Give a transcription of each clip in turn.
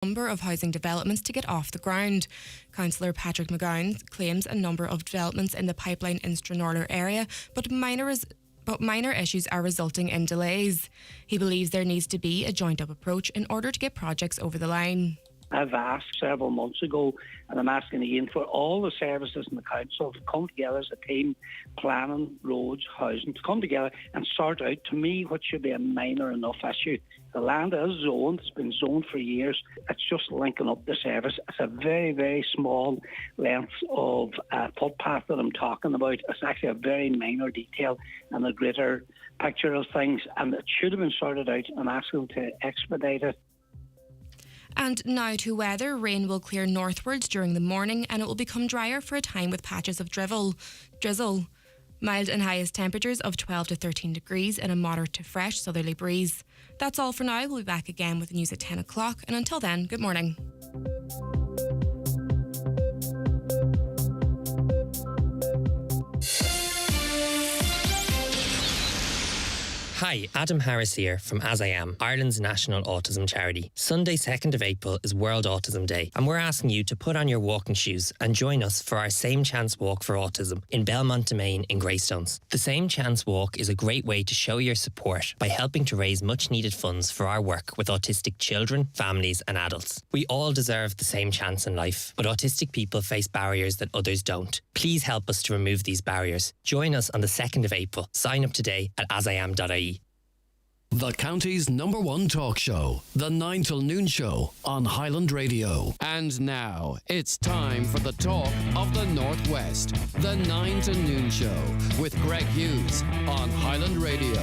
number of housing developments to get off the ground. Councillor Patrick McGowan claims a number of developments in the pipeline in Stranorlar area, but minor issues are resulting in delays. He believes there needs to be a joined-up approach in order to get projects over the line. I've asked several months ago, and I'm asking again, for all the services in the council to come together as a team, planning, roads, housing, to come together and sort out, to me, what should be a minor enough issue. The land is zoned, it's been zoned for years. It's just linking up the service. It's a very, very small length of footpath that I'm talking about. It's actually a very minor detail and a greater picture of things, and it should have been sorted out, and asking them to expedite it. And now to weather. Rain will clear northwards during the morning and it will become drier for a time with patches of drizzle. Mild and highest temperatures of 12 to 13 degrees and a moderate to fresh southerly breeze. That's all for now. We'll be back again with the news at 10 o'clock. And until then, good morning. Hi, Adam Harris here from As I Am, Ireland's national autism charity. Sunday 2nd of April is World Autism Day, and we're asking you to put on your walking shoes and join us for our Same Chance Walk for Autism in Belmont Domain in Greystones. The Same Chance Walk is a great way to show your support by helping to raise much needed funds for our work with autistic children, families and adults. We all deserve the same chance in life, but autistic people face barriers that others don't. Please help us to remove these barriers. Join us on the 2nd of April. Sign up today at asiam.ie. The county's #1 talk show, The 9 till Noon Show on Highland Radio. And now, it's time for the talk of the Northwest, The 9 till Noon Show with Greg Hughes on Highland Radio.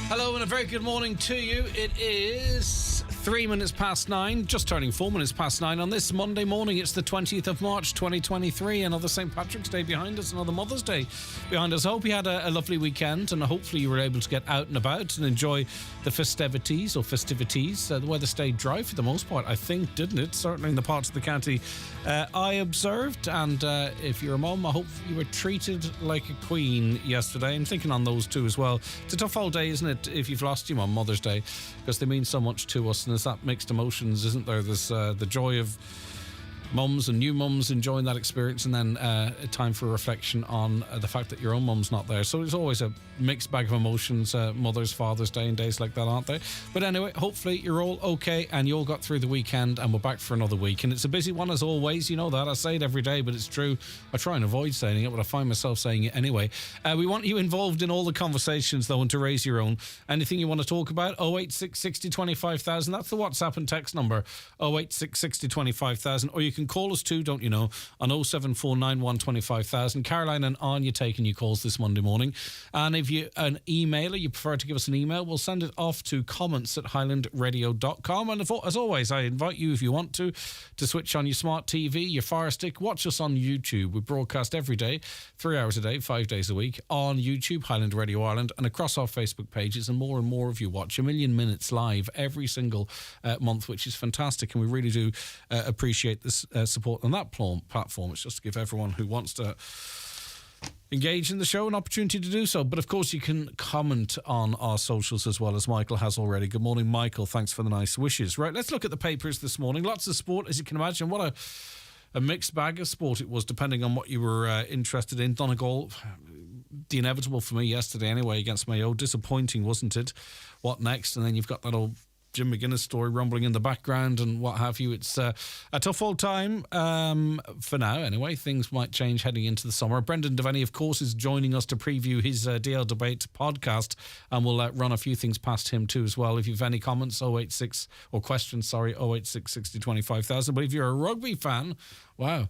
Hello and a very good morning to you. It is 3 minutes past 9, just turning 4 minutes past 9 on this Monday morning. It's the 20th of March 2023, another St. Patrick's Day behind us, another Mother's Day behind us. I hope you had a lovely weekend and hopefully you were able to get out and about and enjoy the festivities. The weather stayed dry for the most part, I think, didn't it? Certainly in the parts of the county I observed. And if you're a mum, I hope you were treated like a queen yesterday. I'm thinking on those two as well. It's a tough old day, isn't it, if you've lost your mum, Mother's Day, because they mean so much to us. And there's that mixed emotions, isn't there? There's the joy of mums and new mums enjoying that experience, and then a time for reflection on the fact that your own mum's not there. So it's always a mixed bag of emotions, Mother's, Father's Day and days like that, aren't they? But anyway, hopefully you're all okay and you all got through the weekend and we're back for another week. And it's a busy one as always, you know that. I say it every day, but it's true. I try and avoid saying it, but I find myself saying it anyway. We want you involved in all the conversations though, and to raise your own. Anything you want to talk about, 086 60 25,000. That's the WhatsApp and text number, 086 60 25,000. Or you can call us too, don't you know, on 07491 25,000. Caroline and Anya taking your calls this Monday morning. And if you're an emailer, you prefer to give us an email, we'll send it off to comments@highlandradio.com. And as always, I invite you, if you want to switch on your smart TV, your Fire Stick, watch us on YouTube. We broadcast every day, 3 hours a day, 5 days a week on YouTube, Highland Radio Ireland, and across our Facebook pages. And more of you watch 1 million minutes live every single month, which is fantastic. And we really do appreciate this support on that platform. It's just to give everyone who wants to engage in the show an opportunity to do so. But of course you can comment on our socials as well, as Michael has already. Good morning, Michael. Thanks for the nice wishes. Right, let's look at the papers this morning. Lots of sport, as you can imagine. What a mixed bag of sport it was, depending on what you were interested in. Donegal, the inevitable for me yesterday anyway, against Mayo. Disappointing, wasn't it? What next? And then you've got that old Jim McGuinness story rumbling in the background and what have you. It's a tough old time for now anyway. Things might change heading into the summer. Brendan Devaney, of course, is joining us to preview his DL Debate podcast, and we'll run a few things past him too as well. If you've any comments, 086 or questions, 086 60 25,000. But if you're a rugby fan, wow,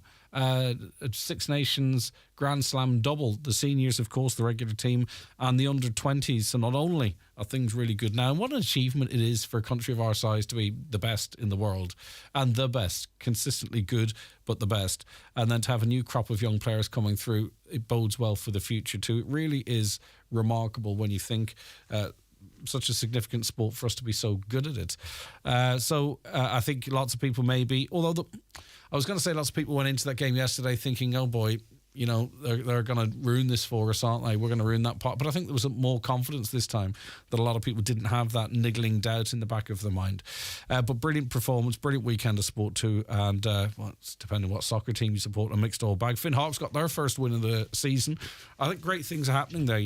Six Nations Grand Slam double. The seniors, of course, the regular team, and the under-20s. So not only are things really good now, and what an achievement it is for a country of our size to be the best in the world, and the best, consistently good, but the best. And then to have a new crop of young players coming through, it bodes well for the future too. It really is remarkable when you think such a significant sport for us to be so good at it. I think lots of people maybe, I was going to say lots of people went into that game yesterday thinking, oh boy, they're going to ruin this for us, aren't they? We're going to ruin that part. But I think there was more confidence this time that a lot of people didn't have that niggling doubt in the back of their mind. But brilliant performance, brilliant weekend of sport too. And it's depending what soccer team you support, a mixed all bag. Finn Hawks got their first win of the season. I think great things are happening there,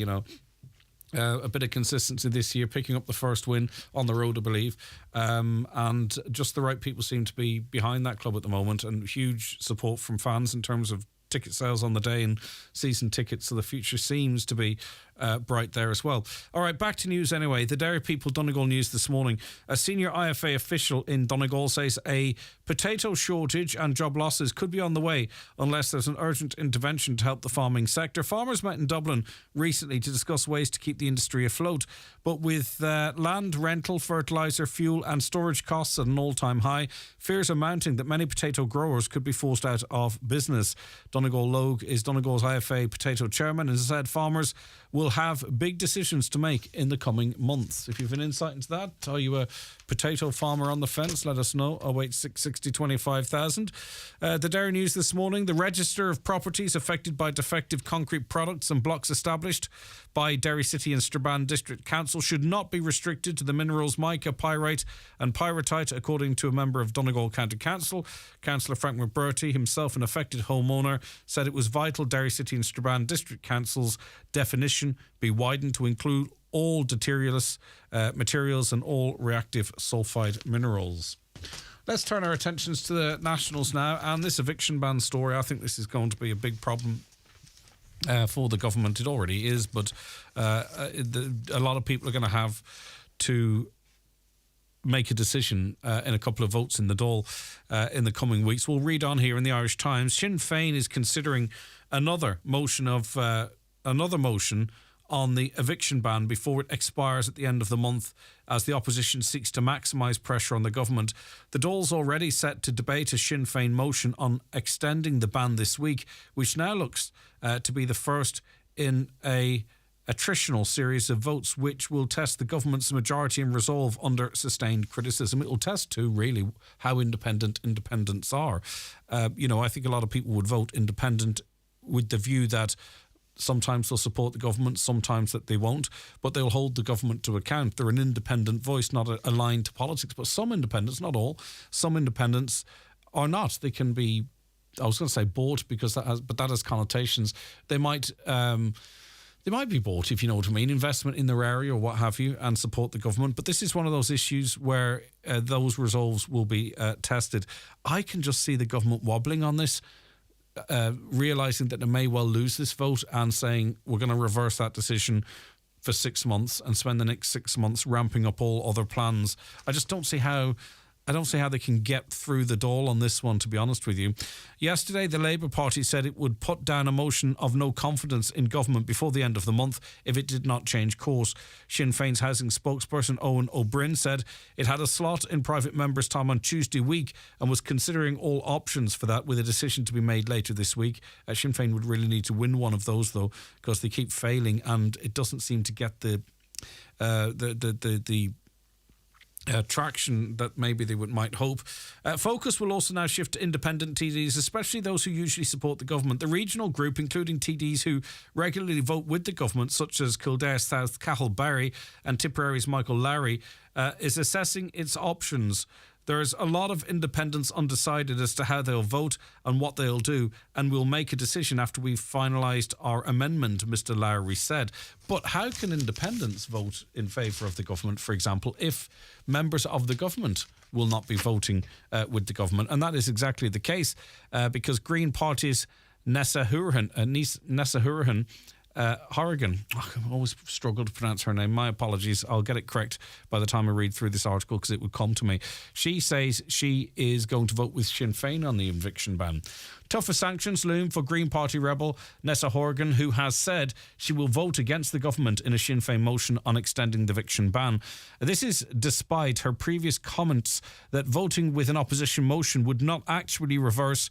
a bit of consistency this year, picking up the first win on the road, I believe. And just the right people seem to be behind that club at the moment, and huge support from fans in terms of ticket sales on the day and season tickets. So the future seems to be bright there as well. All right, back to news anyway. The Dairy People Donegal News this morning. A senior IFA official in Donegal says a potato shortage and job losses could be on the way unless there's an urgent intervention to help the farming sector. Farmers met in Dublin recently to discuss ways to keep the industry afloat. But with land rental, fertiliser, fuel and storage costs at an all-time high, fears are mounting that many potato growers could be forced out of business. Donegal Logue is Donegal's IFA potato chairman and said farmers will have big decisions to make in the coming months. If you have an insight into that, are you a potato farmer on the fence? Let us know. 086 60 25,000. The Dairy News this morning. The register of properties affected by defective concrete products and blocks established by Derry City and Strabane District Council should not be restricted to the minerals mica, pyrite and pyrrhotite, according to a member of Donegal County Council. Councillor Frank McBurty, himself an affected homeowner, said it was vital Derry City and Strabane District Council's definition be widened to include all deleterious materials and all reactive sulfide minerals. Let's turn our attentions to the nationals now, and this eviction ban story. I think this is going to be a big problem for the government. It already is, but a lot of people are going to have to make a decision in a couple of votes in the Dáil in the coming weeks. We'll read on here in the Irish Times. Sinn Féin is considering another motion on the eviction ban before it expires at the end of the month as the opposition seeks to maximise pressure on the government. The Dáil's already set to debate a Sinn Féin motion on extending the ban this week, which now looks to be the first in a attritional series of votes which will test the government's majority and resolve under sustained criticism. It will test too, really, how independent independents are. I think a lot of people would vote independent with the view that sometimes they'll support the government, sometimes that they won't, but they'll hold the government to account. They're an independent voice, not aligned to politics. But some independents, not all, some independents are not. They can be, I was going to say bought but that has connotations. They might be bought, if you know what I mean, investment in their area or what have you, and support the government. But this is one of those issues where those resolves will be tested. I can just see the government wobbling on this, realising that they may well lose this vote and saying we're going to reverse that decision for 6 months and spend the next 6 months ramping up all other plans. I just don't see how they can get through the Dáil on this one, to be honest with you. Yesterday, the Labour Party said it would put down a motion of no confidence in government before the end of the month if it did not change course. Sinn Féin's housing spokesperson Owen O'Brien said it had a slot in private members' time on Tuesday week and was considering all options for that, with a decision to be made later this week. Sinn Féin would really need to win one of those, though, because they keep failing and it doesn't seem to get the traction that maybe they might hope. Focus will also now shift to independent TDs, especially those who usually support the government. The regional group, including TDs who regularly vote with the government, such as Kildare South Cathal Barry and Tipperary's Michael Lowry, is assessing its options. There's a lot of independents undecided as to how they'll vote and what they'll do, and we'll make a decision after we've finalised our amendment, Mr Lowry said. But how can independents vote in favour of the government, for example, if members of the government will not be voting with the government? And that is exactly the case, because Green Party's Nessa Hourihan Horrigan. I always struggle to pronounce her name. My apologies. I'll get it correct by the time I read through this article because it would come to me. She says she is going to vote with Sinn Féin on the eviction ban. Tougher sanctions loom for Green Party rebel Nessa Horrigan, who has said she will vote against the government in a Sinn Féin motion on extending the eviction ban. This is despite her previous comments that voting with an opposition motion would not actually reverse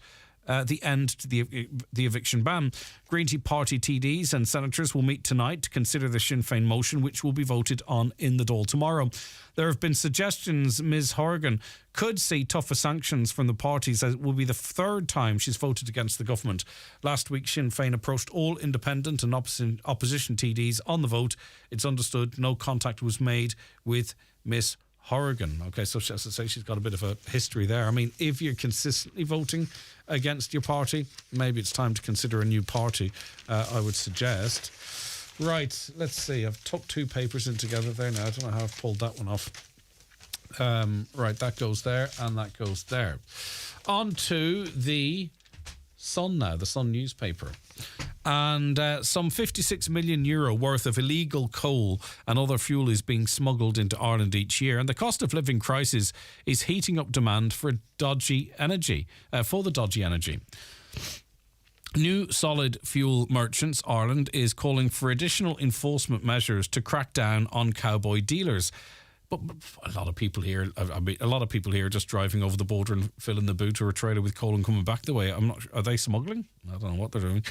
the end to the eviction ban. Green Party TDs and senators will meet tonight to consider the Sinn Féin motion, which will be voted on in the Dáil tomorrow. There have been suggestions Ms Horgan could see tougher sanctions from the parties, as it will be the third time she's voted against the government. Last week, Sinn Féin approached all independent and opposition TDs on the vote. It's understood no contact was made with Ms Horgan. Okay, so as I say, she's got a bit of a history there. I mean, if you're consistently voting against your party, maybe it's time to consider a new party, I would suggest. Right, let's see. I've tucked two papers in together there now. I don't know how I've pulled that one off. Right, that goes there and that goes there. On to the Sun now, the Sun newspaper. And some €56 million worth of illegal coal and other fuel is being smuggled into Ireland each year. And the cost of living crisis is heating up demand for dodgy energy, New Solid Fuel Merchants Ireland is calling for additional enforcement measures to crack down on cowboy dealers. But a lot of people here are just driving over the border and filling the boot or a trailer with coal and coming back the way. I'm not sure. Are they smuggling? I don't know what they're doing.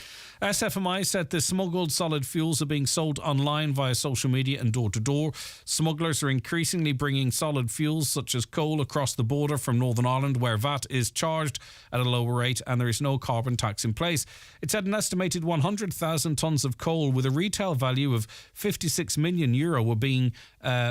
SFMI said the smuggled solid fuels are being sold online via social media and door to door. Smugglers are increasingly bringing solid fuels such as coal across the border from Northern Ireland, where VAT is charged at a lower rate and there is no carbon tax in place. It said an estimated 100,000 tonnes of coal with a retail value of €56 million were being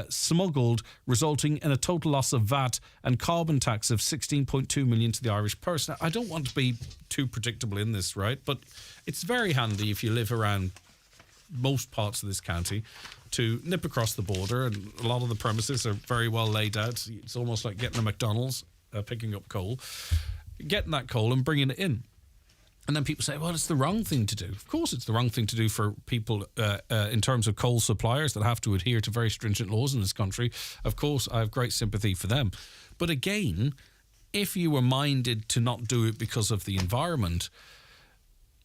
smuggled, resulting in a total loss of VAT and carbon tax of 16.2 million to the Irish purse. Now, I don't want to be too predictable in this, right? But it's very handy if you live around most parts of this county to nip across the border, and a lot of the premises are very well laid out. It's almost like getting a McDonald's, picking up coal, getting that coal and bringing it in. And then people say, well, it's the wrong thing to do. Of course it's the wrong thing to do for people in terms of coal suppliers that have to adhere to very stringent laws in this country. Of course, I have great sympathy for them. But again, if you were minded to not do it because of the environment,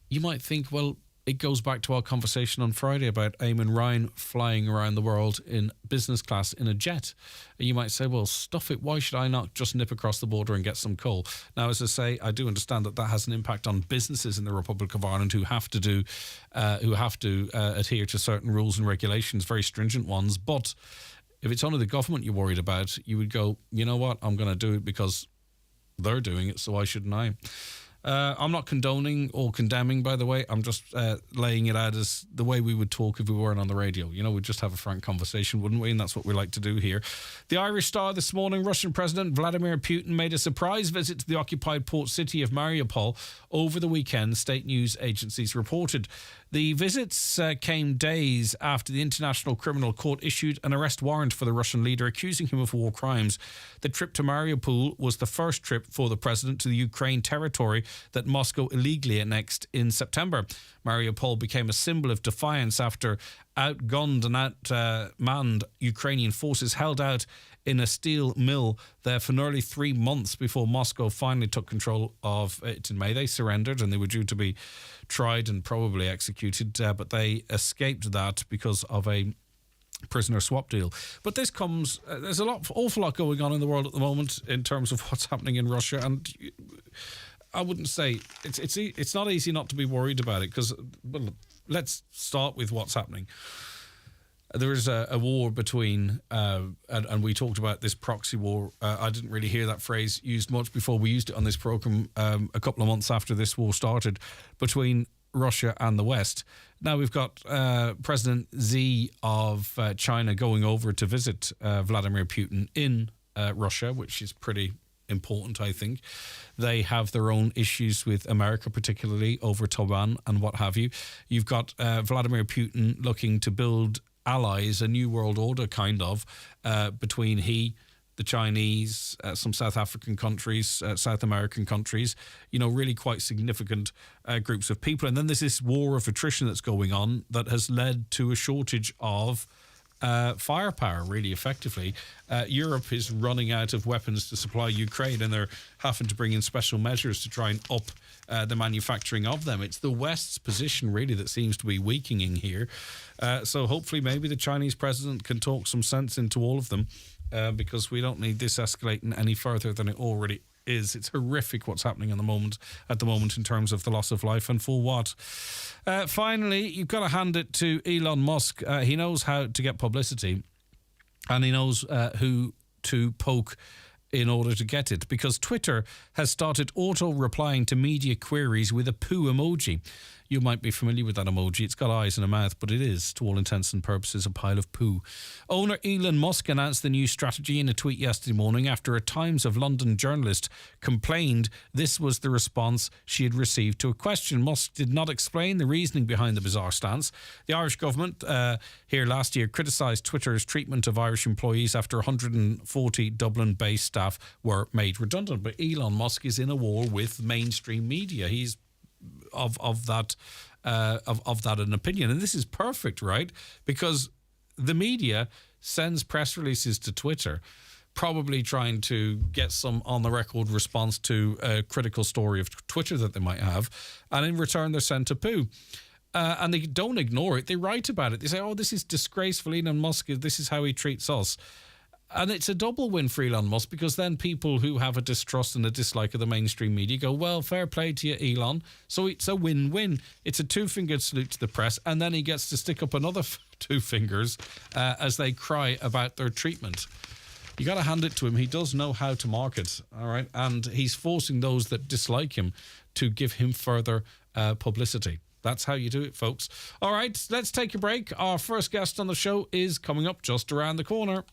you might think, well, it goes back to our conversation on Friday about Eamon Ryan flying around the world in business class in a jet. And you might say, well, stuff it, why should I not just nip across the border and get some coal? Now, as I say, I do understand that has an impact on businesses in the Republic of Ireland who have to adhere to certain rules and regulations, very stringent ones. But if it's only the government you're worried about, you would go, you know what, I'm going to do it because they're doing it, so why shouldn't I? I'm not condoning or condemning, by the way. I'm just laying it out as the way we would talk if we weren't on the radio. You know, we'd just have a frank conversation, wouldn't we? And that's what we like to do here. The Irish Star this morning, Russian President Vladimir Putin made a surprise visit to the occupied port city of Mariupol over the weekend, state news agencies reported. The visits came days after the International Criminal Court issued an arrest warrant for the Russian leader, accusing him of war crimes. The trip to Mariupol was the first trip for the president to the Ukraine territory that Moscow illegally annexed in September. Mariupol became a symbol of defiance after outgunned and outmanned Ukrainian forces held out in a steel mill there for nearly 3 months before Moscow finally took control of it in May. They surrendered and they were due to be tried and probably executed, but they escaped that because of a prisoner swap deal. But this comes, there's awful lot going on in the world at the moment in terms of what's happening in Russia, and I wouldn't say it's not easy not to be worried about it, because, well, let's start with what's happening. There is a war between, and we talked about this proxy war. I didn't really hear that phrase used much before. We used it on this programme a couple of months after this war started, between Russia and the West. Now we've got President Xi of China going over to visit Vladimir Putin in Russia, which is pretty important, I think. They have their own issues with America, particularly over Taiwan and what have you. You've got Vladimir Putin looking to build allies, a new world order kind of, between the Chinese, some South African countries, South American countries, you know, really quite significant groups of people. And then there's this war of attrition that's going on that has led to a shortage of firepower, really effectively. Europe is running out of weapons to supply Ukraine, and they're having to bring in special measures to try and up the manufacturing of them. It's the West's position, really, that seems to be weakening here. So hopefully maybe the Chinese president can talk some sense into all of them because we don't need this escalating any further than it already is. It's horrific what's happening at the moment in terms of the loss of life, and for what. Finally, you've got to hand it to Elon Musk. He knows how to get publicity, and he knows who to poke in order to get it, because Twitter has started auto-replying to media queries with a poo emoji. You might be familiar with that emoji. It's got eyes and a mouth, but it is, to all intents and purposes, a pile of poo. Owner Elon Musk announced the new strategy in a tweet yesterday morning after a Times of London journalist complained this was the response she had received to a question. Musk did not explain the reasoning behind the bizarre stance. The Irish government here last year criticised Twitter's treatment of Irish employees after 140 Dublin-based staff were made redundant. But Elon Musk is in a war with mainstream media. He's of that an opinion, and this is perfect, right? Because the media sends press releases to Twitter, probably trying to get some on the record response to a critical story of Twitter that they might have, and in return they're sent a poo. And they don't ignore it. They write about it. They say, "Oh, this is disgraceful. Elon Musk, this is how he treats us." And it's a double win for Elon Musk, because then people who have a distrust and a dislike of the mainstream media go, well, fair play to you, Elon. So it's a win-win. It's a two-fingered salute to the press, and then he gets to stick up another two fingers as they cry about their treatment. You got to hand it to him. He does know how to market, all right? And he's forcing those that dislike him to give him further publicity. That's how you do it, folks. All right, let's take a break. Our first guest on the show is coming up just around the corner.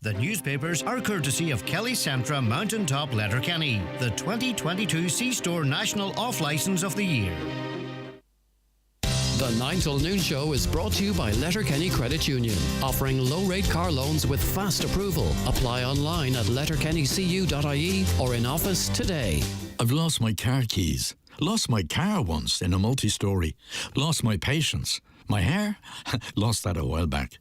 The newspapers are courtesy of Kelly Centra Mountaintop Letterkenny, the 2022 C-Store National Off-Licence of the Year. The 9 till noon show is brought to you by Letterkenny Credit Union, offering low-rate car loans with fast approval. Apply online at letterkennycu.ie or in office today. I've lost my car keys, lost my car once in a multi-storey, lost my patience, my hair, lost that a while back.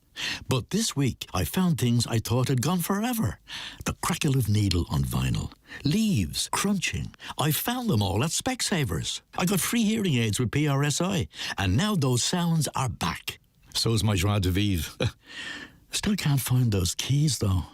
But this week, I found things I thought had gone forever. The crackle of needle on vinyl, leaves crunching. I found them all at Specsavers. I got free hearing aids with PRSI, and now those sounds are back. So's my joie de vivre. Still can't find those keys, though.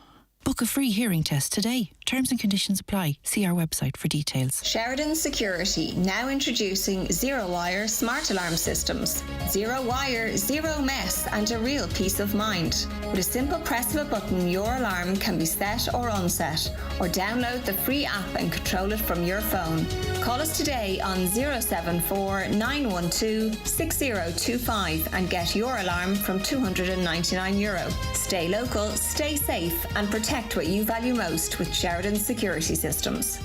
Book a free hearing test today. Terms and conditions apply. See our website for details. Sheridan Security, now introducing zero-wire smart alarm systems. Zero wire, zero mess, and a real peace of mind. With a simple press of a button, your alarm can be set or unset, or download the free app and control it from your phone. Call us today on 074 912 6025 and get your alarm from €299. Stay local, stay safe, and protect what you value most with Sheridan Security Systems.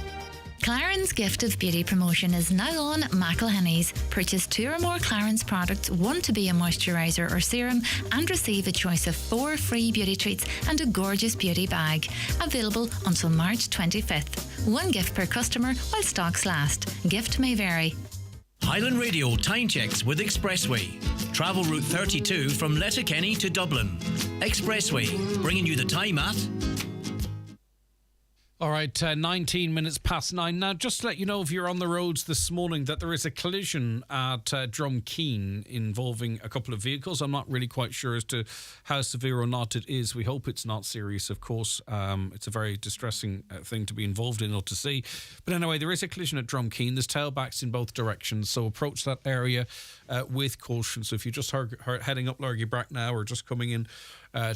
Clarins Gift of Beauty promotion is now on McElhenney's. Purchase 2 or more Clarins products, one to be a moisturiser or serum, and receive a choice of 4 free beauty treats and a gorgeous beauty bag. Available until March 25th. 1 gift per customer while stocks last. Gift may vary. Highland Radio time checks with Expressway. Travel Route 32 from Letterkenny to Dublin. Expressway, bringing you the time at... All right, 19 minutes past 9. Now, just to let you know, if you're on the roads this morning, that there is a collision at Drumkeen involving a couple of vehicles. I'm not really quite sure as to how severe or not it is. We hope it's not serious, of course. It's a very distressing thing to be involved in or to see. But anyway, there is a collision at Drumkeen. There's tailbacks in both directions, so approach that area with caution. So if you're just heading up Largy-Brack now or just coming in,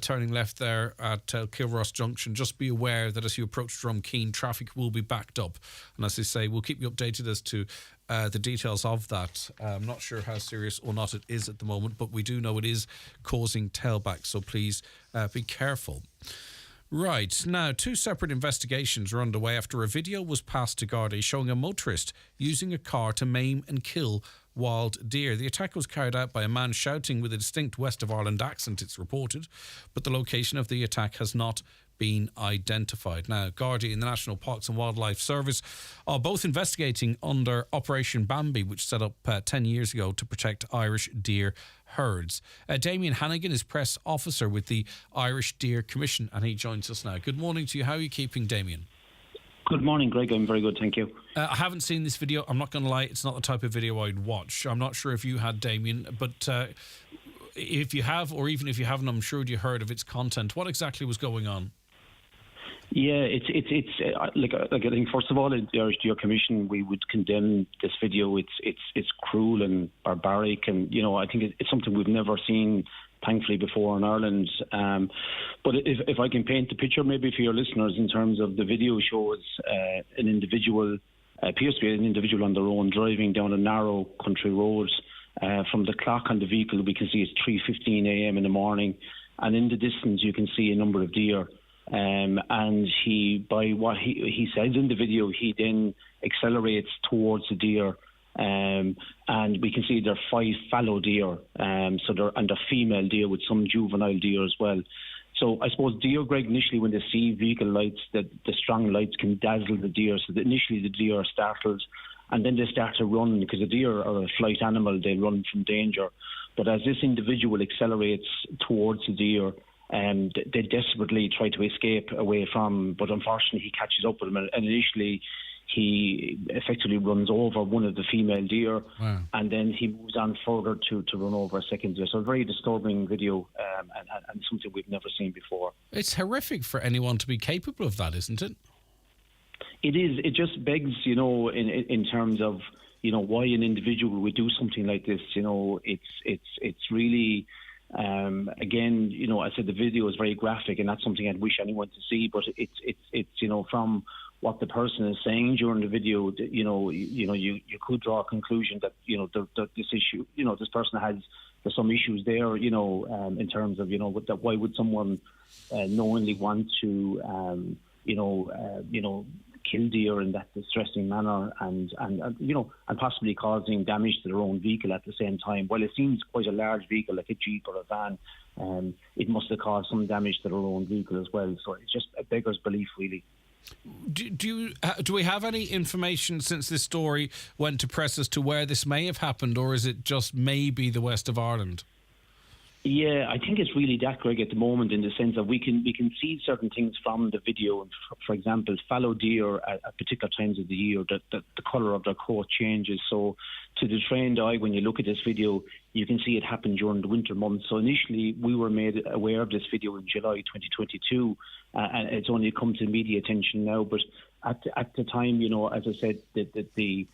turning left there at Kilross Junction, just be aware that as you approach Drumkeen, traffic will be backed up. And as I say, we'll keep you updated as to the details of that. I'm not sure how serious or not it is at the moment, but we do know it is causing tailback, so please be careful. Right, now 2 separate investigations are underway after a video was passed to Gardaí showing a motorist using a car to maim and kill wild deer. The attack was carried out by a man shouting with a distinct West of Ireland accent, it's reported, but the location of the attack has not been identified. Now, Gardaí and the National Parks and Wildlife Service are both investigating under Operation Bambi, which set up 10 years ago to protect Irish deer herds. Damien Hannigan is press officer with the Irish Deer Commission, and he joins us now. Good morning to you. How are you keeping, Damien? Good morning, Greg. I'm very good, thank you. I haven't seen this video. I'm not going to lie, it's not the type of video I'd watch. I'm not sure if you had, Damien, but if you have, or even if you haven't, I'm sure you heard of its content. What exactly was going on? Yeah, it's like I think first of all, in the Irish Deer Commission, we would condemn this video. It's cruel and barbaric, and I think it's something we've never seen, thankfully, before in Ireland. But if I can paint the picture, maybe for your listeners, in terms of the video shows an individual, appears to be an individual on their own, driving down a narrow country road. From the clock on the vehicle, we can see it's 3:15 a.m. in the morning, and in the distance you can see a number of deer. And by what he says in the video, he then accelerates towards the deer, and we can see there are 5 fallow deer, and they're female deer with some juvenile deer as well. So I suppose deer, Greg, initially when they see vehicle lights, the strong lights can dazzle the deer. So that initially the deer are startled, and then they start to run, because the deer are a flight animal. They run from danger. But as this individual accelerates towards the deer, they desperately try to escape away from, but unfortunately he catches up with them, and initially he effectively runs over one of the female deer. Wow. And then he moves on further to run over a second deer. So a very disturbing video, and something we've never seen before. It's horrific for anyone to be capable of that, isn't it? It is. It just begs, in terms of, why an individual would do something like this. It's really, again, I said the video is very graphic, and that's something I'd wish anyone to see. But it's from what the person is saying during the video, you could draw a conclusion that this issue, this person there's some issues there, in terms of why would someone knowingly want to kill deer in that distressing manner, and possibly causing damage to their own vehicle at the same time. Well, it seems quite a large vehicle, like a Jeep or a van. It must have caused some damage to their own vehicle as well. So it's just a beggar's belief, really. Do we have any information since this story went to press as to where this may have happened, or is it just maybe the west of Ireland? Yeah, I think it's really that, Greg, at the moment, in the sense that we can see certain things from the video. For example, fallow deer at particular times of the year, the colour of their coat changes. So to the trained eye, when you look at this video, you can see it happen during the winter months. So initially, we were made aware of this video in July 2022, and it's only come to media attention now. But at the time, as I said, the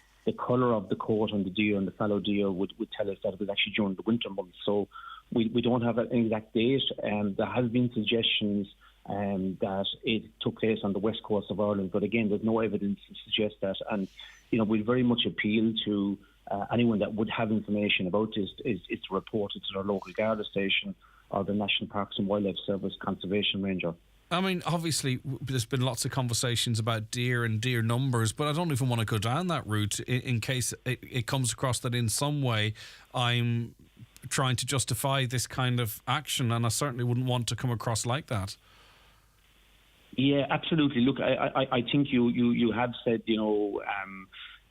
colour of the coat on the deer and the fallow deer would tell us that it was actually during the winter months. So we don't have an exact date. There have been suggestions that it took place on the west coast of Ireland, but again, there's no evidence to suggest that. And we very much appeal to anyone that would have information about this is to report it to their local Garda station or the National Parks and Wildlife Service conservation ranger. I mean, obviously, there's been lots of conversations about deer and deer numbers, but I don't even want to go down that route in case it comes across that in some way I'm trying to justify this kind of action, and I certainly wouldn't want to come across like that. Yeah, absolutely. Look, I think you have said,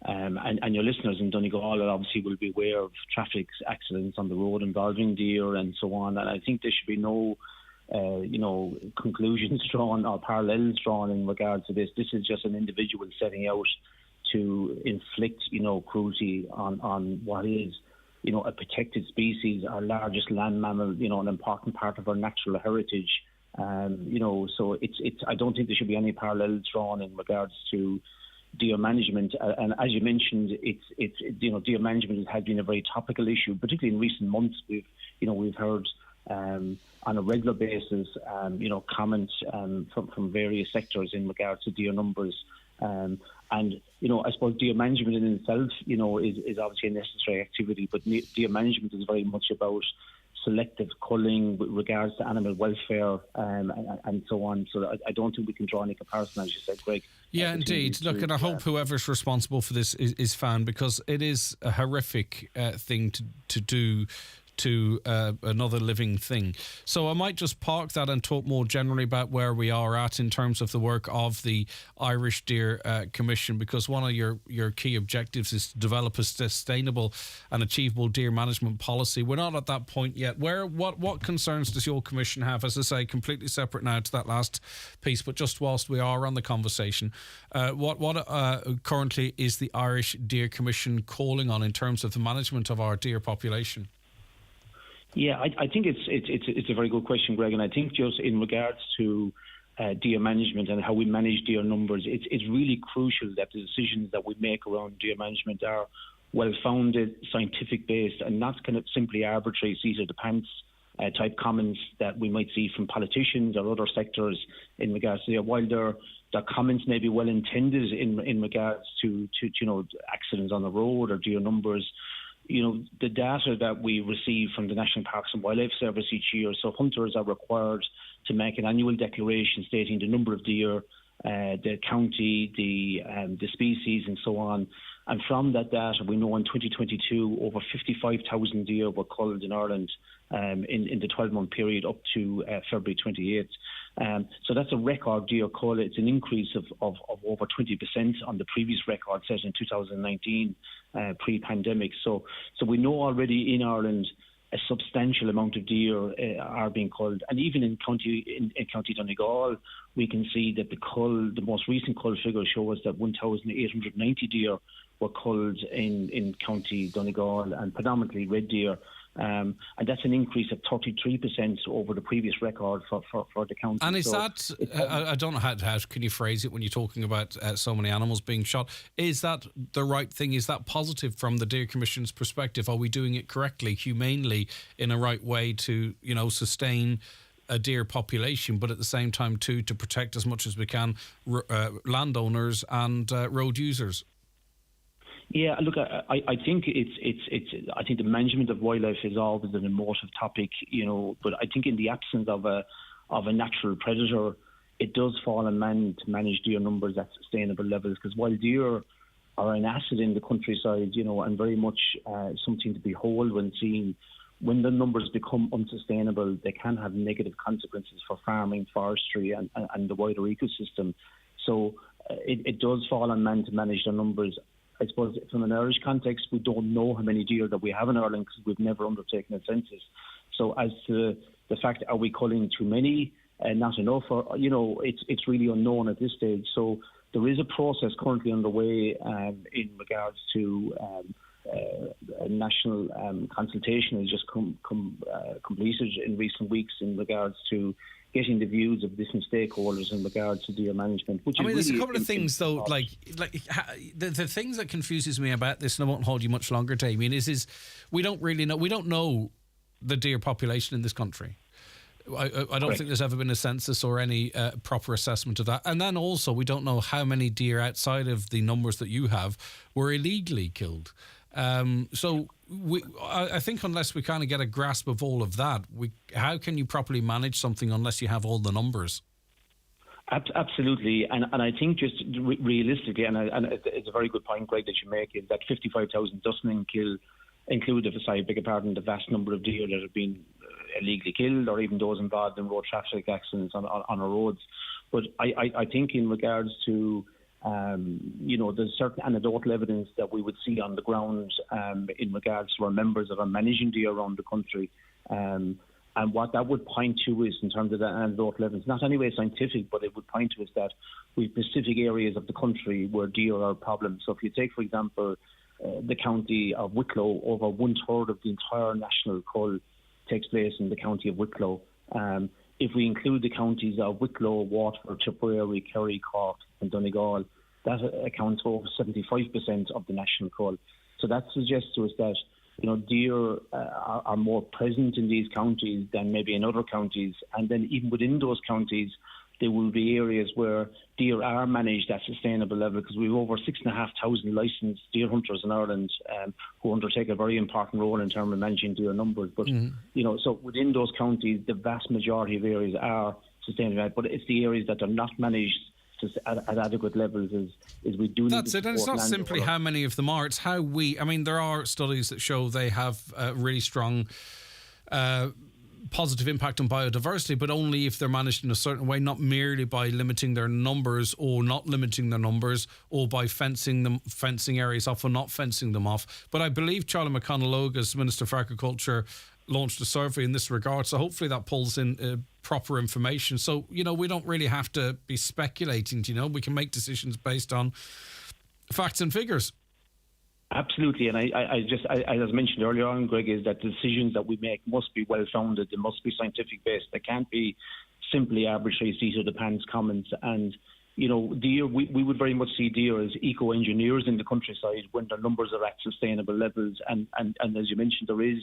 and your listeners in Donegal obviously will be aware of traffic accidents on the road involving deer and so on, and I think there should be no conclusions drawn or parallels drawn in regard to this. This is just an individual setting out to inflict, cruelty on what is, a protected species, our largest land mammal, an important part of our natural heritage. So it's. I don't think there should be any parallels drawn in regards to deer management. And as you mentioned, it's deer management has been a very topical issue, particularly in recent months. We've heard on a regular basis, comments from various sectors in regards to deer numbers. And I suppose deer management in itself, is obviously a necessary activity, but deer management is very much about selective culling with regards to animal welfare and so on. So I don't think we can draw any comparison, as you said, Greg. Yeah, indeed. Look, and I hope whoever's responsible for this is found, because it is a horrific thing to do to another living thing. So I might just park that and talk more generally about where we are at in terms of the work of the Irish Deer Commission, because one of your key objectives is to develop a sustainable and achievable deer management policy. We're not at that point yet. What concerns does your commission have? As I say, completely separate now to that last piece, but just whilst we are on the conversation, what currently is the Irish Deer Commission calling on in terms of the management of our deer population? Yeah, I think it's a very good question, Greg, and I think just in regards to deer management and how we manage deer numbers, it's really crucial that the decisions that we make around deer management are well-founded, scientific-based, and not kind of simply arbitrary seat-of-the-pants type comments that we might see from politicians or other sectors in regards to while their comments may be well-intended in regards to accidents on the road or deer numbers. The data that we receive from the National Parks and Wildlife Service each year, so hunters are required to make an annual declaration stating the number of deer, the county, the species, and so on. And from that data, we know in 2022, over 55,000 deer were culled in Ireland in the 12-month period up to February 28th. So that's a record deer cull. It's an increase of over 20% on the previous record set in 2019, pre-pandemic. So we know already in Ireland a substantial amount of deer are being culled. And even in County Donegal, we can see that the most recent cull figures show us that 1,890 deer were culled in County Donegal, and predominantly red deer. And that's an increase of 33% over the previous record for the county. And is that, I don't know how can you phrase it when you're talking about so many animals being shot, is that the right thing? Is that positive from the Deer Commission's perspective? Are we doing it correctly, humanely, in a right way to, sustain a deer population, but at the same time too to protect as much as we can landowners and road users? Yeah, look, I think I think the management of wildlife is always an emotive topic, but I think in the absence of a natural predator, it does fall on man to manage deer numbers at sustainable levels, because while deer are an asset in the countryside, and very much something to behold when seen, when the numbers become unsustainable, they can have negative consequences for farming, forestry, and the wider ecosystem. So it does fall on man to manage their numbers. I suppose from an Irish context, we don't know how many deer that we have in Ireland because we've never undertaken a census. So as to the fact, are we culling too many, not enough, or, it's really unknown at this stage. So there is a process currently underway in regards to a national consultation has just completed in recent weeks in regards to getting the views of different stakeholders in regards to deer management. There's a couple of things though, like the things that confuses me about this, and I won't hold you much longer, Damien, is we don't really know. We don't know the deer population in this country. I don't think there's ever been a census or any proper assessment of that. And then also we don't know how many deer outside of the numbers that you have were illegally killed. So I think unless we kind of get a grasp of all of that, how can you properly manage something unless you have all the numbers? Absolutely, and I think just realistically, and it's a very good point, Greg, that you make, is that 55,000 doesn't include, the vast number of deer that have been illegally killed, or even those involved in road traffic accidents on our roads. But I think in regards to there's certain anecdotal evidence that we would see on the ground in regards to our members that are managing deer around the country. And what that would point to is, in terms of that anecdotal evidence, not anyway scientific, but it would point to is that we have specific areas of the country where deer are a problem. So if you take, for example, the county of Wicklow, over 1/3 of the entire national cull takes place in the county of Wicklow. If we include the counties of Wicklow, Waterford, Tipperary, Kerry, Cork and Donegal, that accounts for over 75% of the national cull. So that suggests to us that deer are more present in these counties than maybe in other counties. And then even within those counties, there will be areas where deer are managed at sustainable level, because we have over 6,500 licensed deer hunters in Ireland who undertake a very important role in terms of managing deer numbers. But, so within those counties, the vast majority of areas are sustainable, but it's the areas that are not managed at adequate levels is we do need. That's it, and it's not simply how many of them are, it's how there are studies that show they have a really strong positive impact on biodiversity, but only if they're managed in a certain way, not merely by limiting their numbers or not limiting their numbers, or by fencing areas off or not fencing them off. But I believe Charlie McConnell, as Minister for Agriculture, launched a survey in this regard, so hopefully that pulls in proper information. So, we don't really have to be speculating, we can make decisions based on facts and figures. Absolutely, and I as mentioned earlier on, Greg, is that decisions that we make must be well-founded, they must be scientific-based, they can't be simply arbitrary seat of the pants comments. And deer, we would very much see deer as eco-engineers in the countryside when their numbers are at sustainable levels. And as you mentioned, there is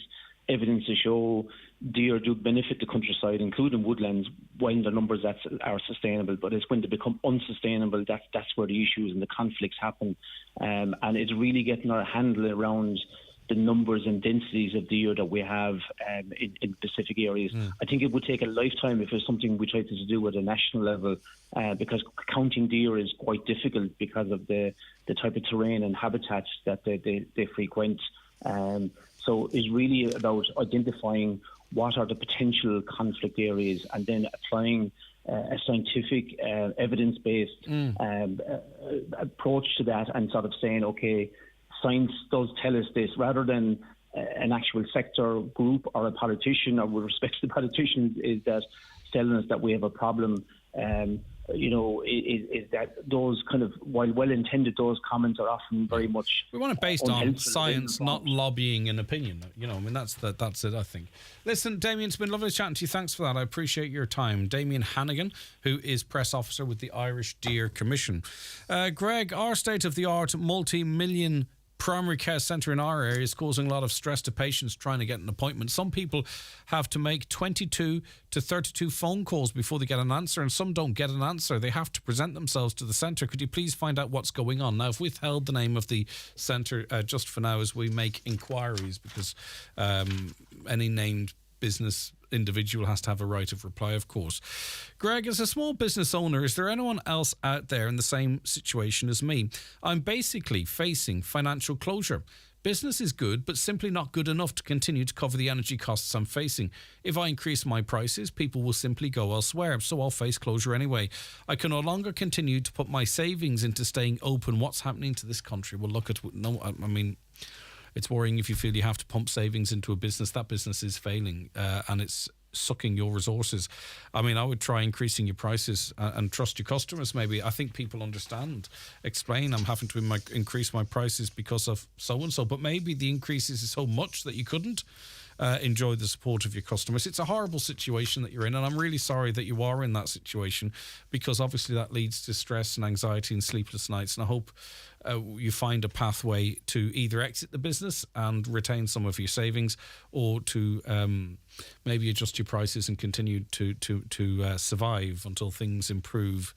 evidence to show deer do benefit the countryside, including woodlands, when the numbers are sustainable. But it's when they become unsustainable that's where the issues and the conflicts happen. And it's really getting our handle around the numbers and densities of deer that we have in specific areas. I think it would take a lifetime if it's something we tried to do at a national level, because counting deer is quite difficult because of the type of terrain and habitats that they frequent. So it's really about identifying what are the potential conflict areas and then applying a scientific, evidence-based approach to that, and sort of saying, okay, science does tell us this, rather than an actual sector group or a politician, or with respect to the politicians, is that telling us that we have a problem. Is that those kind of, while well-intended, those comments are often very much... We want it based on science, not lobbying an opinion. That's it, I think. Listen, Damien, it's been lovely chatting to you. Thanks for that. I appreciate your time. Damien Hannigan, who is press officer with the Irish Deer Commission. Greg, our state-of-the-art multi-million primary care centre in our area is causing a lot of stress to patients trying to get an appointment. Some people have to make 22 to 32 phone calls before they get an answer, and some don't get an answer. They have to present themselves to the centre. Could you please find out what's going on? Now, I've withheld the name of the centre just for now as we make inquiries, because any named business individual has to have a right of reply, of course. Greg, as a small business owner, is there anyone else out there in the same situation as me? I'm basically facing financial closure. Business is good, but simply not good enough to continue to cover the energy costs I'm facing. If I increase my prices, people will simply go elsewhere, so I'll face closure anyway. I can no longer continue to put my savings into staying open. What's happening to this country? Well, look at... It's worrying if you feel you have to pump savings into a business. That business is failing and it's sucking your resources. I would try increasing your prices and trust your customers, maybe. I think people understand. Explain, I'm having to increase my prices because of so-and-so, but maybe the increases is so much that you couldn't enjoy the support of your customers. It's a horrible situation that you're in, and I'm really sorry that you are in that situation, because obviously that leads to stress and anxiety and sleepless nights, and I hope you find a pathway to either exit the business and retain some of your savings, or to maybe adjust your prices and continue to survive until things improve.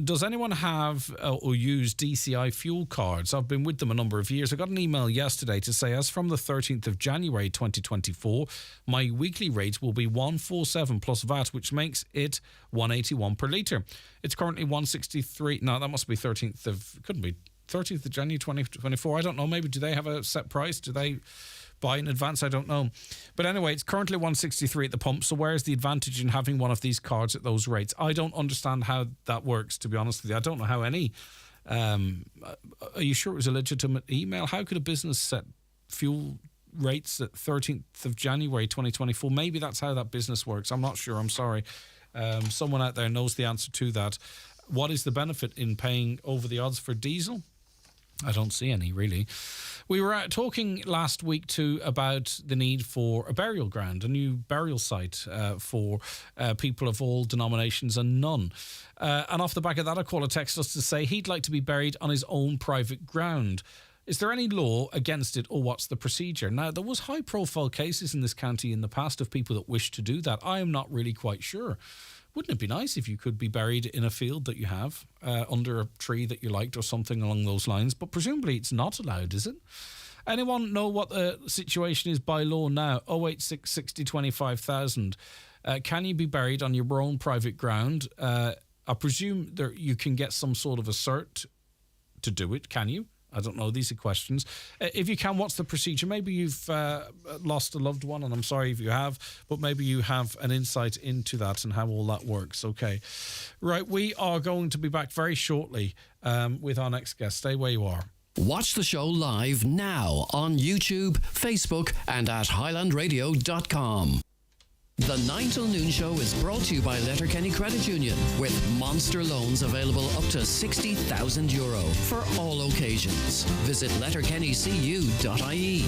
Does anyone have or use DCI fuel cards? I've been with them a number of years. I got an email yesterday to say, as from the 13th of January 2024, my weekly rate will be 147 plus VAT, which makes it 181 per litre. It's currently 163. No, that must be 13th of... Couldn't be 13th of January 2024. I don't know. Maybe do they have a set price? Do they buy in advance? I don't know. But anyway, it's currently 163 at the pump. So where's the advantage in having one of these cards at those rates? I don't understand how that works, to be honest with you. I don't know how any... are you sure it was a legitimate email? How could a business set fuel rates at 13th of January 2024? Maybe that's how that business works. I'm not sure. I'm sorry. Someone out there knows the answer to that. What is the benefit in paying over the odds for diesel? I don't see any, really. We were talking last week too about the need for a burial ground, a new burial site for people of all denominations and none. And off the back of that, a caller texted us to say he'd like to be buried on his own private ground. Is there any law against it, or what's the procedure? Now, there was high-profile cases in this county in the past of people that wished to do that. I am not really quite sure. Wouldn't it be nice if you could be buried in a field that you have, under a tree that you liked or something along those lines? But presumably it's not allowed, is it? Anyone know what the situation is by law now? 086 60 25,000. Can you be buried on your own private ground? I presume you can get some sort of a cert to do it, can you? I don't know. These are questions. If you can, what's the procedure? Maybe you've lost a loved one, and I'm sorry if you have, but maybe you have an insight into that and how all that works. Okay. Right, we are going to be back very shortly with our next guest. Stay where you are. Watch the show live now on YouTube, Facebook, and at highlandradio.com. The 9 till noon show is brought to you by Letterkenny Credit Union, with monster loans available up to €60,000 for all occasions. Visit letterkennycu.ie.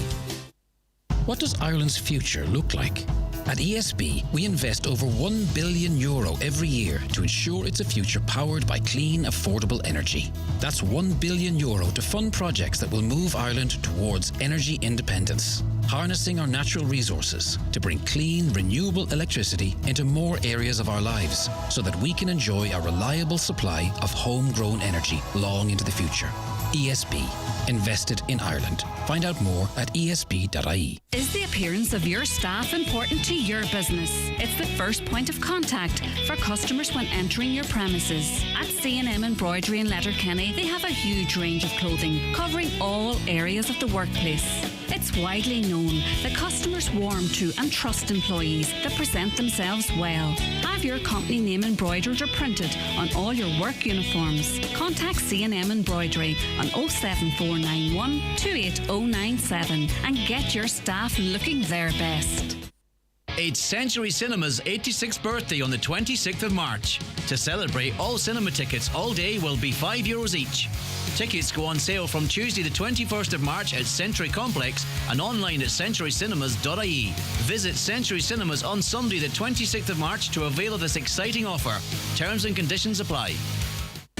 What does Ireland's future look like? At ESB, we invest over €1 billion every year to ensure it's a future powered by clean, affordable energy. That's €1 billion to fund projects that will move Ireland towards energy independence, harnessing our natural resources to bring clean, renewable electricity into more areas of our lives so that we can enjoy a reliable supply of homegrown energy long into the future. ESB. Invested in Ireland. Find out more at esb.ie. Is the appearance of your staff important to your business? It's the first point of contact for customers when entering your premises. At C&M Embroidery in Letterkenny, they have a huge range of clothing covering all areas of the workplace. It's widely known that customers warm to and trust employees that present themselves well. Have your company name embroidered or printed on all your work uniforms. Contact C&M Embroidery on 07491 28097 and get your staff looking their best. It's Century Cinema's 86th birthday on the 26th of March. To celebrate, all cinema tickets all day will be €5 each. Tickets go on sale from Tuesday the 21st of March at Century Complex and online at centurycinemas.ie. Visit Century Cinemas on Sunday the 26th of March to avail of this exciting offer. Terms and conditions apply.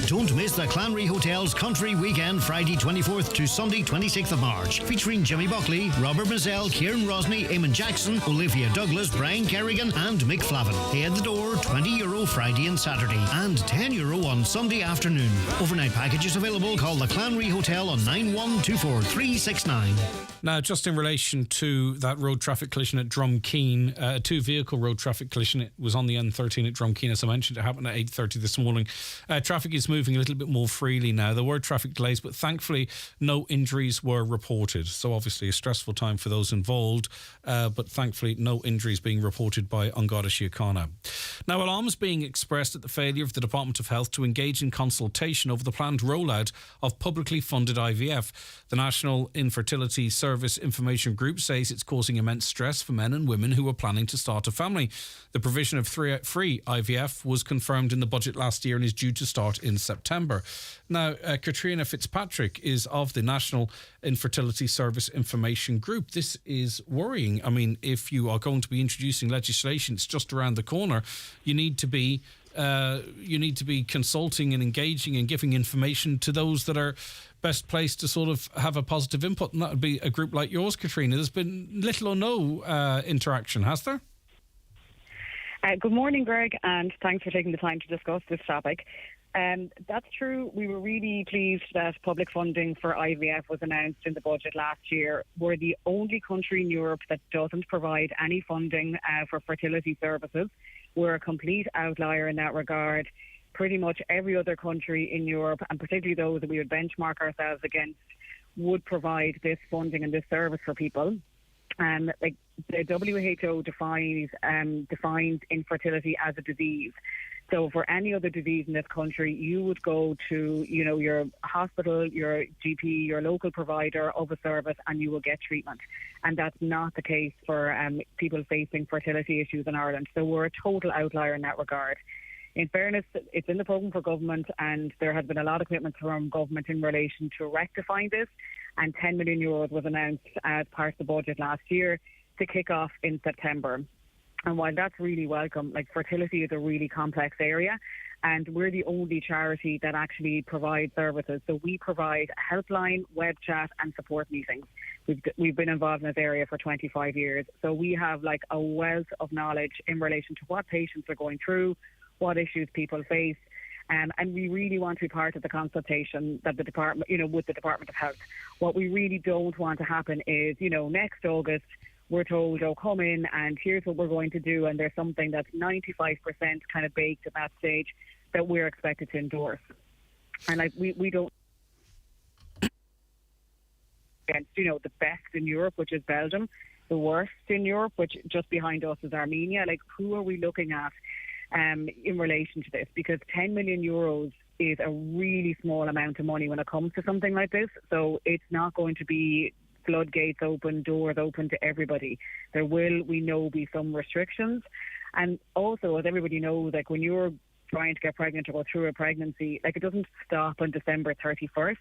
Don't miss the Clanry Hotel's Country Weekend, Friday 24th to Sunday 26th of March, featuring Jimmy Buckley, Robert Mazzell, Kieran Rosny, Eamon Jackson, Olivia Douglas, Brian Kerrigan and Mick Flavin. Pay at the door, €20 Friday and Saturday and €10 on Sunday afternoon. Overnight packages available. Call the Clanry Hotel on 9124369. Now, just in relation to that road traffic collision at Drumkeen, a two-vehicle road traffic collision, it was on the N13 at Drumkeen, as I mentioned. It happened at 8:30 this morning. Traffic is moving a little bit more freely now. There were traffic delays, but thankfully no injuries were reported. So obviously a stressful time for those involved, but thankfully no injuries being reported by An Garda Síochána. Now, alarms being expressed at the failure of the Department of Health to engage in consultation over the planned rollout of publicly funded IVF. The National Infertility Service Information Group says it's causing immense stress for men and women who are planning to start a family. The provision of free IVF was confirmed in the budget last year and is due to start in September. Now, Katrina Fitzpatrick is of the National Infertility Service Information Group. This is worrying. I mean, if you are going to be introducing legislation, it's just around the corner. You need to be consulting and engaging and giving information to those that are best placed to sort of have a positive input, and that would be a group like yours, Katrina. There's been little or no interaction, has there? Good morning, Greg, and thanks for taking the time to discuss this topic. That's true. We were really pleased that public funding for IVF was announced in the budget last year. We're the only country in Europe that doesn't provide any funding for fertility services. We're a complete outlier in that regard. Pretty much every other country in Europe, and particularly those that we would benchmark ourselves against, would provide this funding and this service for people. Like the WHO defines infertility as a disease. So for any other disease in this country, you would go to, your hospital, your GP, your local provider of a service, and you will get treatment. And that's not the case for people facing fertility issues in Ireland. So we're a total outlier in that regard. In fairness, it's in the programme for government, and there has been a lot of commitment from government in relation to rectifying this, and €10 million was announced as part of the budget last year to kick off in September. And while that's really welcome, like fertility is a really complex area, and we're the only charity that actually provides services. So we provide a helpline, web chat and support meetings. We've been involved in this area for 25 years. So we have like a wealth of knowledge in relation to what patients are going through, what issues people face, and we really want to be part of the consultation that the department, with the Department of Health. What we really don't want to happen is, next August, we're told, come in and here's what we're going to do, and there's something that's 95% kind of baked at that stage that we're expected to endorse. And we don't against, the best in Europe, which is Belgium, the worst in Europe, which just behind us is Armenia. Like, who are we looking at in relation to this? Because €10 million is a really small amount of money when it comes to something like this. So it's not going to be floodgates open, doors open to everybody. There will, we know, be some restrictions. And also, as everybody knows, like when you're trying to get pregnant or go through a pregnancy, like it doesn't stop on December 31st.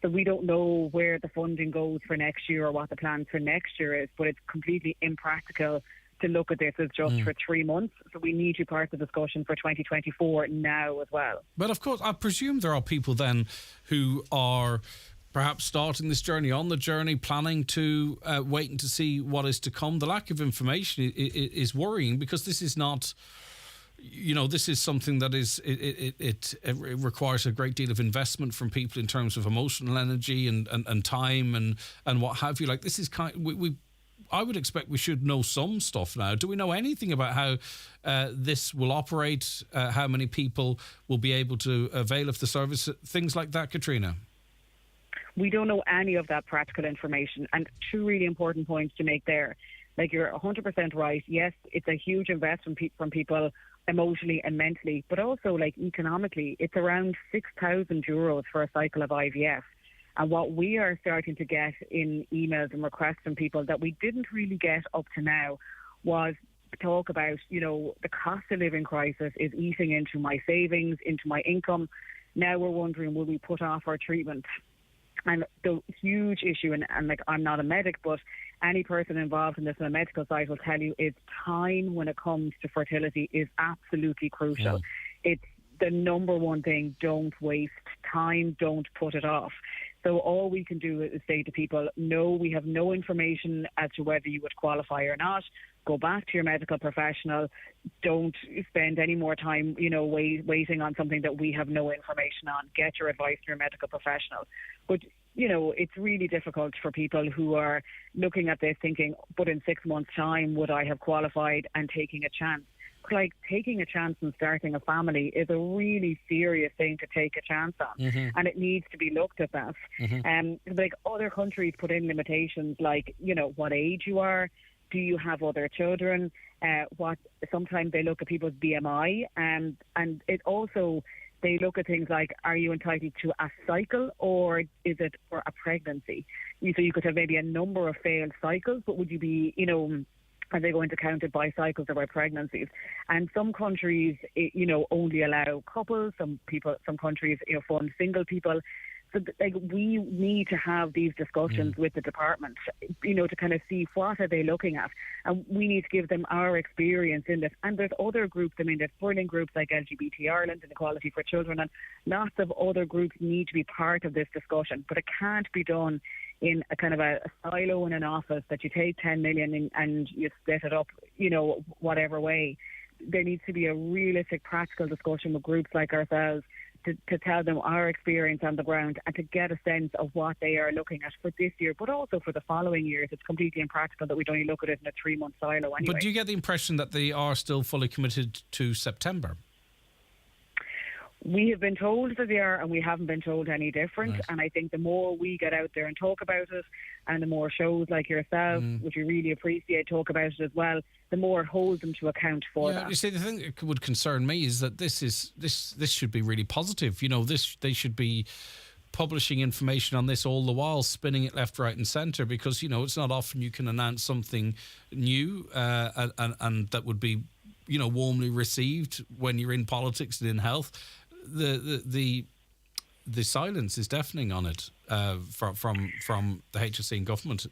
So we don't know where the funding goes for next year or what the plans for next year is, but it's completely impractical to look at this as just for 3 months. So we need to be part of the discussion for 2024 now as well. But of course, I presume there are people then who are perhaps starting this journey, on the journey, planning to waiting to see what is to come. The lack of information is worrying, because this is not, this is something that is it requires a great deal of investment from people in terms of emotional energy and time and what have you. Like, this is I would expect we should know some stuff now. Do we know anything about how this will operate? How many people will be able to avail of the service? Things like that, Katrina? We don't know any of that practical information. And two really important points to make there. Like, you're 100% right. Yes, it's a huge investment from people emotionally and mentally, but also, like, economically. It's around €6,000 for a cycle of IVF. And what we are starting to get in emails and requests from people that we didn't really get up to now was talk about, the cost of living crisis is eating into my savings, into my income. Now we're wondering, will we put off our treatment? And the huge issue, and like, I'm not a medic, but any person involved in this on the medical side will tell you, is time when it comes to fertility is absolutely crucial. It's the number one thing. Don't waste time. Don't put it off. So all we can do is say to people, no, we have no information as to whether you would qualify or not. Go back to your medical professional. Don't spend any more time, waiting on something that we have no information on. Get your advice from your medical professional. But, it's really difficult for people who are looking at this thinking, but in 6 months' time, would I have qualified, and taking a chance? Like, taking a chance and starting a family is a really serious thing to take a chance on, and it needs to be looked at that. Like, other countries put in limitations, like, what age you are, do you have other children, sometimes they look at people's BMI, and it also, they look at things like, are you entitled to a cycle, or is it for a pregnancy? So you could have maybe a number of failed cycles, but would you be, are they going to count it by cycles or by pregnancies? And some countries, only allow couples. Some countries, fund single people. So, we need to have these discussions with the department, to kind of see what are they looking at. And we need to give them our experience in this. And there's other groups, there's brilliant groups like LGBT Ireland and Equality for Children, and lots of other groups need to be part of this discussion. But it can't be done in a kind of a silo in an office that you take 10 million and you split it up, whatever way. There needs to be a realistic, practical discussion with groups like ourselves to tell them our experience on the ground and to get a sense of what they are looking at for this year, but also for the following years. It's completely impractical that we'd only look at it in a 3-month silo anyway. But do you get the impression that they are still fully committed to September? We have been told that they are, and we haven't been told any different. Right. And I think the more we get out there and talk about it, and the more shows like yourself, which we really appreciate, talk about it as well, the more it holds them to account for that. You see, the thing that would concern me is that this should be really positive. They should be publishing information on this all the while, spinning it left, right and centre, because, it's not often you can announce something new and that would be, warmly received when you're in politics and in health. The silence is deafening on it from the HSE and government.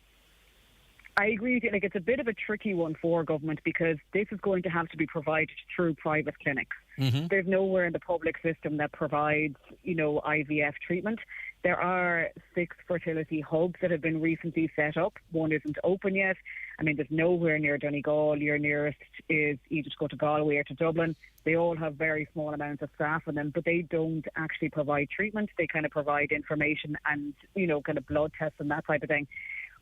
I agree with you. Like, it's a bit of a tricky one for government, because this is going to have to be provided through private clinics. There's nowhere in the public system that provides, IVF treatment. There are 6 fertility hubs that have been recently set up. One isn't open yet. There's nowhere near Donegal. Your nearest is either to go to Galway or to Dublin. They all have very small amounts of staff in them, but they don't actually provide treatment. They kind of provide information and, kind of blood tests and that type of thing.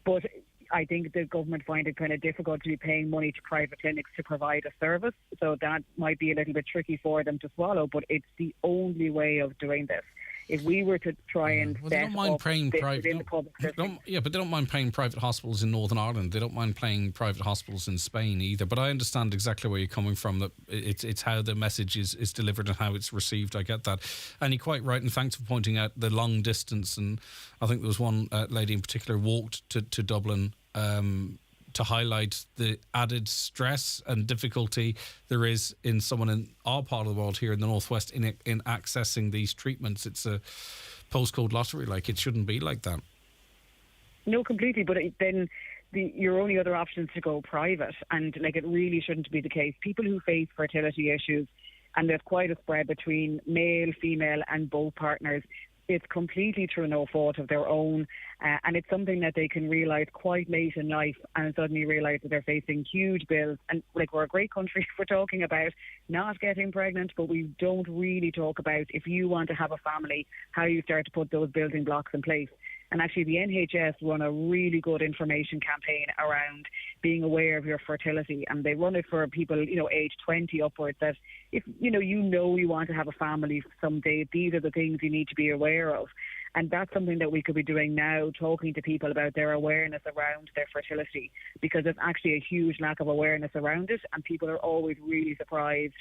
But I think the government find it kind of difficult to be paying money to private clinics to provide a service. So that might be a little bit tricky for them to swallow, but it's the only way of doing this. If we were to try and they don't mind paying within the public system. But they don't mind paying private hospitals in Northern Ireland. They don't mind paying private hospitals in Spain either. But I understand exactly where you're coming from, that it's how the message is delivered and how it's received. I get that. And you're quite right, and thanks for pointing out the long distance. And I think there was one lady in particular walked to Dublin to highlight the added stress and difficulty there is in someone in our part of the world here in the Northwest in accessing these treatments. It's a postcode lottery. Like, it shouldn't be like that. No, completely. But then your only other option is to go private. And it really shouldn't be the case. People who face fertility issues, and there's quite a spread between male, female and both partners, it's completely through no fault of their own, and it's something that they can realise quite late in life and suddenly realise that they're facing huge bills. And we're a great country if we're talking about not getting pregnant, but we don't really talk about, if you want to have a family, how you start to put those building blocks in place. And actually the NHS run a really good information campaign around being aware of your fertility, and they run it for people, age 20 upwards, that if you want to have a family someday, these are the things you need to be aware of. And that's something that we could be doing now, talking to people about their awareness around their fertility, because there's actually a huge lack of awareness around it, and people are always really surprised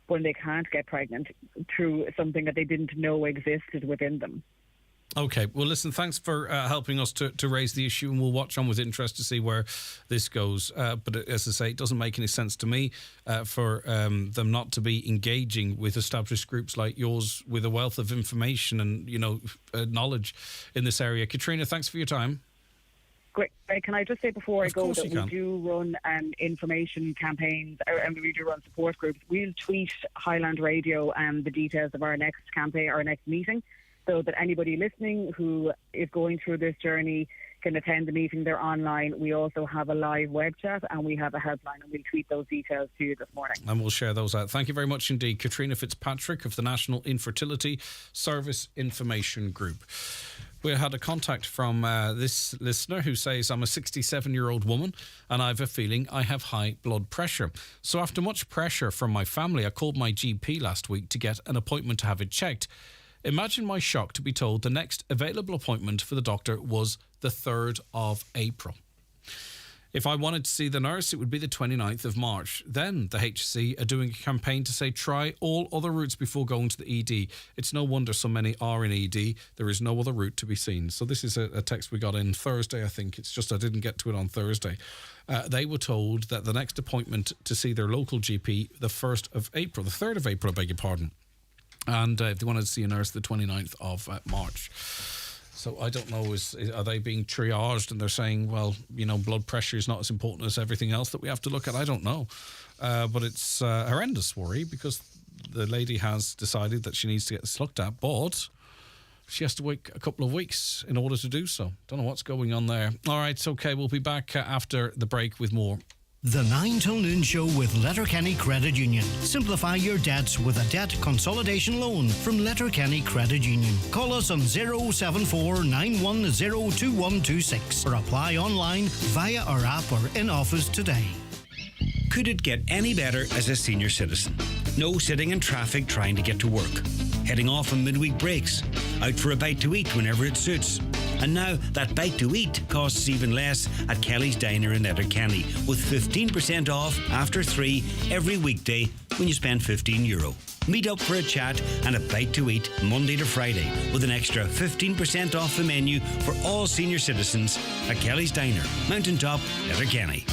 when they can't get pregnant through something that they didn't know existed within them. Okay, well, listen, thanks for helping us to raise the issue, and we'll watch on with interest to see where this goes. But as I say, it doesn't make any sense to me for them not to be engaging with established groups like yours with a wealth of information and, knowledge in this area. Katrina, thanks for your time. Great. Can I just say before I go that we do run information campaigns, and we do run support groups. We'll tweet Highland Radio the details of our next campaign, our next meeting, so that anybody listening who is going through this journey can attend the meeting. They're online. We also have a live web chat, and we have a helpline, and we'll tweet those details to you this morning. And we'll share those out. Thank you very much indeed. Katrina Fitzpatrick of the National Infertility Service Information Group. We had a contact from this listener who says, I'm a 67-year-old woman and I have a feeling I have high blood pressure. So after much pressure from my family, I called my GP last week to get an appointment to have it checked. Imagine my shock to be told the next available appointment for the doctor was the 3rd of April. If I wanted to see the nurse, it would be the 29th of March. Then the HC are doing a campaign to say try all other routes before going to the ED. It's no wonder so many are in ED. There is no other route to be seen. So this is a text we got in Thursday, I think. It's just I didn't get to it on Thursday. They were told that the next appointment to see their local GP, the 1st of April, the 3rd of April, I beg your pardon. And if they wanted to see a nurse, the 29th of March. So I don't know, are they being triaged and they're saying, well, blood pressure is not as important as everything else that we have to look at? I don't know. But it's a horrendous worry because the lady has decided that she needs to get this looked at, but she has to wait a couple of weeks in order to do so. Don't know what's going on there. All right, it's okay. We'll be back after the break with more. The 9 till noon show with Letterkenny Credit Union. Simplify your debts with a debt consolidation loan from Letterkenny Credit Union. Call us on 074 910 2126 or apply online via our app or in office today. Could it get any better as a senior citizen? No sitting in traffic trying to get to work. Heading off on midweek breaks. Out for a bite to eat whenever it suits. And now that bite to eat costs even less at Kelly's Diner in Letterkenny, with 15% off after 3 every weekday when you spend €15. Meet up for a chat and a bite to eat Monday to Friday with an extra 15% off the menu for all senior citizens at Kelly's Diner, Mountaintop, Letterkenny.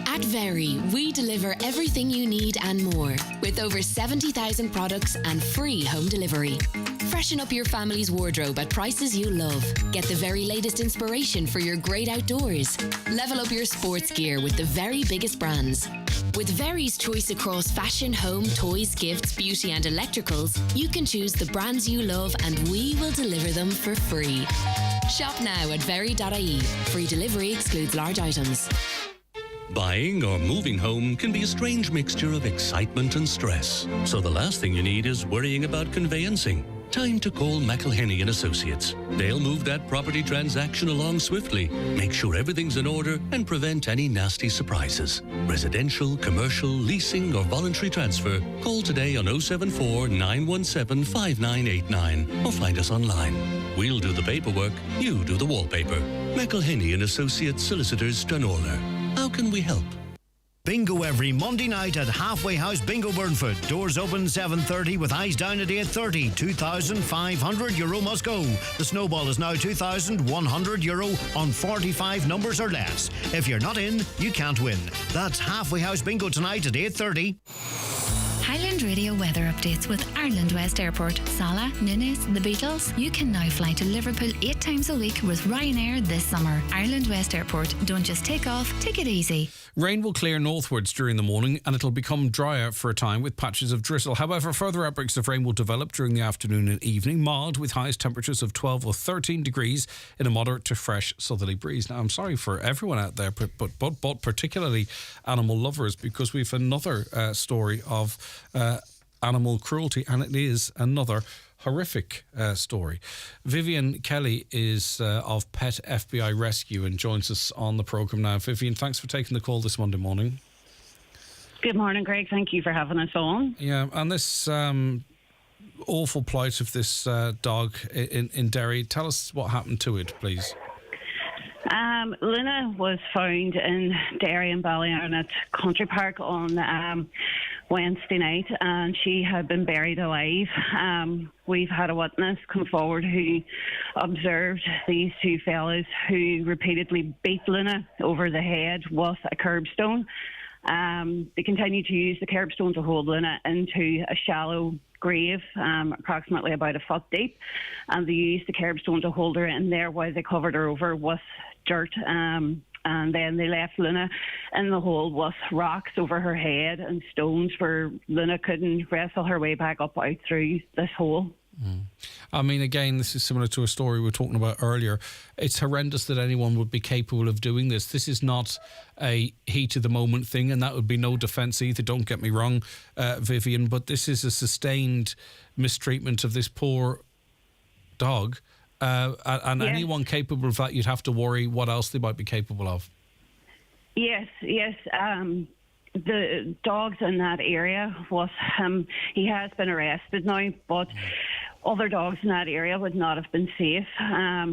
At Very, we deliver everything you need and more, with over 70,000 products and free home delivery. Freshen up your family's wardrobe at prices you love. Get the very latest inspiration for your great outdoors. Level up your sports gear with the very biggest brands. With Very's choice across fashion, home, toys, gifts, beauty and electricals, you can choose the brands you love and we will deliver them for free. Shop now at very.ie. Free delivery excludes large items. Buying or moving home can be a strange mixture of excitement and stress. So the last thing you need is worrying about conveyancing. Time to call McElhenney and Associates. They'll move that property transaction along swiftly, make sure everything's in order and prevent any nasty surprises. Residential, commercial, leasing or voluntary transfer. Call today on 074 917 5989 or find us online. We'll do the paperwork, you do the wallpaper. McElhenney and Associates Solicitors, Stranorlar. How can we help? Bingo every Monday night at Halfway House Bingo Burnfoot. Doors open 7:30 with eyes down at 8:30. €2,500 must go. The snowball is now €2,100 on 45 numbers or less. If you're not in, you can't win. That's Halfway House Bingo tonight at 8:30. Highland Radio weather updates with Ireland West Airport. Salah, Nunes, the Beatles. You can now fly to Liverpool 8 times a week with Ryanair this summer. Ireland West Airport. Don't just take off, take it easy. Rain will clear northwards during the morning and it'll become drier for a time with patches of drizzle. However, further outbreaks of rain will develop during the afternoon and evening, mild with highest temperatures of 12 or 13 degrees in a moderate to fresh southerly breeze. Now, I'm sorry for everyone out there, but particularly animal lovers, because we've another story of animal cruelty, and it is another horrific story. Vivian Kelly is of Pet FBI Rescue and joins us on the programme now. Vivian, thanks for taking the call this Monday morning. Good morning, Greg. Thank you for having us on. Yeah, and this awful plight of this dog in Derry. Tell us what happened to it, please. Luna was found in Derry and Ballyarnett Country Park on Wednesday night, and she had been buried alive. We've had a witness come forward who observed these two fellas who repeatedly beat Luna over the head with a curbstone. They continued to use the curbstone to hold Luna into a shallow grave, approximately about a foot deep, and they used the curbstone to hold her in there while they covered her over with dirt, and then they left Luna in the hole with rocks over her head and stones where Luna couldn't wrestle her way back up out through this hole. I mean, again, this is similar to a story we were talking about earlier. It's horrendous that anyone would be capable of doing this. This is not a heat of the moment thing, and that would be no defence either, don't get me wrong, Vivian, but this is a sustained mistreatment of this poor dog. And yes. Anyone capable of that, you'd have to worry what else they might be capable of. Yes. The dogs in that area with him, he has been arrested now, but other dogs in that area would not have been safe.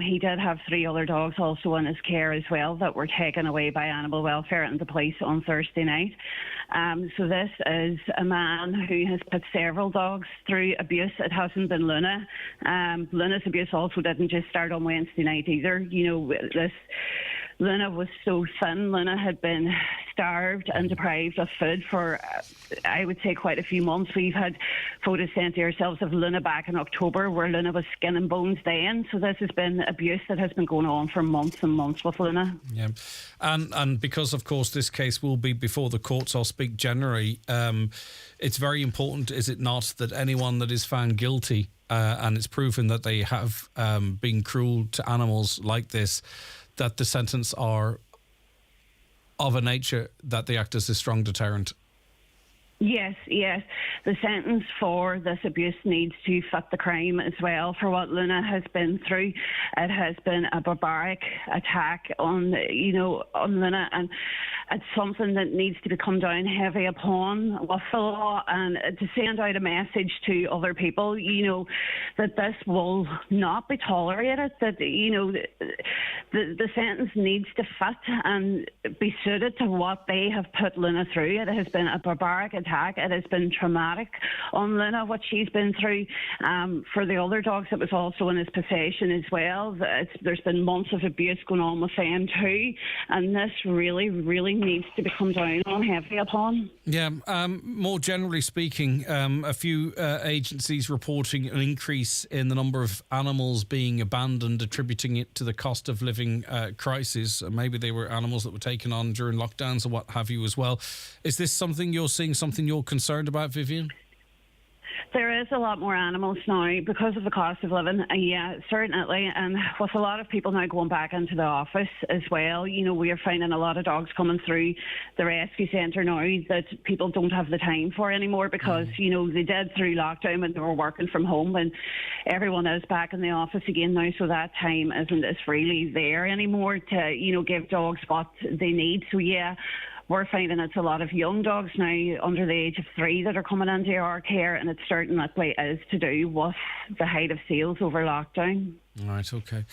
He did have 3 other dogs also in his care as well that were taken away by animal welfare and the police on Thursday night. So this is a man who has put several dogs through abuse. It hasn't been Luna. Luna's abuse also didn't just start on Wednesday night either. Luna was so thin. Luna had been starved and deprived of food for, I would say, quite a few months. We've had photos sent to ourselves of Luna back in October where Luna was skin and bones then. So this has been abuse that has been going on for months and months with Luna. Yeah. And because, of course, this case will be before the courts, I'll speak generally, it's very important, is it not, that anyone that is found guilty and it's proven that they have been cruel to animals like this, that the sentence are of a nature that they act as a strong deterrent. Yes. The sentence for this abuse needs to fit the crime as well for what Luna has been through. It has been a barbaric attack on Luna, and it's something that needs to become down heavy upon with the law and to send out a message to other people, that this will not be tolerated, that, the sentence needs to fit and be suited to what they have put Luna through. It has been a barbaric attack. It has been traumatic on Luna, what she's been through. For the other dogs, it was also in his possession as well. There's been months of abuse going on with them too, and this really, really needs to become down on heavy upon. Yeah, more generally speaking, a few agencies reporting an increase in the number of animals being abandoned, attributing it to the cost of living crisis. Maybe they were animals that were taken on during lockdowns or what have you as well. Is this something you're seeing, something you're concerned about, Vivian? There is a lot more animals now because of the cost of living. Yeah, certainly. And with a lot of people now going back into the office as well, we are finding a lot of dogs coming through the rescue centre now that people don't have the time for anymore because, they did through lockdown when they were working from home, and everyone is back in the office again now, so that time isn't as freely there anymore to, give dogs what they need. So, yeah, we're finding it's a lot of young dogs now under the age of 3 that are coming into our care, and it certainly is to do with the height of sales over lockdown. Right, okay.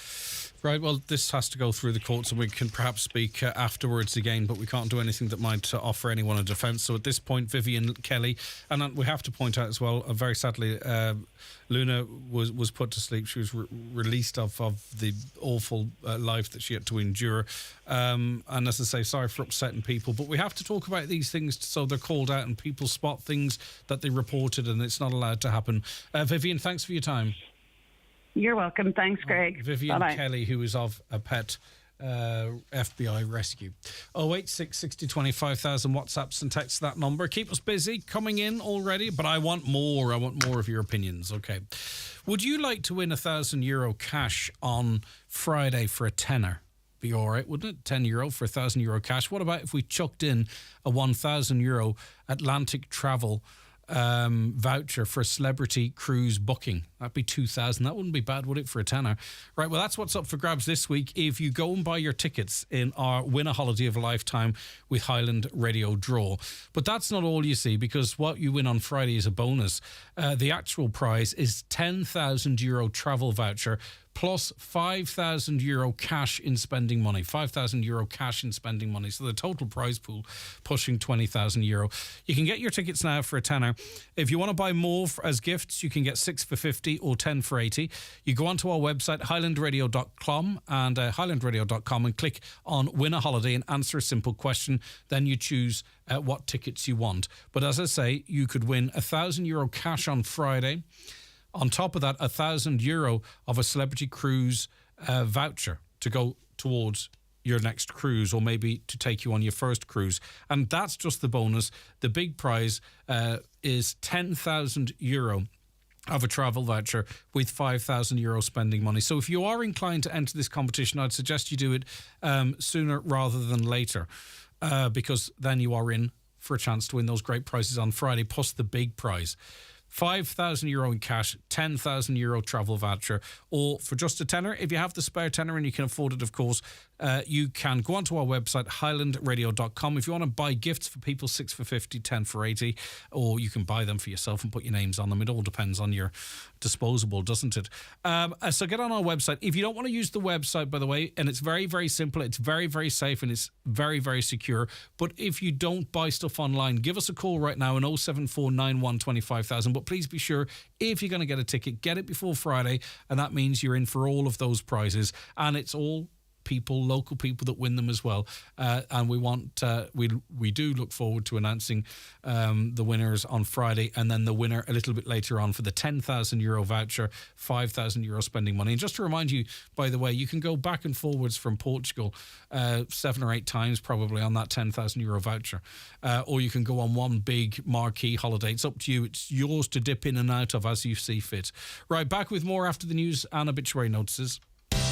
Right, well, this has to go through the courts and we can perhaps speak afterwards again, but we can't do anything that might offer anyone a defence. So at this point, Vivian Kelly, and we have to point out as well, very sadly, Luna was put to sleep. She was released of the awful life that she had to endure. And as I say, sorry for upsetting people, but we have to talk about these things so they're called out and people spot things that they reported and it's not allowed to happen. Vivian, thanks for your time. You're welcome. Thanks, Greg. Vivian Bye-bye. Kelly, who is of a pet FBI rescue. 086 60 20 5000 WhatsApps and texts that number. Keep us busy coming in already, but I want more. I want more of your opinions. Okay. Would you like to win €1,000 cash on Friday for a tenner? Be all right, wouldn't it? €10 for €1,000 cash. What about if we chucked in a €1,000 Atlantic travel voucher for a celebrity cruise booking? That'd be 2,000. That wouldn't be bad, would it, for a tenner? Right, well, that's what's up for grabs this week. If you go and buy your tickets in our Win a Holiday of a Lifetime with Highland Radio draw. But that's not all, you see, because what you win on Friday is a bonus. The actual prize is €10,000 travel voucher plus €5,000 cash in spending money. €5,000 cash in spending money. So the total prize pool pushing €20,000. You can get your tickets now for a tenner. If you want to buy more as gifts, you can get 6 for 50 or 10 for 80. You go onto our website, highlandradio.com and highlandradio.com and click on Win a Holiday and answer a simple question. Then you choose what tickets you want. But as I say, you could win €1,000 cash on Friday. On top of that, €1,000 of a celebrity cruise voucher to go towards your next cruise or maybe to take you on your first cruise. And that's just the bonus. The big prize is €10,000 of a travel voucher with €5,000 spending money. So if you are inclined to enter this competition, I'd suggest you do it sooner rather than later because then you are in for a chance to win those great prizes on Friday, plus the big prize. €5,000 in cash, €10,000 travel voucher, or for just a tenner, if you have the spare tenner and you can afford it, of course, you can go onto our website, highlandradio.com. If you want to buy gifts for people, 6 for 50, 10 for 80, or you can buy them for yourself and put your names on them. It all depends on your disposable, doesn't it? So get on our website. If you don't want to use the website, by the way, and it's very, very simple, it's very, very safe, and it's very, very secure. But if you don't buy stuff online, give us a call right now on 07491 25,000. But please be sure, if you're going to get a ticket, get it before Friday, and that means you're in for all of those prizes. And it's all people, local people that win them as well. And we do look forward to announcing the winners on Friday, and then the winner a little bit later on for the €10,000 voucher, €5,000 spending money. And just to remind you, by the way, you can go back and forwards from Portugal 7 or 8 times probably on that €10,000 voucher. Or you can go on one big marquee holiday. It's up to you. It's yours to dip in and out of as you see fit. Right, back with more after the news and obituary notices.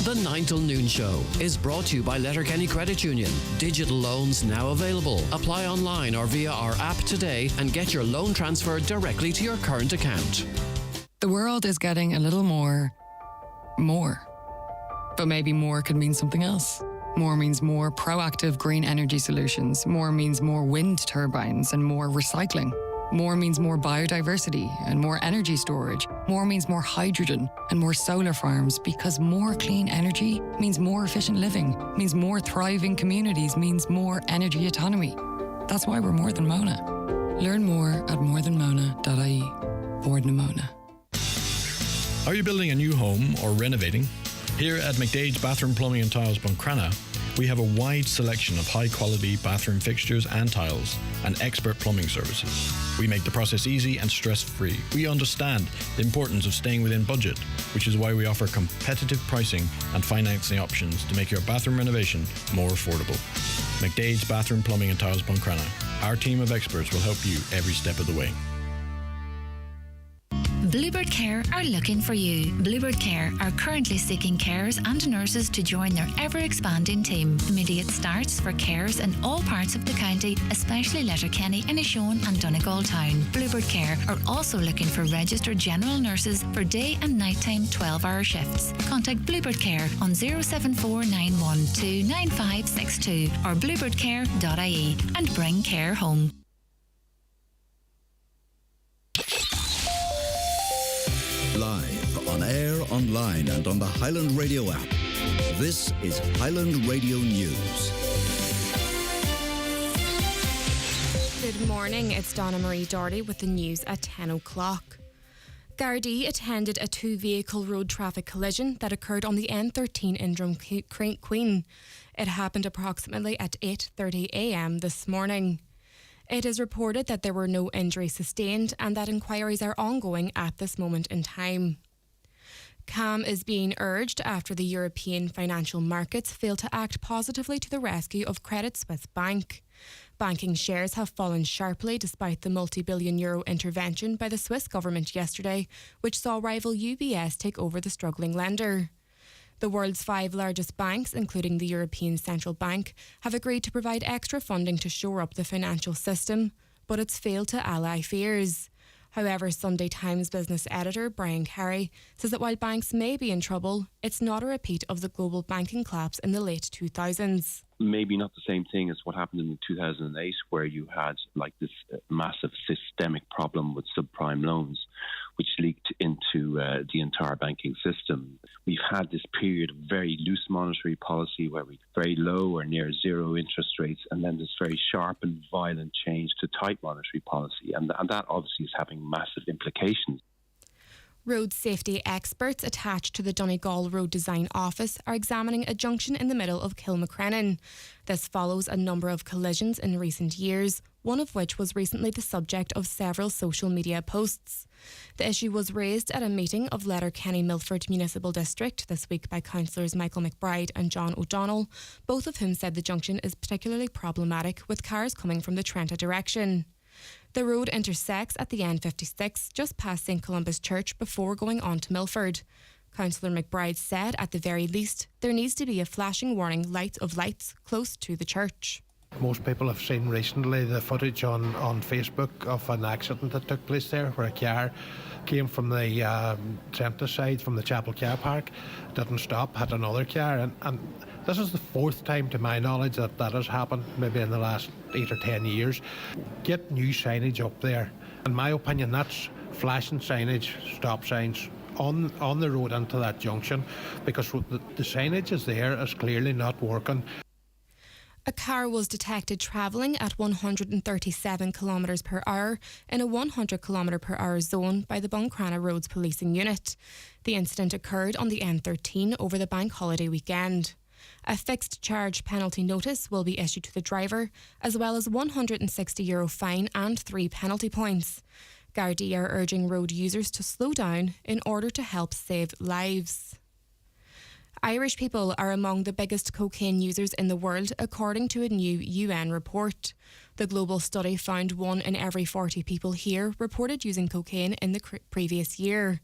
The 9 till noon show is brought to you by Letterkenny Credit Union. Digital loans now available. Apply online or via our app today and get your loan transferred directly to your current account. The world is getting a little more. But maybe more could mean something else. More means more proactive green energy solutions. More means more wind turbines and more recycling. More means more biodiversity and more energy storage. More means more hydrogen and more solar farms, because more clean energy means more efficient living, means more thriving communities, means more energy autonomy. That's why we're more than Mona. Learn more at morethanmona.ie. Board Mona. Are you building a new home or renovating? Here at McDade's Bathroom Plumbing and Tiles Buncrana, we have a wide selection of high-quality bathroom fixtures and tiles and expert plumbing services. We make the process easy and stress-free. We understand the importance of staying within budget, which is why we offer competitive pricing and financing options to make your bathroom renovation more affordable. McDade's Bathroom Plumbing and Tiles Buncrana. Our team of experts will help you every step of the way. Bluebird Care are looking for you. Bluebird Care are currently seeking carers and nurses to join their ever-expanding team. Immediate starts for carers in all parts of the county, especially Letterkenny, Inishowen and Donegal Town. Bluebird Care are also looking for registered general nurses for day and nighttime 12-hour shifts. Contact Bluebird Care on 07491 9562 or bluebirdcare.ie and bring care home. Live on air online and on the Highland Radio app. This is Highland Radio News. Good morning, it's Donna Marie Doherty with the news at 10 o'clock. Gardaí attended a two-vehicle road traffic collision that occurred on the N13 in Drumqueen. It happened approximately at 8:30 a.m. this morning. It is reported that there were no injuries sustained and that inquiries are ongoing at this moment in time. Calm is being urged after the European financial markets failed to act positively to the rescue of Credit Suisse Bank. Banking shares have fallen sharply despite the multi-billion euro intervention by the Swiss government yesterday, which saw rival UBS take over the struggling lender. The world's 5 largest banks, including the European Central Bank, have agreed to provide extra funding to shore up the financial system, but it's failed to allay fears. However, Sunday Times business editor Brian Carey says that while banks may be in trouble, it's not a repeat of the global banking collapse in the late 2000s. Maybe not the same thing as what happened in 2008, where you had like this massive systemic problem with subprime loans, which leaked into the entire banking system. We've had this period of very loose monetary policy where we very low or near zero interest rates, and then this very sharp and violent change to tight monetary policy. And that obviously is having massive implications. Road safety experts attached to the Donegal Road Design Office are examining a junction in the middle of Kilmacrennan. This follows a number of collisions in recent years, one of which was recently the subject of several social media posts. The issue was raised at a meeting of Letterkenny Milford Municipal District this week by councillors Michael McBride and John O'Donnell, both of whom said the junction is particularly problematic with cars coming from the Trenta direction. The road intersects at the N56 just past St Columba's Church before going on to Milford. Councillor McBride said at the very least there needs to be a flashing warning light of lights close to the church. Most people have seen recently the footage on Facebook of an accident that took place there where a car came from the Trenta side, from the Chapel Car Park, didn't stop, had another car, and this is the 4th time to my knowledge that has happened, maybe in the last 8 or 10 years. Get new signage up there. In my opinion, that's flashing signage, stop signs on the road into that junction, because the signage is there is clearly not working. A car was detected travelling at 137 kilometres per hour in a 100 km per hour zone by the Buncrana Roads Policing Unit. The incident occurred on the N13 over the bank holiday weekend. A fixed charge penalty notice will be issued to the driver, as well as €160 fine and 3 penalty points. Gardaí are urging road users to slow down in order to help save lives. Irish people are among the biggest cocaine users in the world, according to a new UN report. The global study found 1 in every 40 people here reported using cocaine in the previous year.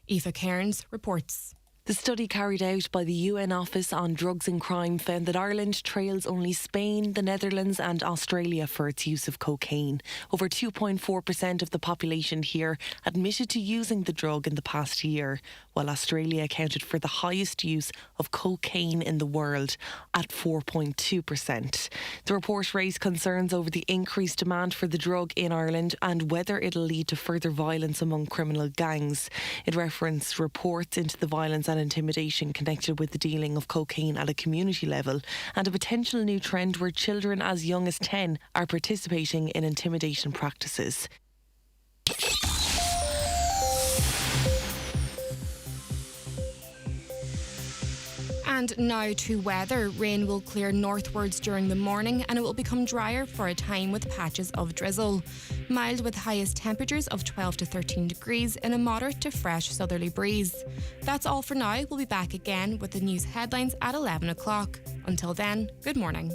Aoife Cairns reports. The study carried out by the UN Office on Drugs and Crime found that Ireland trails only Spain, the Netherlands and Australia for its use of cocaine. Over 2.4% of the population here admitted to using the drug in the past year, while Australia accounted for the highest use of cocaine in the world at 4.2%. The report raised concerns over the increased demand for the drug in Ireland and whether it'll lead to further violence among criminal gangs. It referenced reports into the violence and intimidation connected with the dealing of cocaine at a community level, and a potential new trend where children as young as 10 are participating in intimidation practices. And now to weather. Rain will clear northwards during the morning and it will become drier for a time with patches of drizzle. Mild with highest temperatures of 12 to 13 degrees in a moderate to fresh southerly breeze. That's all for now. We'll be back again with the news headlines at 11 o'clock. Until then, good morning.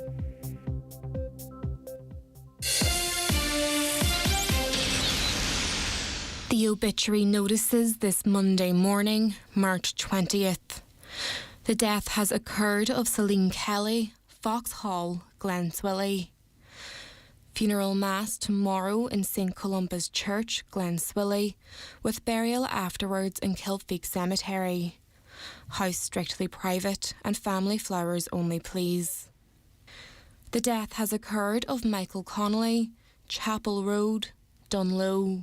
The obituary notices this Monday morning, March 20th. The death has occurred of Celine Kelly, Foxhall, Glenswilly. Funeral Mass tomorrow in St Columba's Church, Glenswilly, with burial afterwards in Kilfeek Cemetery. House strictly private and family flowers only, please. The death has occurred of Michael Connolly, Chapel Road, Dunlow.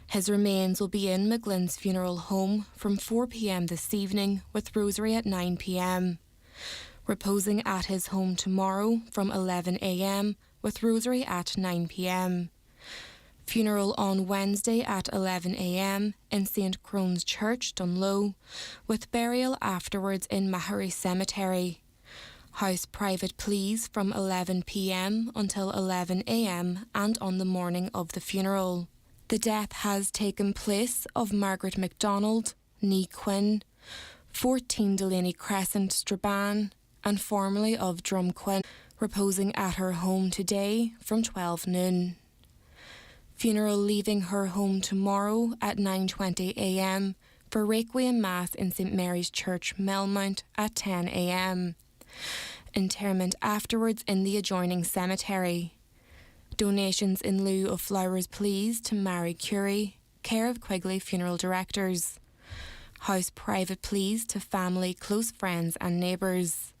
His remains will be in McGlynn's funeral home from 4 p.m. this evening, with rosary at 9 p.m. Reposing at his home tomorrow from 11 a.m. with rosary at 9 p.m. Funeral on Wednesday at 11 a.m. in St. Crone's Church, Dunlow, with burial afterwards in Mahary Cemetery. House private please from 11 p.m. until 11 a.m. and on the morning of the funeral. The death has taken place of Margaret MacDonald, née Quinn, 14 Delaney Crescent, Strabane, and formerly of Drumquin, reposing at her home today from 12 noon. Funeral leaving her home tomorrow at 9:20 a.m. for Requiem Mass in St Mary's Church, Melmount at 10 a.m. Interment afterwards in the adjoining cemetery. Donations in lieu of flowers please to Mary Curie, care of Quigley Funeral Directors. House private please to family, close friends and neighbours.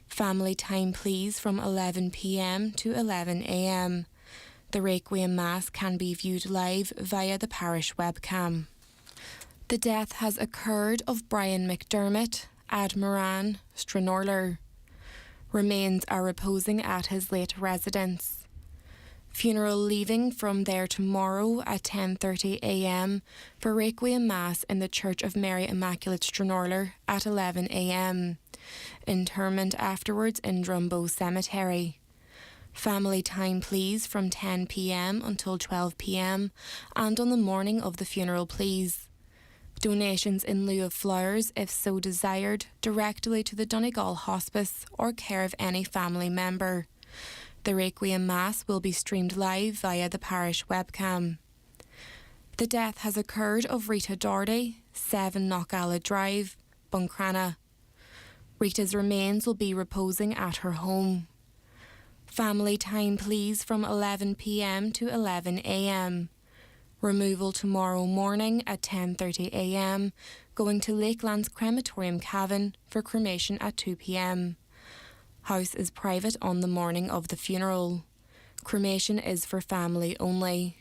Family time please from 11 p.m. to 11 a.m. The Requiem Mass can be viewed live via the parish webcam. The death has occurred of Brian McDermott, Ad Moran, Stranorler. Remains are reposing at his late residence. Funeral leaving from there tomorrow at 10:30 a.m. for Requiem Mass in the Church of Mary Immaculate Stranorler at 11 a.m. Interment afterwards in Drumbo Cemetery. Family time please from 10 p.m. until 12 p.m. and on the morning of the funeral please. Donations in lieu of flowers, if so desired, directly to the Donegal Hospice or care of any family member. The Requiem Mass will be streamed live via the parish webcam. The death has occurred of Rita Doherty, 7 Knockalla Drive, Buncrana. Rita's remains will be reposing at her home. Family time please from 11 p.m. to 11 a.m. Removal tomorrow morning at 10:30 a.m. Going to Lakelands Crematorium Cavan for cremation at 2 p.m. House is private on the morning of the funeral. Cremation is for family only.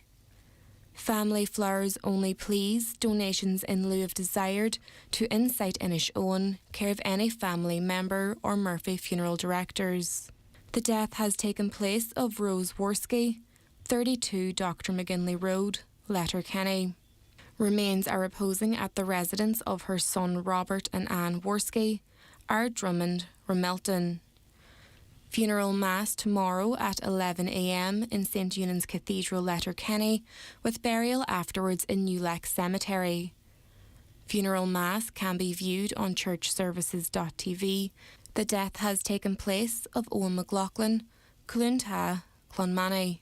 Family flowers only please, donations in lieu of desired to Insight Inish Owen, care of any family member or Murphy Funeral Directors. The death has taken place of Rose Worski, 32 Dr. McGinley Road, Letterkenny. Remains are reposing at the residence of her son Robert and Anne Worski, Ard Drummond, Ramelton. Funeral Mass tomorrow at 11 a.m. in St Eunan's Cathedral, Letterkenny, with burial afterwards in Newleck Cemetery. Funeral Mass can be viewed on churchservices.tv. The death has taken place of Owen McLaughlin, Clunta, Clonmany.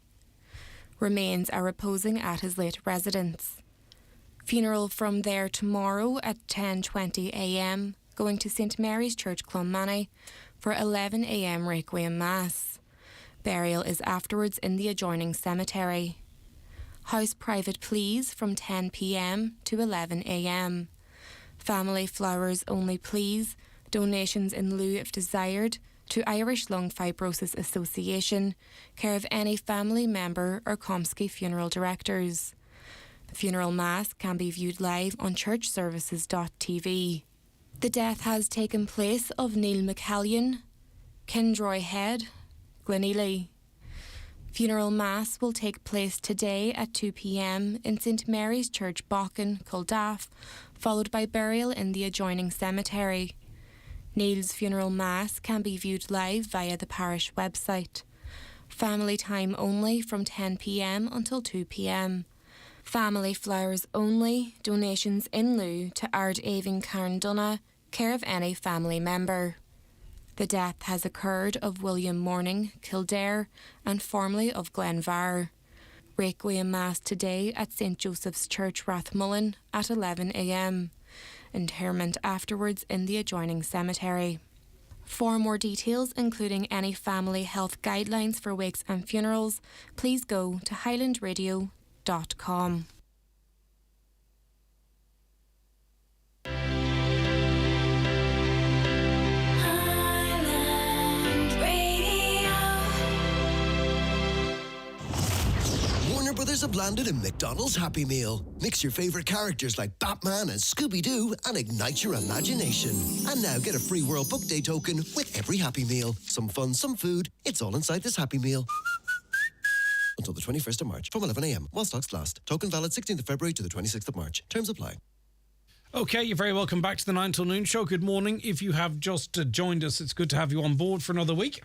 Remains are reposing at his late residence. Funeral from there tomorrow at 10:20 a.m, going to St Mary's Church, Clonmany, for 11 a.m. Requiem Mass. Burial is afterwards in the adjoining cemetery. House private please from 10 p.m. to 11 a.m. Family flowers only please, donations in lieu if desired, to Irish Lung Fibrosis Association, care of any family member or Comsky Funeral Directors. The funeral mass can be viewed live on churchservices.tv. The death has taken place of Neil McCallion, Kindroy Head, Glenealy. Funeral mass will take place today at 2 p.m. in St Mary's Church, Bochen, Culdaff, followed by burial in the adjoining cemetery. Neil's funeral mass can be viewed live via the parish website. Family time only from 10 p.m. until 2 p.m. Family flowers only, donations in lieu to Ard Aving Carndunna, care of any family member. The death has occurred of William Morning, Kildare, and formerly of Glenvar. Requiem Mass today at St Joseph's Church, Rathmullen at 11 a.m. Interment afterwards in the adjoining cemetery. For more details, including any family health guidelines for wakes and funerals, please go to highlandradio.com. There's a Blanded in McDonald's Happy Meal. Mix your favourite characters like Batman and Scooby-Doo and ignite your imagination. And now get a free World Book Day token with every Happy Meal. Some fun, some food. It's all inside this Happy Meal. Until the 21st of March from 11 a.m. while stocks last. Token valid 16th of February to the 26th of March. Terms apply. Okay, you're very welcome back to the 9 till noon show. Good morning. If you have just joined us, it's good to have you on board for another week.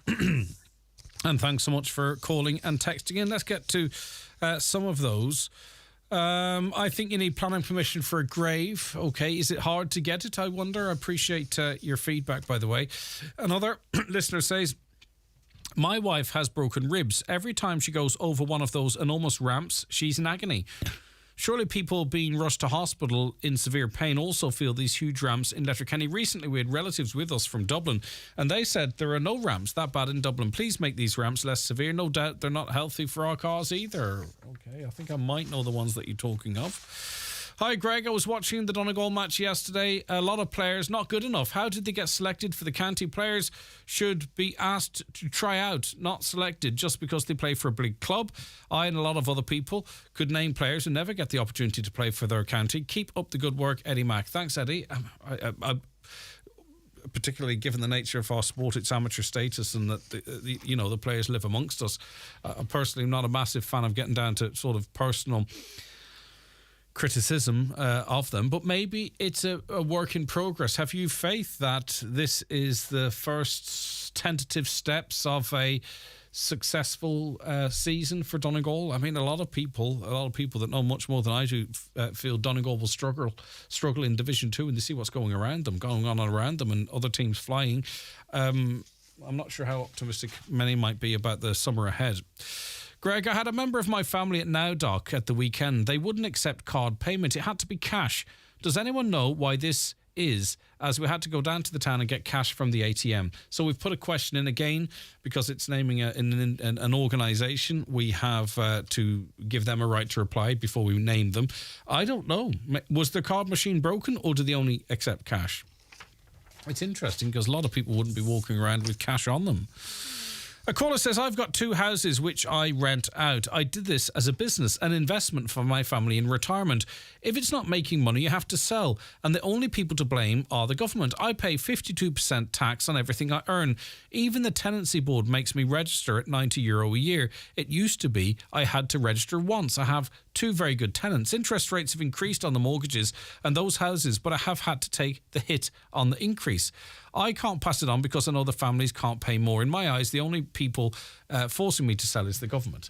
And thanks so much for calling and texting in. Let's get to some of those. I think you need planning permission for a grave. Okay, is it hard to get it, I wonder? I appreciate your feedback, by the way. Another listener says, my wife has broken ribs. Every time she goes over one of those enormous ramps, she's in agony. Surely people being rushed to hospital in severe pain also feel these huge ramps in Letterkenny. Recently, we had relatives with us from Dublin, and they said there are no ramps that bad in Dublin. Please make these ramps less severe. No doubt they're not healthy for our cars either. Okay, I think I might know the ones that you're talking of. Hi, Greg. I was watching the Donegal match yesterday. A lot of players not good enough. How did they get selected for the county? Players should be asked to try out, not selected just because they play for a big club. I and a lot of other people could name players who never get the opportunity to play for their county. Keep up the good work, Eddie Mack. Thanks, Eddie. I particularly given the nature of our sport, its amateur status, and that the players live amongst us. I'm personally not a massive fan of getting down to sort of personal criticism of them, but maybe it's a work in progress. Have you faith that this is the first tentative steps of a successful season for Donegal? I mean, a lot of people that know much more than I do feel Donegal will struggle in Division 2, and they see what's going on around them and other teams flying. I'm not sure how optimistic many might be about the summer ahead. Greg, I had a member of my family at Nowdock at the weekend. They wouldn't accept card payment. It had to be cash. Does anyone know why this is, as we had to go down to the town and get cash from the ATM? So we've put a question in again because it's naming an organisation. We have to give them a right to reply before we name them. I don't know. Was their card machine broken, or do they only accept cash? It's interesting because a lot of people wouldn't be walking around with cash on them. A caller says, I've got 2 houses which I rent out. I did this as a business, an investment for my family in retirement. If it's not making money, you have to sell. And the only people to blame are the government. I pay 52% tax on everything I earn. Even the tenancy board makes me register at €90 a year. It used to be I had to register once. I have 2 very good tenants. Interest rates have increased on the mortgages and those houses, but I have had to take the hit on the increase. I can't pass it on because I know the families can't pay more. In my eyes, the only people forcing me to sell is the government.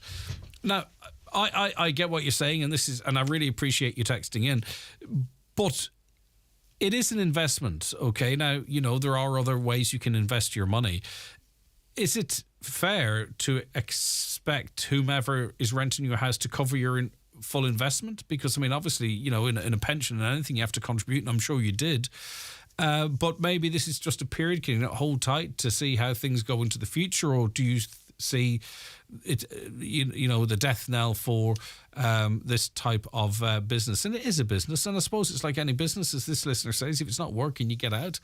Now, I get what you're saying, and I really appreciate you texting in, but it is an investment, okay? Now, there are other ways you can invest your money. Is it fair to expect whomever is renting your house to cover your full investment? Because, I mean, obviously, in a pension and anything, you have to contribute, and I'm sure you did. But maybe this is just a period. Can you not hold tight to see how things go into the future, or do you see it, the death knell for this type of business? And it is a business, and I suppose it's like any business, as this listener says, if it's not working, you get out,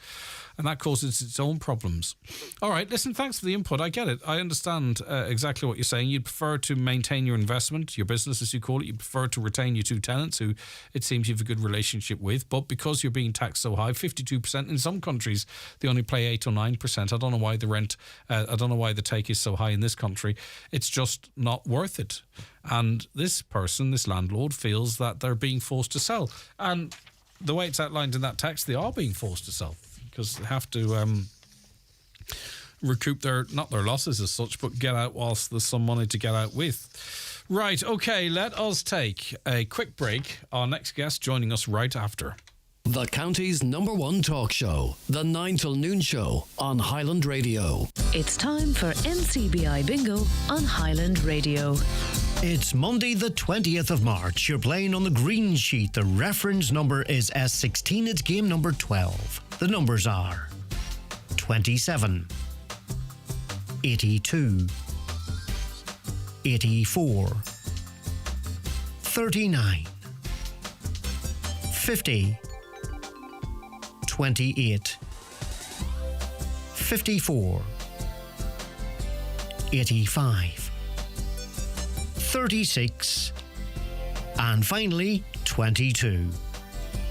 and that causes its own problems. All right, listen, thanks for the input. I get it. I understand exactly what you're saying. You'd prefer to maintain your investment, your business as you call it. You'd prefer to retain your 2 tenants who it seems you have a good relationship with, but because you're being taxed so high, 52%, in some countries they only pay 8 or 9%. I don't know why the take is so high in this country. It's just not worth it. And this landlord, feels that they're being forced to sell. And the way it's outlined in that text, they are being forced to sell because they have to recoup not their losses as such, but get out whilst there's some money to get out with. Right, okay, let us take a quick break. Our next guest joining us right after. The county's #1 talk show, the 9 till noon show on Highland Radio. It's time for NCBI Bingo on Highland Radio. It's Monday the 20th of March. You're playing on the green sheet. The reference number is S16. It's game number 12. The numbers are 27, 82, 84, 39, 50, 28, 54, 85, 36, And finally, 22.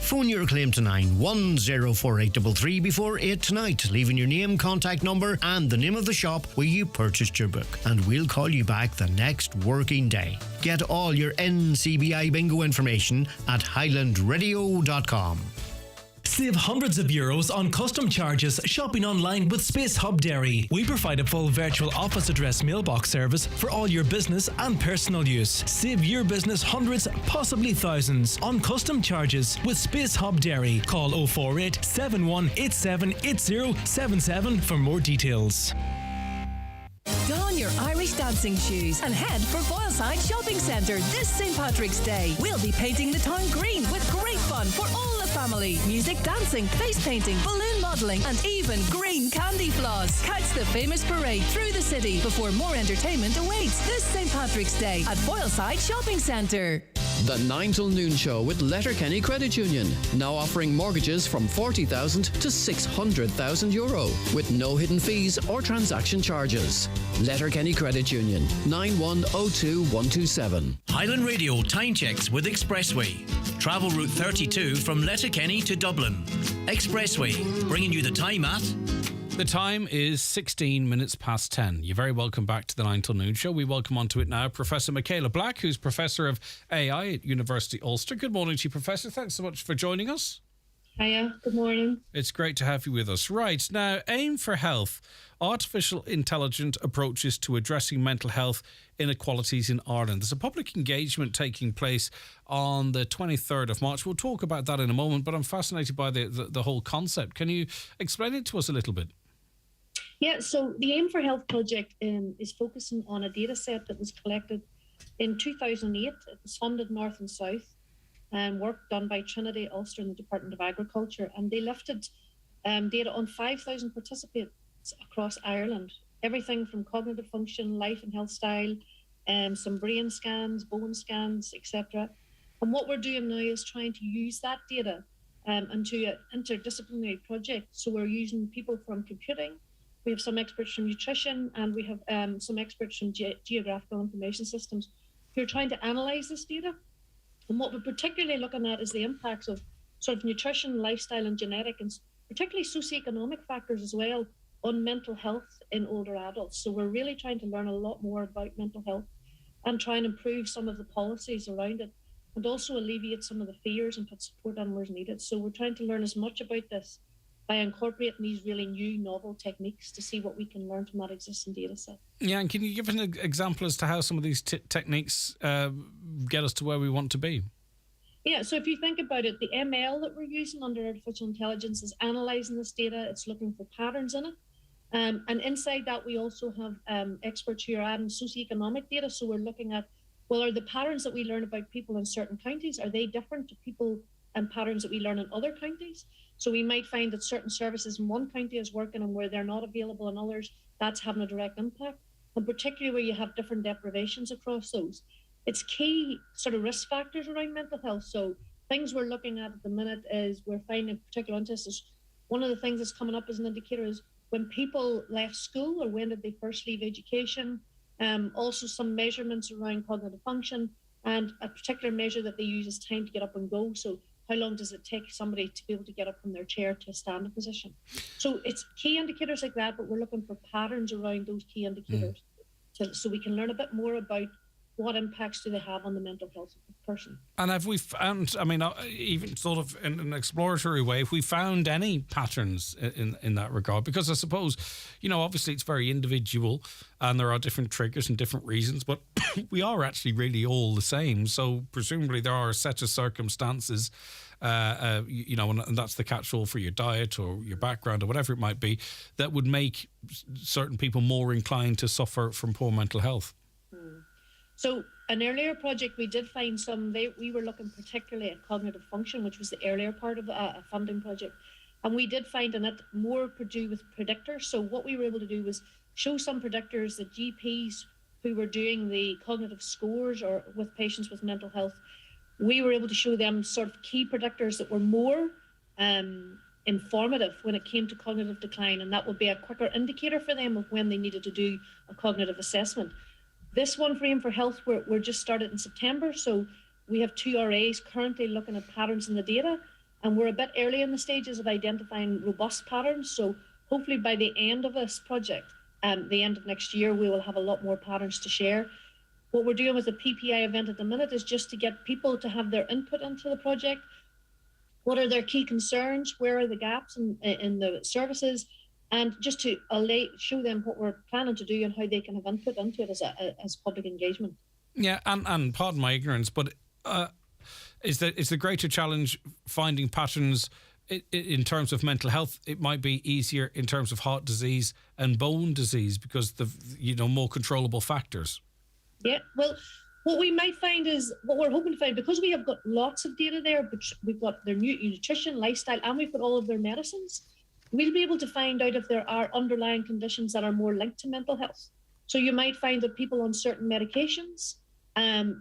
Phone your claim to 9104833 before 8 tonight, leaving your name, contact number and the name of the shop where you purchased your book, and we'll call you back the next working day. Get all your NCBI bingo information at highlandradio.com. Save hundreds of euros on custom charges shopping online with Space Hub Dairy. We provide a full virtual office address mailbox service for all your business and personal use. Save your business hundreds, possibly thousands on custom charges with Space Hub Dairy. Call 048 7187 8077 for more details. Don your Irish dancing shoes and head for Foyleside Shopping Centre this St. Patrick's Day. We'll be painting the town green with great fun for all the family. Music, dancing, face painting, balloon modelling and even green candy floss. Catch the famous parade through the city before more entertainment awaits this St. Patrick's Day at Foyleside Shopping Centre. The 9 till noon show with Letterkenny Credit Union, now offering mortgages from 40,000 to 600,000 euro with no hidden fees or transaction charges. Letterkenny Credit Union, 9102127. Highland Radio time checks with Expressway. Travel route 32 from Letterkenny to Dublin. Expressway, bringing you the time at... The time is 16 minutes past 10. You're very welcome back to the 9 till noon show. We welcome onto it now Professor Michaela Black, who's Professor of AI at University Ulster. Good morning to you, Professor. Thanks so much for joining us. Hiya, good morning. It's great to have you with us. Right, now, Aim for Health, artificial intelligent approaches to addressing mental health inequalities in Ireland. There's a public engagement taking place on the 23rd of March. We'll talk about that in a moment, but I'm fascinated by the whole concept. Can you explain it to us a little bit? Yeah, so the Aim for Health project is focusing on a data set that was collected in 2008. It was funded north and south, and work done by Trinity, Ulster and the Department of Agriculture. And they lifted data on 5,000 participants across Ireland. Everything from cognitive function, life and health style, some brain scans, bone scans, etc. And what we're doing now is trying to use that data into an interdisciplinary project. So we're using people from computing, we have some experts from nutrition, and we have some experts from geographical information systems who are trying to analyse this data. And what we're particularly looking at is the impacts of sort of nutrition, lifestyle and genetic, and particularly socioeconomic factors as well on mental health in older adults. So we're really trying to learn a lot more about mental health and try and improve some of the policies around it, and also alleviate some of the fears and put support on where it's needed. So we're trying to learn as much about this by incorporating these really new novel techniques to see what we can learn from that existing data set. Yeah, and can you give an example as to how some of these techniques get us to where we want to be? Yeah, so if you think about it, the ML that we're using under artificial intelligence is analysing this data, it's looking for patterns in it. And inside that, we also have experts who are adding socioeconomic data. So we're looking at, well, are the patterns that we learn about people in certain counties, are they different to people and patterns that we learn in other counties? So we might find that certain services in one county is working and where they're not available in others, that's having a direct impact. And particularly where you have different deprivations across those. It's key sort of risk factors around mental health. So things we're looking at the minute is we're finding particular interest is one of the things that's coming up as an indicator is when people left school or when did they first leave education. Also some measurements around cognitive function, and a particular measure that they use is time to get up and go. So how long does it take somebody to be able to get up from their chair to a standing position? So it's key indicators like that, but we're looking for patterns around those key indicators so we can learn a bit more about what impacts do they have on the mental health of the person. And have we found, I mean, even sort of in an exploratory way, have we found any patterns in that regard? Because I suppose, you know, obviously it's very individual and there are different triggers and different reasons, but we are actually really all the same. So presumably there are a set of circumstances, you know, and that's the catch-all for your diet or your background or whatever it might be, that would make certain people more inclined to suffer from poor mental health. So an earlier project, we did find we were looking particularly at cognitive function, which was the earlier part of a funding project. And we did find in it more to do with predictors. So what we were able to do was show some predictors that GPs who were doing the cognitive scores or with patients with mental health, we were able to show them sort of key predictors that were more informative when it came to cognitive decline. And that would be a quicker indicator for them of when they needed to do a cognitive assessment. This one for Aim for Health, we're just started in September, so we have 2 RAs currently looking at patterns in the data, and we're a bit early in the stages of identifying robust patterns. So hopefully by the end of this project, the end of next year, we will have a lot more patterns to share. What we're doing with the PPI event at the minute is just to get people to have their input into the project. What are their key concerns? Where are the gaps in the services? And just to show them what we're planning to do and how they can have input into it as public engagement. Yeah, and pardon my ignorance, but is the greater challenge finding patterns in terms of mental health? It might be easier in terms of heart disease and bone disease because more controllable factors. Yeah, well, what we might find is, what we're hoping to find, because we have got lots of data there, but we've got their nutrition, lifestyle, and we've got all of their medicines, we'll be able to find out if there are underlying conditions that are more linked to mental health. So you might find that people on certain medications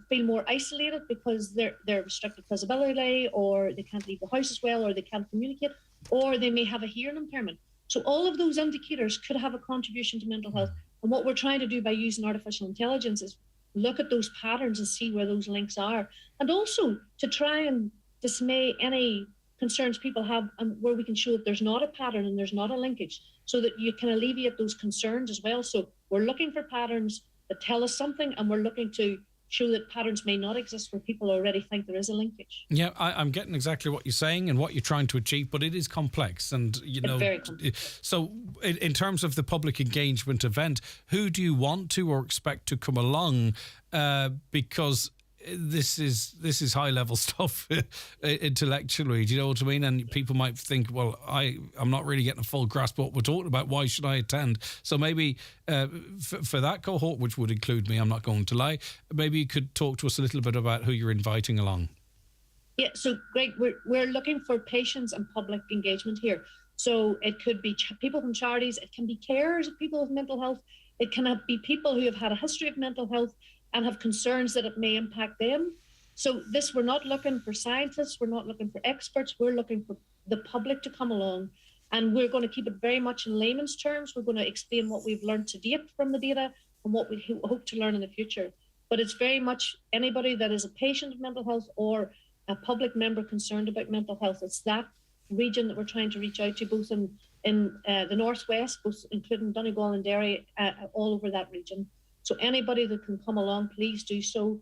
feel more isolated because they're restricted visibility, or they can't leave the house as well, or they can't communicate, or they may have a hearing impairment. So all of those indicators could have a contribution to mental health. And what we're trying to do by using artificial intelligence is look at those patterns and see where those links are, and also to try and dismay any concerns people have, and where we can show that there's not a pattern and there's not a linkage, so that you can alleviate those concerns as well. So we're looking for patterns that tell us something, and we're looking to show that patterns may not exist where people already think there is a linkage. Yeah, I'm getting exactly what you're saying and what you're trying to achieve, but it is complex. And, It's very complex. So in terms of the public engagement event, who do you want to or expect to come along? Because this is high level stuff intellectually. Do you know what I mean? And people might think, well, I'm not really getting a full grasp of what we're talking about. Why should I attend? So maybe for that cohort, which would include me, I'm not going to lie, maybe you could talk to us a little bit about who you're inviting along. Yeah, so Greg, we're looking for patients and public engagement here. So it could be people from charities, it can be carers of people with mental health, it can be people who have had a history of mental health and have concerns that it may impact them. So we're not looking for scientists, we're not looking for experts, we're looking for the public to come along, and we're going to keep it very much in layman's terms. We're going to explain what we've learned to date from the data and what we hope to learn in the future. But it's very much anybody that is a patient of mental health or a public member concerned about mental health. It's that region that we're trying to reach out to, both in the northwest, both including Donegal and Derry, all over that region. So anybody that can come along, please do so.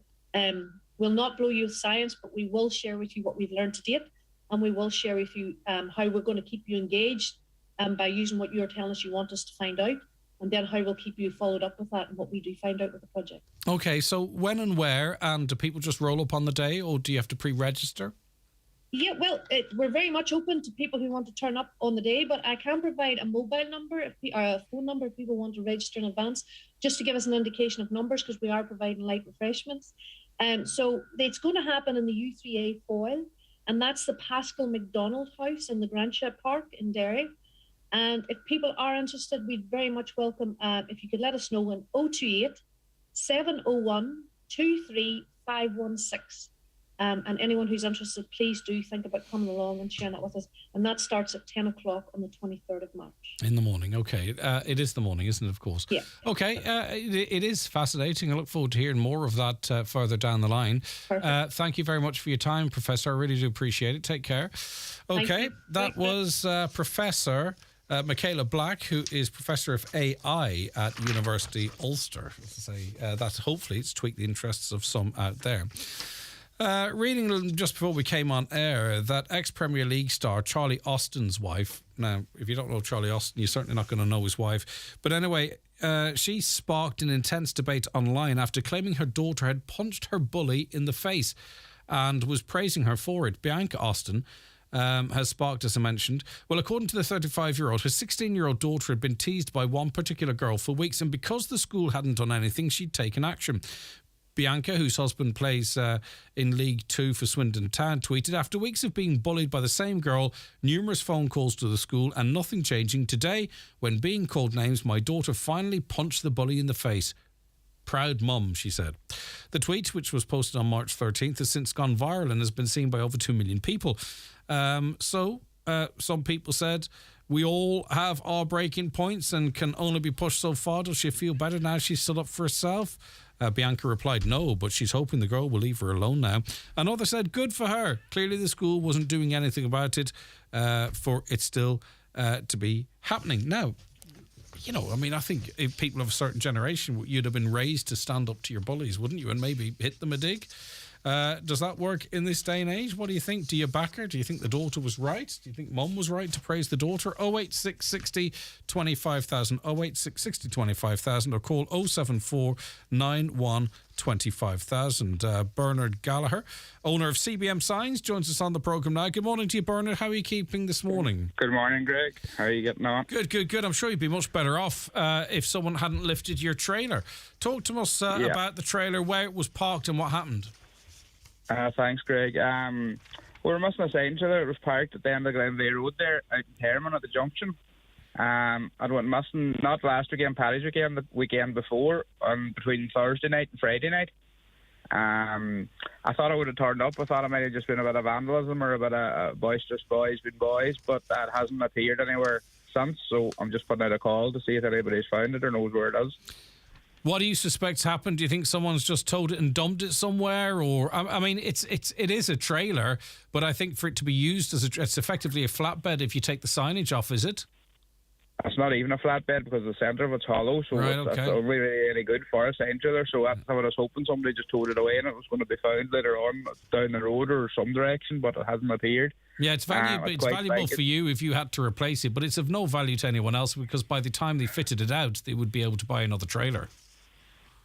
We'll not blow you with science, but we will share with you what we've learned to date, and we will share with you how we're going to keep you engaged by using what you're telling us you want us to find out, and then how we'll keep you followed up with that and what we do find out with the project. Okay, so when and where, and do people just roll up on the day, or do you have to pre-register? Yeah, well, we're very much open to people who want to turn up on the day, but I can provide a mobile number or a phone number if people want to register in advance, just to give us an indication of numbers, because we are providing light refreshments. So it's going to happen in the U3A foil, and that's the Pascal McDonald House in the Grantia Park in Derry. And if people are interested, we'd very much welcome if you could let us know in 028 701 23516. And anyone who's interested, please do think about coming along and sharing that with us. And that starts at 10 o'clock on the 23rd of March. In the morning, okay. It is the morning, isn't it, of course? Yeah. Okay, it is fascinating. I look forward to hearing more of that further down the line. Thank you very much for your time, Professor. I really do appreciate it. Take care. Okay, that was Professor Michaela Black, who is Professor of AI at University Ulster. That hopefully it's tweaked the interests of some out there. Reading just before we came on air that ex-Premier League star Charlie Austin's wife, now if you don't know Charlie Austin, you're certainly not going to know his wife, but anyway, she sparked an intense debate online after claiming her daughter had punched her bully in the face and was praising her for it. Bianca Austin has sparked, as I mentioned. Well, according to the 35-year-old, her 16-year-old daughter had been teased by one particular girl for weeks, and because the school hadn't done anything, she'd taken action. Bianca, whose husband plays in League 2 for Swindon Town, tweeted, "After weeks of being bullied by the same girl, numerous phone calls to the school and nothing changing, today, when being called names, my daughter finally punched the bully in the face. Proud mum," she said. The tweet, which was posted on March 13th, has since gone viral and has been seen by over 2 million people. Some people said, we all have our breaking points and can only be pushed so far. Does she feel better now she's stood up for herself? Bianca replied no, but she's hoping the girl will leave her alone now. Another said, good for her. Clearly the school wasn't doing anything about it for it still to be happening. Now, you know, I mean, I think if people of a certain generation, you'd have been raised to stand up to your bullies, wouldn't you? And maybe hit them a dig. Does that work in this day and age? What do you think? Do you back her? Do you think the daughter was right? Do you think mum was right to praise the daughter? 08660 25,000, 08660 25,000, or call 074 91 25,000. Bernard Gallagher, owner of CBM Signs, joins us on the programme now. Good morning to you, Bernard. How are you keeping this morning? Good morning, Greg. How are you getting on? Good. I'm sure you'd be much better off if someone hadn't lifted your trailer. Talk to us about the trailer, where it was parked and what happened. Thanks, Greg. We were missing a sign to it. It was parked at the end of the Glenveigh Road there out in Termon at the junction. I went missing not last weekend, Paddy's weekend, the weekend before, between Thursday night and Friday night. I thought I would have turned up. I thought it might have just been a bit of vandalism or a bit of boisterous boys being boys, but that hasn't appeared anywhere since, so I'm just putting out a call to see if anybody's found it or knows where it is. What do you suspect happened? Do you think someone's just towed it and dumped it somewhere? Or I mean, it is a trailer, but I think for it to be used as it's effectively a flatbed if you take the signage off, is it? It's not even a flatbed because the centre of it's hollow, so it's not really any good for a sign trailer. So that's what I was hoping. Somebody just towed it away and it was going to be found later on down the road or some direction, but it hasn't appeared. Yeah, it's valuable for you if you had to replace it, but it's of no value to anyone else because by the time they fitted it out, they would be able to buy another trailer.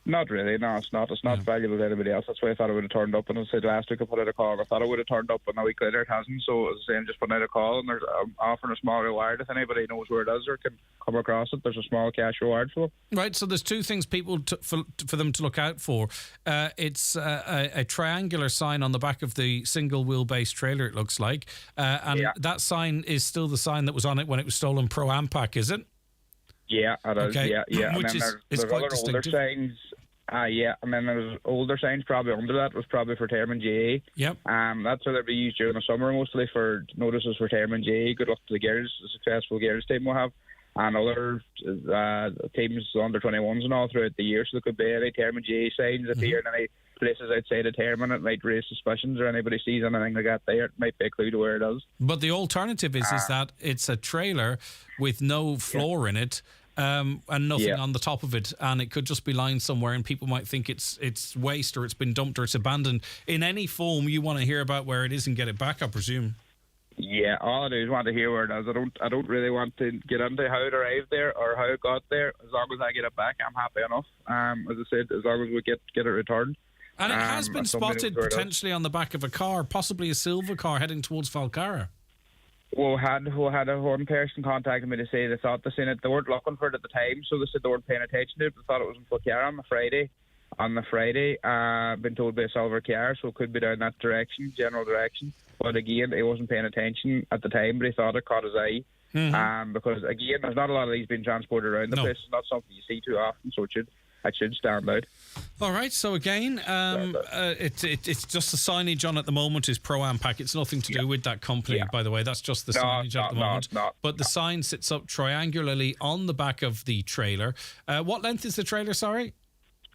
Not really, no, it's not. It's not valuable to anybody else. That's why I thought I would have turned up. And I said last week I put out a call. I thought I would have turned up, but a week later it hasn't. So as I say, I'm just putting out a call, and I'm offering a small reward if anybody knows where it is or can come across it. There's a small cash reward for them. Right. So there's two things people for them to look out for. It's a triangular sign on the back of the single wheelbase trailer. It looks like, and that sign is still the sign that was on it when it was stolen Pro Ampac, is it? Yeah, it is. Okay. Yeah. Which and then is there's quite other distinctive. older signs. And then there's older signs probably under that was probably for Termon GA. Yep. That's where they'll be used during the summer mostly for notices for Termon GA. Good luck to the girls, the successful girls team we'll have, and other teams under 21s and all throughout the year. So there could be any Termon GA signs appear in any places outside of Termon. It might raise suspicions or anybody sees anything like that there. It might be a clue to where it is. But the alternative is that it's a trailer with no floor in it. And nothing on the top of it, and it could just be lying somewhere, and people might think it's waste or it's been dumped or it's abandoned. In any form, you want to hear about where it is and get it back, I presume. Yeah, all I do is want to hear where it is. I don't really want to get into how it arrived there or how it got there. As long as I get it back, I'm happy enough. As I said, as long as we get it returned. And it has been spotted potentially on the back of a car, possibly a silver car heading towards Falcara. Well, had one person contacted me to say they thought they seen it. They weren't looking for it at the time, so they said they weren't paying attention to it. They thought it was in Falcara on the Friday. Been told by a silver car, so it could be down that direction, general direction. But again, he wasn't paying attention at the time, but he thought it caught his eye. Because again, there's not a lot of these being transported around the place. It's not something you see too often, so it should stand out. All right, so again, it's just the signage on at the moment is Pro Ampac. It's nothing to do with that company, by the way. That's just the signage at the moment. But the sign sits up triangularly on the back of the trailer. What length is the trailer, sorry?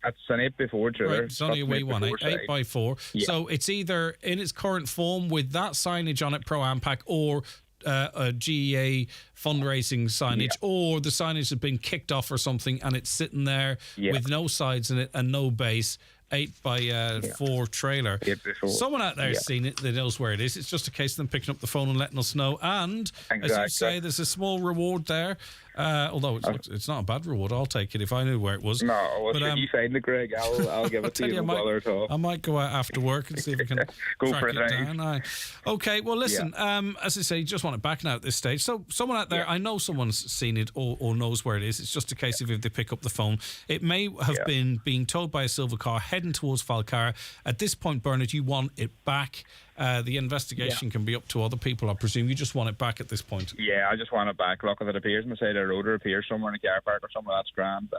It's an 8x4 trailer. Right, it's only a wee one, 8x4. Yeah. So it's either in its current form with that signage on it, Pro Ampac, or a GEA fundraising signage, or the signage has been kicked off or something and it's sitting there with no sides in it and no base. 8x4 trailer. Someone out there has seen it, that knows where it is. It's just a case of them picking up the phone and letting us know. And as you say, there's a small reward there. Although it's not a bad reward, I'll take it if I knew where it was. No, well, if you find it, Greg, I'll give it to you. I might go out after work and see if I can track it down. Okay, well, listen, as I say, you just want it back now at this stage. So someone out there, I know someone's seen it or knows where it is. It's just a case of if they pick up the phone. It may have been being towed by a silver car heading towards Falcara. At this point, Bernard, you want it back. The investigation can be up to other people, I presume. You just want it back at this point. Yeah, I just want it back. Look, if it appears on the side of the road or appears somewhere in a car park or somewhere, that's grand.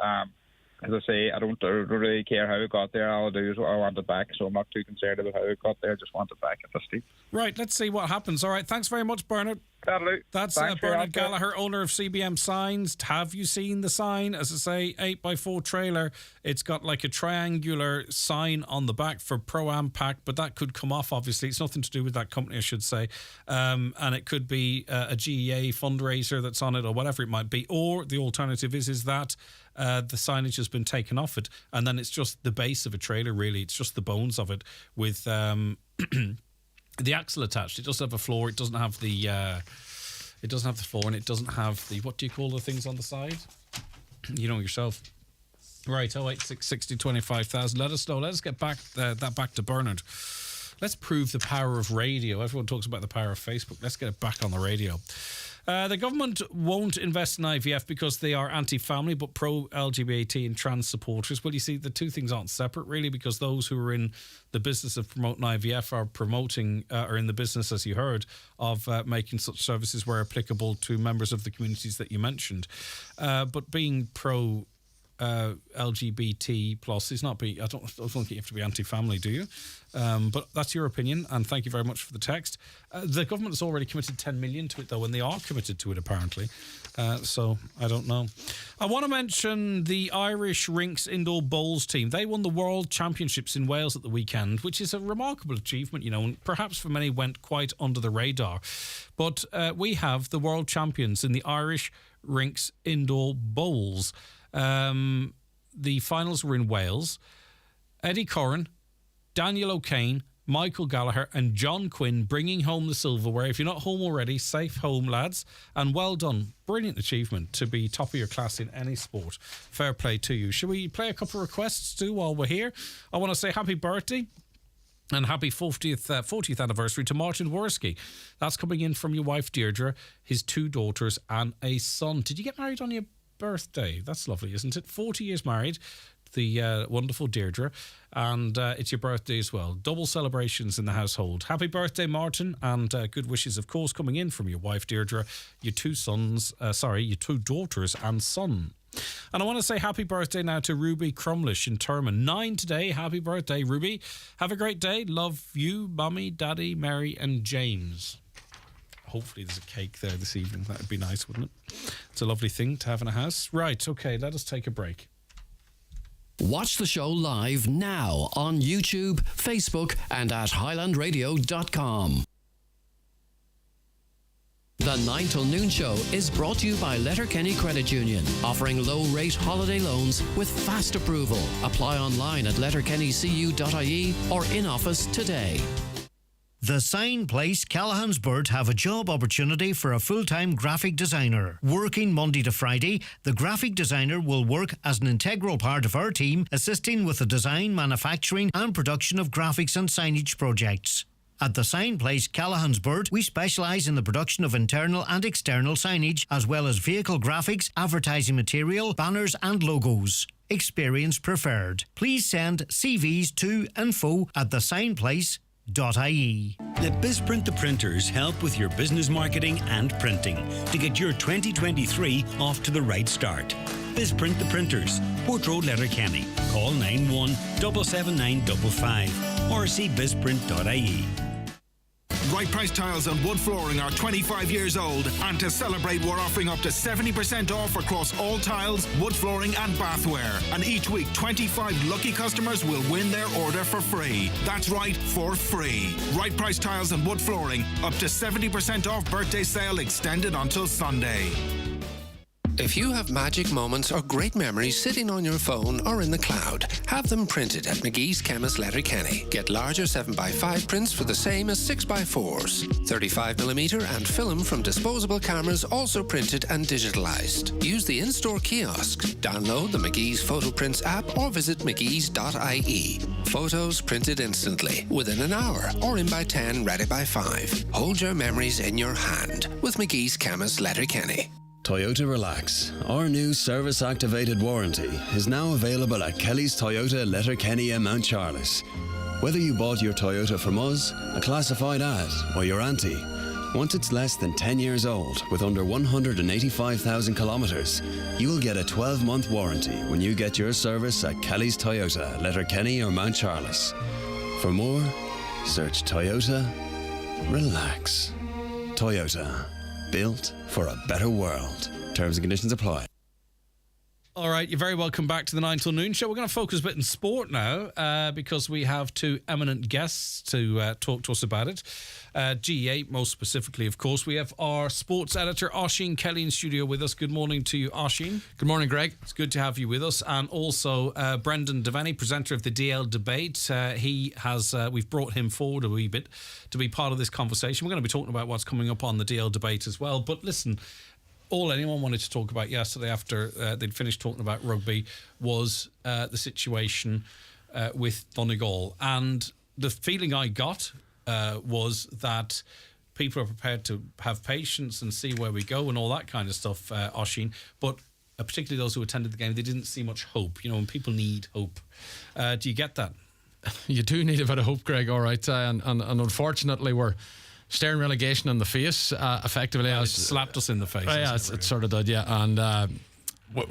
As I say, I don't really care how it got there. All I do is I want it back, so I'm not too concerned about how it got there. I just want it back at this stage. Right, let's see what happens. All right, thanks very much, Bernard. That's Thanks for your Bernard help, Gallagher, owner of CBM Signs. Have you seen the sign? As I say, 8x4 trailer. It's got like a triangular sign on the back for Pro-Am Pack, but that could come off, obviously. It's nothing to do with that company, I should say. And it could be a GEA fundraiser that's on it or whatever it might be. Or the alternative is that the signage has been taken off it, and then it's just the base of a trailer, really. It's just the bones of it with... the axle attached. It doesn't have a floor. It doesn't have the floor, and it doesn't have the, what do you call the things on the side? You know yourself. Right, 086 60 25,000. Let us know. Let us get back back to Bernard. Let's prove the power of radio. Everyone talks about the power of Facebook. Let's get it back on the radio. The government won't invest in IVF because they are anti-family but pro-LGBT and trans supporters. Well, you see, the two things aren't separate, really, because those who are in the business of promoting IVF are in the business, as you heard, of making such services where applicable to members of the communities that you mentioned. But being pro LGBT plus is not I don't think you have to be anti-family, do you? But that's your opinion, and thank you very much for the text. The government has already committed 10 million to it, though, and they are committed to it, apparently. So I don't know. I want to mention the Irish Rinks Indoor Bowls team. They won the World Championships in Wales at the weekend, which is a remarkable achievement, and perhaps for many went quite under the radar. But we have the world champions in the Irish Rinks Indoor Bowls. The finals were in Wales. Eddie Corran, Daniel O'Kane, Michael Gallagher and John Quinn bringing home the silverware. If you're not home already, safe home, lads. And well done. Brilliant achievement to be top of your class in any sport. Fair play to you. Shall we play a couple of requests too while we're here? I want to say happy birthday and happy 40th anniversary to Martin Worski. That's coming in from your wife Deirdre, his 2 daughters and a son. Did you get married on your birthday? That's lovely, isn't it? 40 years married, the wonderful Deirdre, and it's your birthday as well. Double celebrations in the household. Happy birthday, Martin, and good wishes, of course, coming in from your wife Deirdre, your 2 daughters and son. And I want to say happy birthday now to Ruby Crumlish in Termon. 9 today. Happy birthday, Ruby. Have a great day. Love you, Mummy, Daddy, Mary and James. Hopefully there's a cake there this evening. That would be nice, wouldn't it? It's a lovely thing to have in a house. Right, okay, let us take a break. Watch the show live now on YouTube, Facebook and at highlandradio.com. The 9 till noon show is brought to you by Letterkenny Credit Union, offering low-rate holiday loans with fast approval. Apply online at letterkennycu.ie or in office today. The Sign Place, Callahansburg have a job opportunity for a full-time graphic designer. Working Monday to Friday, the graphic designer will work as an integral part of our team, assisting with the design, manufacturing and production of graphics and signage projects. At the Sign Place, Callahansburg, we specialise in the production of internal and external signage, as well as vehicle graphics, advertising material, banners and logos. Experience preferred. Please send CVs to info@thesignplace.ie. Let BizPrint the Printers help with your business marketing and printing to get your 2023 off to the right start. BizPrint the Printers, Port Road, Letterkenny. Call 91 77955 or see bizprint.ie. Right Price Tiles and Wood Flooring are 25 years old, and to celebrate we're offering up to 70% off across all tiles, wood flooring and bathware. And each week 25 lucky customers will win their order for free. That's right, for free. Right Price Tiles and Wood Flooring, up to 70% off birthday sale extended until Sunday. If you have magic moments or great memories sitting on your phone or in the cloud, have them printed at McGee's Chemist Letterkenny. Get larger 7x5 prints for the same as 6x4s. 35mm and film from disposable cameras also printed and digitalised. Use the in-store kiosk. Download the McGee's Photo Prints app or visit mcgees.ie. Photos printed instantly, within an hour, or in by 10, ready by 5. Hold your memories in your hand with McGee's Chemist Letterkenny. Toyota Relax, our new service-activated warranty, is now available at Kelly's Toyota Letterkenny in Mount Charles. Whether you bought your Toyota from us, a classified ad, or your auntie, once it's less than 10 years old with under 185,000 kilometres, you will get a 12-month warranty when you get your service at Kelly's Toyota, Letterkenny or Mount Charles. For more, search Toyota Relax. Toyota. built for a better world. Terms and conditions apply. All right, you're very welcome back to the 9 till noon show. We're going to focus a bit in sport now because we have two eminent guests to talk to us about it. GEA, most specifically, of course. We have our sports editor, Oisín Kelly, in studio with us. Good morning to you, Oisín. Good morning, Greg. It's good to have you with us. And also Brendan Devaney, presenter of the DL Debate. We've brought him forward a wee bit to be part of this conversation. We're going to be talking about what's coming up on the DL Debate as well. But listen, all anyone wanted to talk about yesterday after they'd finished talking about rugby was the situation with Donegal. And the feeling I got was that people are prepared to have patience and see where we go and all that kind of stuff, Oisín. But particularly those who attended the game, they didn't see much hope. You know, and people need hope. Do you get that? You do need a bit of hope, Greg, all right. And unfortunately, we're staring relegation in the face, effectively. It slapped us in the face. Yeah, it sort of did, yeah. And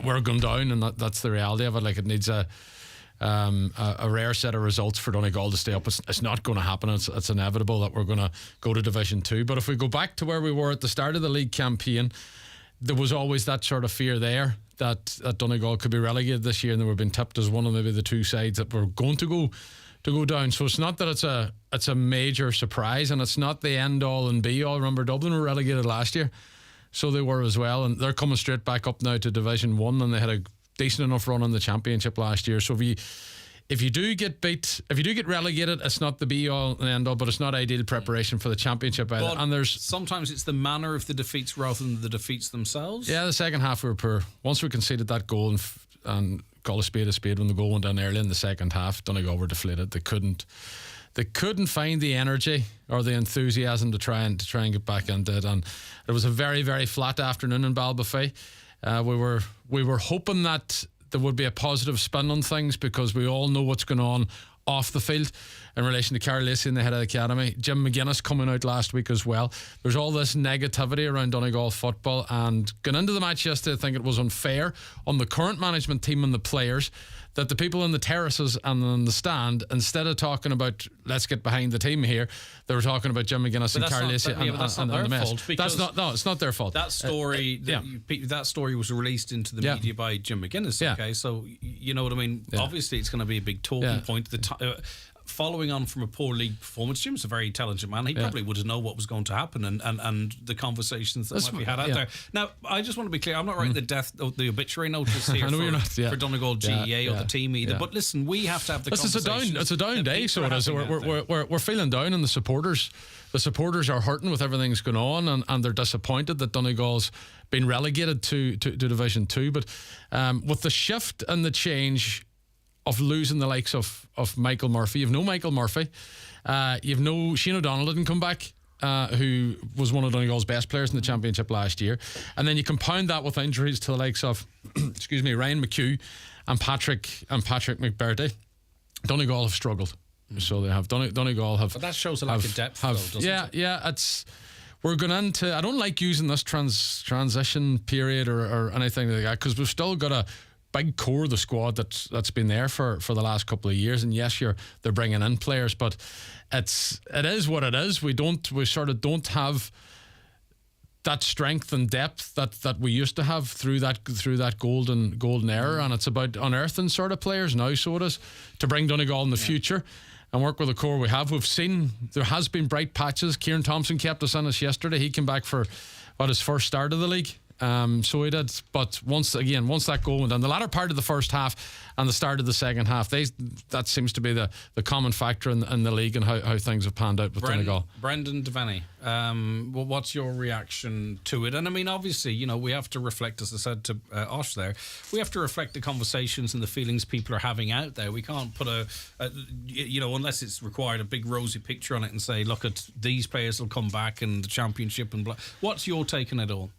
we're going down, and that's the reality of it. Like, it needs a rare set of results for Donegal to stay up. It's not going to happen. It's inevitable that we're going to go to Division 2. But if we go back to where we were at the start of the league campaign, there was always that sort of fear there that Donegal could be relegated this year, and they were being tipped as one of maybe the two sides that were going to go down. So it's not that it's a major surprise, and it's not the end all and be all. Remember, Dublin were relegated last year, so they were as well, and they're coming straight back up now to Division 1, and they had a decent enough run in the championship last year. So if you do get relegated, it's not the be all and end all, but it's not ideal preparation for the championship either. But and sometimes it's the manner of the defeats rather than the defeats themselves. Yeah, the second half we were poor. Once we conceded that goal and call a spade when the goal went in early in the second half, Donegal were deflated. They couldn't find the energy or the enthusiasm to try and get back into it, and it was a very, very flat afternoon in Ballbafay. We were hoping that there would be a positive spin on things, because we all know what's going on off the field in relation to Carl Lacey and the head of the academy. Jim McGuinness coming out last week as well. There's all this negativity around Donegal football, and going into the match yesterday, I think it was unfair on the current management team and the players that the people in the terraces and in the stand, instead of talking about let's get behind the team here, they were talking about Jim McGuinness and Carl Lacey and the mess. It's not their fault. That story, that story was released into the media by Jim McGuinness. Okay, so you know what I mean. Yeah. Obviously, it's going to be a big talking point. Following on from a poor league performance, Jim's a very intelligent man. He probably would have known what was going to happen and the conversations that might be had out there. Now, I just want to be clear, I'm not writing the obituary notice here for Donegal GEA or the team either. But listen, we have to have the conversation. It's a down day, so it is. We're feeling down, and the supporters are hurting with everything that's going on, and they're disappointed that Donegal's been relegated to Division 2. But with the shift and the change of losing the likes of Michael Murphy, you've no Michael Murphy, you've no Shane O'Donnell didn't come back, who was one of Donegal's best players in the championship last year, and then you compound that with injuries to the likes of Ryan McHugh and Patrick McBurdy. Donegal have struggled, so they have. Donegal have. But that shows a lack of depth, though, doesn't it? Yeah. We're going into. I don't like using this transition period or anything like that, because we've still got a big core of the squad that's been there for the last couple of years, and yes, they're bringing in players, but it is what it is. We sort of don't have that strength and depth that we used to have through that golden era, and it's about unearthing sort of players now. So it is to bring Donegal in the future and work with the core we have. We've seen there has been bright patches. Kieran Thompson kept us in us yesterday. He came back for his first start of the league. So he did, but once that goal went in the latter part of the first half and the start of the second half, that seems to be the common factor in the league and how things have panned out with Donegal. Brendan Devaney, what's your reaction to it? And I mean, obviously, we have to reflect, as I said to Osh there, we have to reflect the conversations and the feelings people are having out there. We can't put unless it's required, a big rosy picture on it and say, look at these players will come back and the championship and blah. What's your take on it all?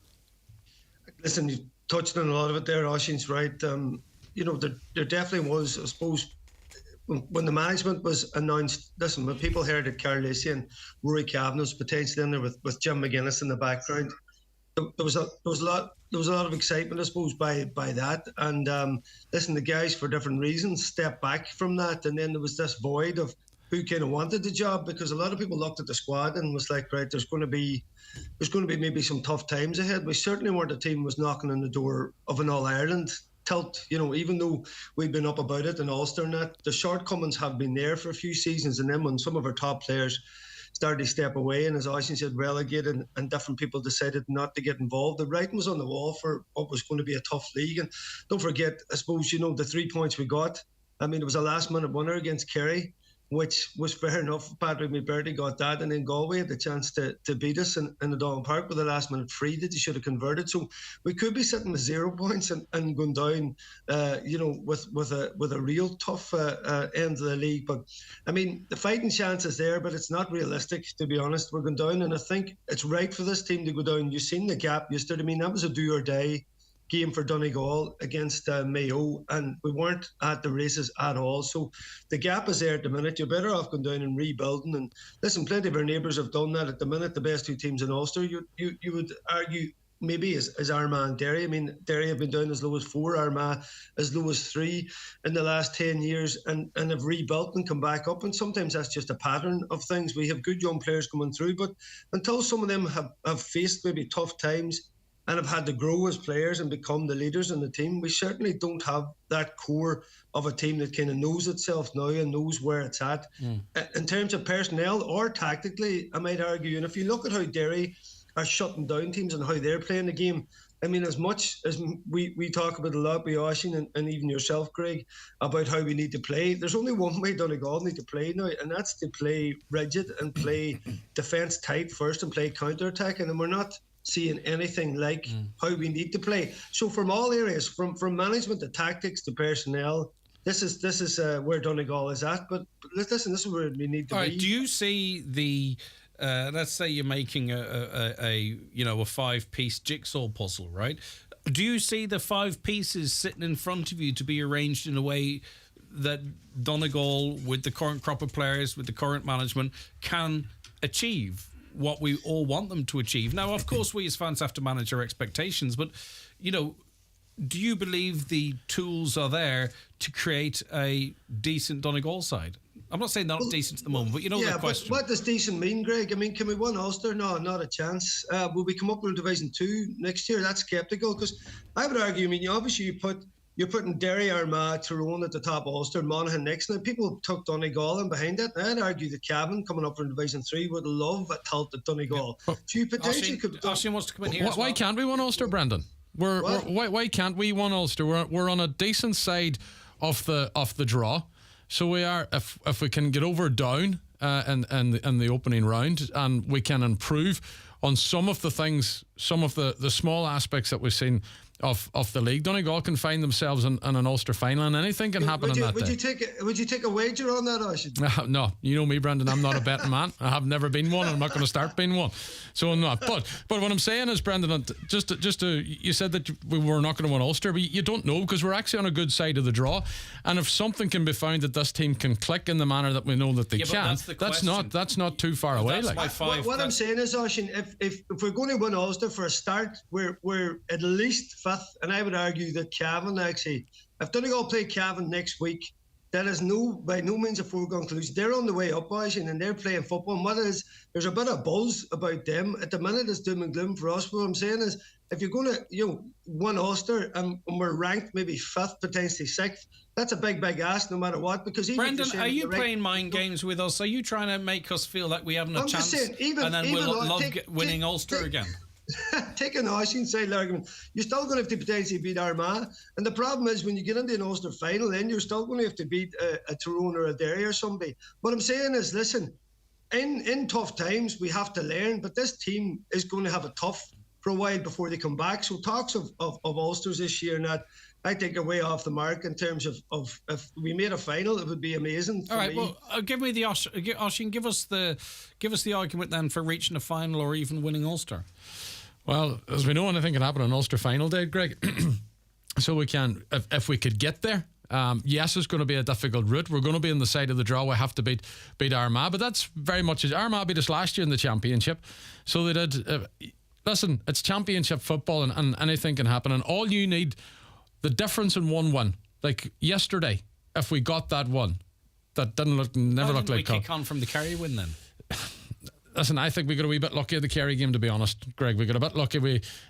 Listen, you touched on a lot of it there. Oisín's right. There definitely was, I suppose, when the management was announced. Listen, when people heard that Carl Lacey and Rory Cavan was potentially in there with Jim McGuinness in the background, there was a lot of excitement, I suppose, by that. And listen, the guys, for different reasons, stepped back from that, and then there was this void of who kind of wanted the job, because a lot of people looked at the squad and was like, right, there's going to be maybe some tough times ahead. We certainly weren't a team was knocking on the door of an All-Ireland tilt, even though we've been up about it in Ulster and that. The shortcomings have been there for a few seasons, and then when some of our top players started to step away and, as Oisin said, relegated, and different people decided not to get involved, the writing was on the wall for what was going to be a tough league. And don't forget, I suppose, the 3 points we got, I mean, it was a last-minute winner against Kerry, which was fair enough. Patrick McBurdy got that, and then Galway had the chance to beat us in the Dawn Park with a last-minute free that they should have converted. So we could be sitting with 0 points and going down, with a real tough end of the league. But I mean, the fighting chance is there, but it's not realistic, to be honest. We're going down, and I think it's right for this team to go down. You've seen the gap yesterday. I mean, that was a do or die game for Donegal against Mayo, and we weren't at the races at all. So the gap is there at the minute. You're better off going down and rebuilding. And listen, plenty of our neighbours have done that at the minute. The best 2 teams in Ulster, you would argue, maybe is Armagh and Derry. I mean, Derry have been down as low as 4, Armagh as low as 3 in the last 10 years, and have rebuilt and come back up. And sometimes that's just a pattern of things. We have good young players coming through, but until some of them have faced maybe tough times and have had to grow as players and become the leaders in the team, we certainly don't have that core of a team that kind of knows itself now and knows where it's at. In terms of personnel or tactically, I might argue. And if you look at how Derry are shutting down teams and how they're playing the game, I mean, as much as we talk about a lot with Oisin and even yourself, Greg, about how we need to play, there's only one way Donegal need to play now, and that's to play rigid and play defence tight first and play counter-attacking. And we're not seeing anything like how we need to play. So from all areas, from management to tactics to personnel, this is where Donegal is at. But listen, this is where we need to be. Right, do you see the let's say you're making a 5-piece jigsaw puzzle, right? Do you see the 5 pieces sitting in front of you to be arranged in a way that Donegal, with the current crop of players, with the current management, can achieve what we all want them to achieve? Now, of course, we as fans have to manage our expectations, but, do you believe the tools are there to create a decent Donegal side? I'm not saying they're not decent at the moment, but the question. But what does decent mean, Greg? I mean, can we win Ulster? No, not a chance. Will we come up with Division 2 next year? That's sceptical, because I would argue, I mean, obviously you're putting Derry, Armagh, Tyrone at the top of Ulster, Monaghan next. Now, people took Donegal in behind that. I'd argue that Cavan, coming up from Division 3, would love a tilt at Donegal. Yeah. So you potentially Oisin wants to come in here. Why can't we win Ulster, Brendan? Why can't we win Ulster? We're on a decent side of the draw, so we are. If we can get over Down in the opening round, and we can improve on some of the things, some of the small aspects that we've seen of the league, Donegal can find themselves in an Ulster final, and anything can happen on that day. Would you take a wager on that, Oisin? No, you know me, Brendan. I'm not a betting man. I have never been one, and I'm not going to start being one. So I'm not. But what I'm saying is, Brendan, you said that we were not going to win Ulster, but you don't know, because we're actually on a good side of the draw. And if something can be found that this team can click in the manner that we know that they can, that's not too far away. What I'm saying is, Oisin, if we're going to win Ulster for a start, we're at least fifth, and I would argue that Cavan, actually, if Donegal play Cavan next week, that is by no means a foregone conclusion. They're on the way up, Oisin, and they're playing football. And what it is, there's a bit of buzz about them. At the minute, it's doom and gloom for us. What I'm saying is, if you're going to win Ulster and we're ranked maybe 5th, potentially 6th, that's a big ask no matter what. Because even Brendan, are you playing mind games with us? Are you trying to make us feel like we haven't a chance, saying, and then we'll love winning Ulster again? Take an Oisin side argument. You're still going to have to potentially beat Armagh, and the problem is when you get into an Ulster final, then you're still going to have to beat a Tyrone or a Derry or somebody. What I'm saying is, listen, in tough times we have to learn, but this team is going to have it tough for a while before they come back. So talks of Ulsters this year and that, I think, are way off the mark in terms of if we made a final, it would be amazing. All right, well, give me the Oisin. Give us the argument then for reaching a final or even winning Ulster. Well, as we know, anything can happen on Ulster final day, Greg. So we can, if we could get there. Yes, it's going to be a difficult route. We're going to be on the side of the draw. We have to beat Armagh, but that's very much as Armagh beat us last year in the championship. So they did. Listen, it's championship football, and anything can happen. And all you need, the difference in one win, like yesterday, if we got that one, that never looked like. We kick on from the Kerry win then. Listen, I think we got a wee bit lucky at the Kerry game, to be honest, Greg. We got a bit lucky.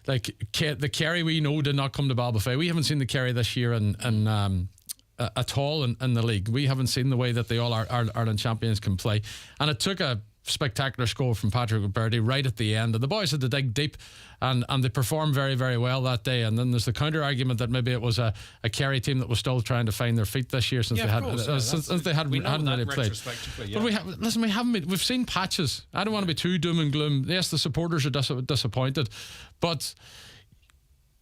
The Kerry we know did not come to Ballybofey. We haven't seen the Kerry this year at all in the league. We haven't seen the way that the All-Ireland champions can play. And it took a spectacular score from Patrick O'Berdy right at the end. And the boys had to dig deep and they performed very, very well that day. And then there's the counter argument that maybe it was a Kerry team that was still trying to find their feet this year since they hadn't really played. But we've seen patches. I don't want to be too doom and gloom. Yes, the supporters are disappointed, but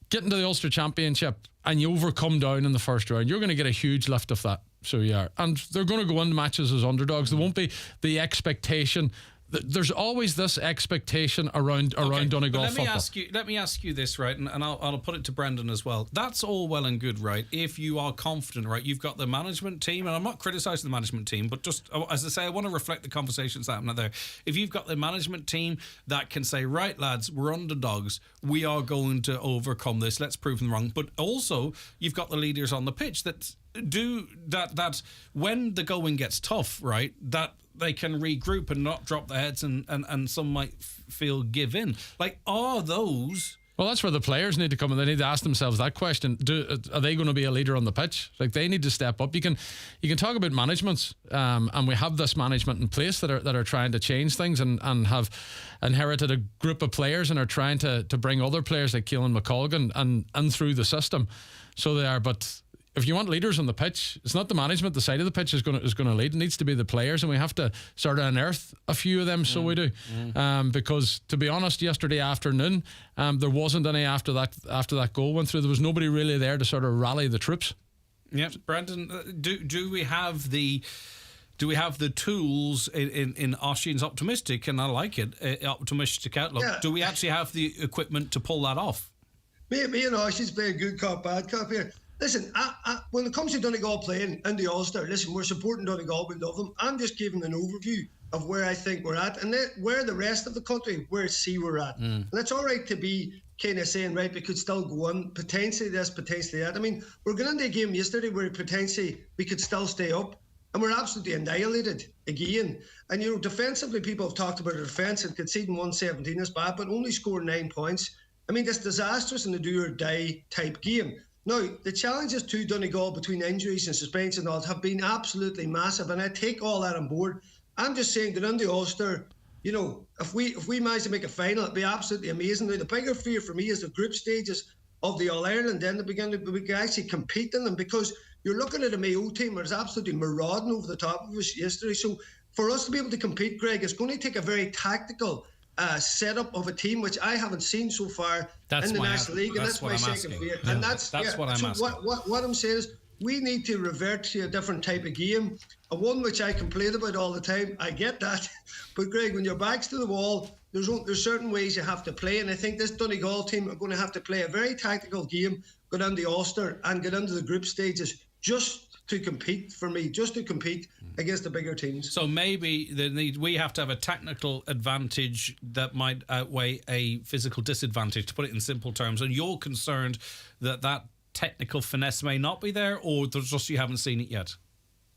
getting to the Ulster Championship and you overcome down in the first round, you're going to get a huge lift of that. So you are. And they're going to go into matches as underdogs. There won't be the expectation. There's always this expectation around Donegal football. Let me ask you this, right? And I'll put it to Brendan as well. That's all well and good, right? If you are confident, right? You've got the management team, and I'm not criticising the management team, but just, as I say, I want to reflect the conversations that happen there. If you've got the management team that can say, right, lads, we're underdogs, we are going to overcome this, let's prove them wrong. But also, you've got the leaders on the pitch that do that when the going gets tough, right, that they can regroup and not drop their heads and some might feel give in. Like, are those... Well, that's where the players need to come and they need to ask themselves that question. Are they going to be a leader on the pitch? Like, they need to step up. You can talk about managements, and we have this management in place that are trying to change things and have inherited a group of players and are trying to bring other players like Keelan McColgan and through the system. So they are, but if you want leaders on the pitch, it's not the management. The side of the pitch is going to lead. It needs to be the players, and we have to sort of unearth a few of them. So we do, because to be honest, yesterday afternoon, there wasn't any after that goal went through. There was nobody really there to sort of rally the troops. Yeah, Brandon, do we have the tools in Oisín's optimistic, and I like it, optimistic outlook? Yeah. Do we actually have the equipment to pull that off? Me and Oisín's playing good cop, bad cop here. Listen, when it comes to Donegal playing in the Ulster, listen, we're supporting Donegal, we love them. I'm just giving an overview of where I think we're at, and where the rest of the country, where see we're at. And it's all right to be kind of saying, right, we could still go on, potentially this, potentially that. I mean, we're going into a game yesterday where potentially we could still stay up, and we're absolutely annihilated again. And, defensively, people have talked about our defence, and conceding 117 is bad, but only scored 9 points. I mean, it's disastrous in the do-or-die type game. Now, the challenges to Donegal between injuries and suspension and all have been absolutely massive, and I take all that on board. I'm just saying that in the Ulster, if we manage to make a final, it'd be absolutely amazing. Now, the bigger fear for me is the group stages of the All-Ireland, then we can actually compete in them, because you're looking at a Mayo team that is absolutely marauding over the top of us yesterday. So for us to be able to compete, Greg, it's going to take a very tactical setup of a team which I haven't seen so far in the National League, and that's my second fear. Yeah. And that's what I'm asking. What I'm saying is we need to revert to a different type of game, a one which I complain about all the time. I get that, but Greg, when your back's to the wall, there's certain ways you have to play, and I think this Donegal team are going to have to play a very tactical game, go down the Ulster and get into the group stages just to compete against the bigger teams. So maybe we have to have a technical advantage that might outweigh a physical disadvantage, to put it in simple terms. And you're concerned that technical finesse may not be there, or there's just you haven't seen it yet?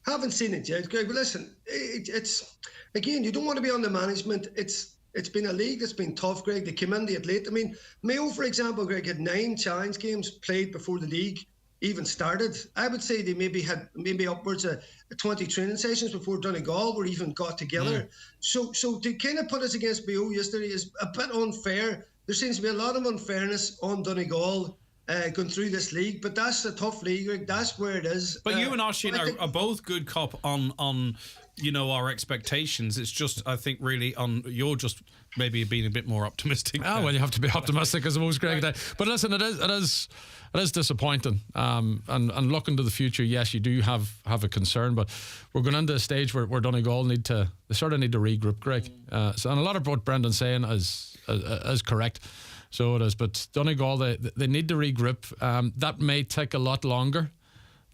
Haven't seen it yet, Greg. But listen, it's again, you don't want to be on the management. It's been a league that's been tough, Greg. They came in late. I mean, Mayo, for example, Greg, had 9 challenge games played before the league even started. I would say they maybe had upwards of 20 training sessions before Donegal were even got together. So to kind of put us against Mayo yesterday is a bit unfair. There seems to be a lot of unfairness on Donegal going through this league, but that's a tough league. That's where it is. But you and Oisín are both good cop on our expectations. It's just, I think, really you're just maybe being a bit more optimistic. Well, you have to be optimistic, I suppose, Greg. But listen, it is disappointing. And looking to the future, yes, you do have a concern, but we're going into a stage where Donegal need to regroup, Greg. And a lot of what Brendan's saying is correct. So it is. But Donegal, they need to regroup. That may take a lot longer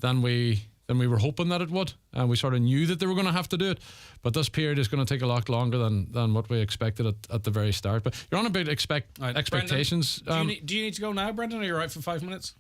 than we we were hoping that it would, and we sort of knew that they were going to have to do it. But this period is going to take a lot longer than what we expected at the very start. But you're on about expectations. Brendan, do you need to go now, Brendan? Are you right for 5 minutes?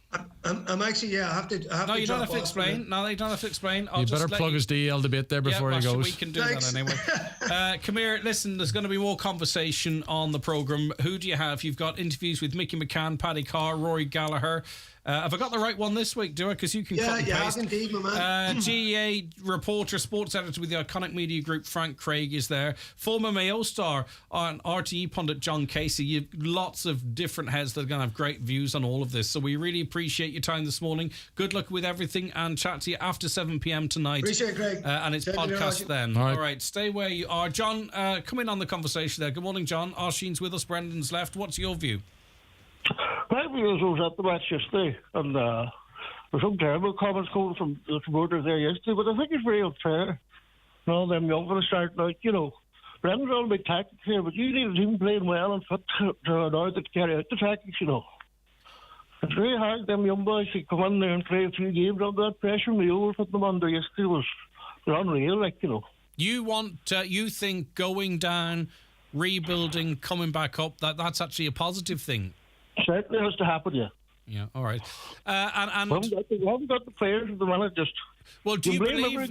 I'm actually, I have to. No, you don't have to explain. No, you don't have to explain. You better plug his DL debate there before he goes. We can do that anyway. Come here, listen, there's going to be more conversation on the programme. Who do you have? You've got interviews with Mickey McCann, Paddy Carr, Rory Gallagher. Have I got the right one this week, do I? Because you can cut and paste. Yeah, indeed, my man. GEA reporter, sports editor with the iconic media group, Frank Craig, is there. Former Mayo star and RTE pundit John Casey. You've lots of different heads that are going to have great views on all of this. So we really appreciate your time this morning. Good luck with everything, and chat to you after 7 p.m. tonight. Appreciate it, Greg. And it's podcast then. All right, stay where you are. John, come in on the conversation there. Good morning, John. Oisin's with us, Brendan's left. What's your view? My view is I was at the match yesterday, and there's some terrible comments coming from the supporters there yesterday, but I think it's very unfair. And all them young fellas starting out, Brendan's all about tactics here, but you need a team playing well and fit to an order to carry out the tactics, It's very hard, them young boys to come in there and play a few games under that pressure. We put them under yesterday was unreal, You think going down, rebuilding, coming back up, that's actually a positive thing? Certainly has to happen, yeah. Yeah, all right. And we haven't got the players at the minute, just... Well, do you believe,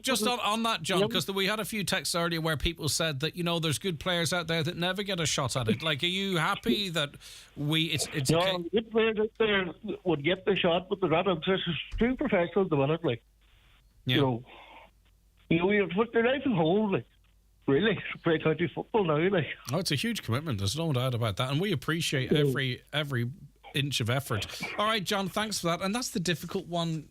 just on that, John, because we had a few texts earlier where people said that, there's good players out there that never get a shot at it. Like, are you happy that it's okay? Good players out there would get the shot, but they're not. It's too professional at the minute, you put their life in hold, really, to play county football now, Oh, it's a huge commitment. There's no doubt about that, and we appreciate every inch of effort. All right, John, thanks for that. And that's the difficult one,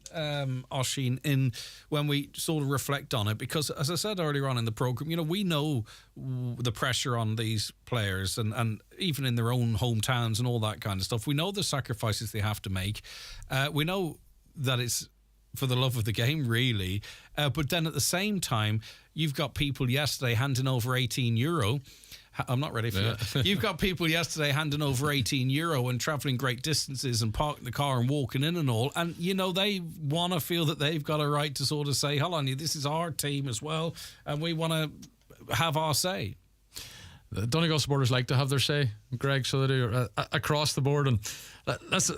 Oisin, in when we sort of reflect on it, because as I said earlier on in the programme, we know the pressure on these players and even in their own hometowns and all that kind of stuff. We know the sacrifices they have to make. We know that it's for the love of the game, really. But then at the same time, you've got people yesterday handing over €18. I'm not ready for that. You've got people yesterday handing over €18 and travelling great distances and parking the car and walking in and all. And, they want to feel that they've got a right to sort of say, hold on, this is our team as well, and we want to have our say. The Donegal supporters like to have their say, Greg, so they do across the board. And that's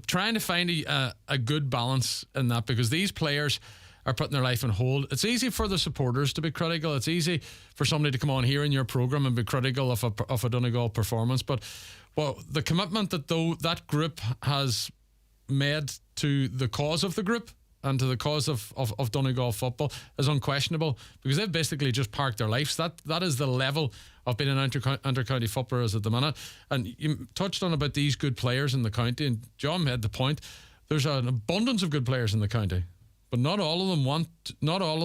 trying to find a good balance in that, because these players are putting their life on hold. It's easy for the supporters to be critical. It's easy for somebody to come on here in your programme and be critical of a Donegal performance. But the commitment that that group has made to the cause of the group and to the cause of Donegal football is unquestionable, because they've basically just parked their lives. That is the level of being an inter-county footballers at the minute. And you touched on about these good players in the county, and John made the point. There's an abundance of good players in the county, but not all of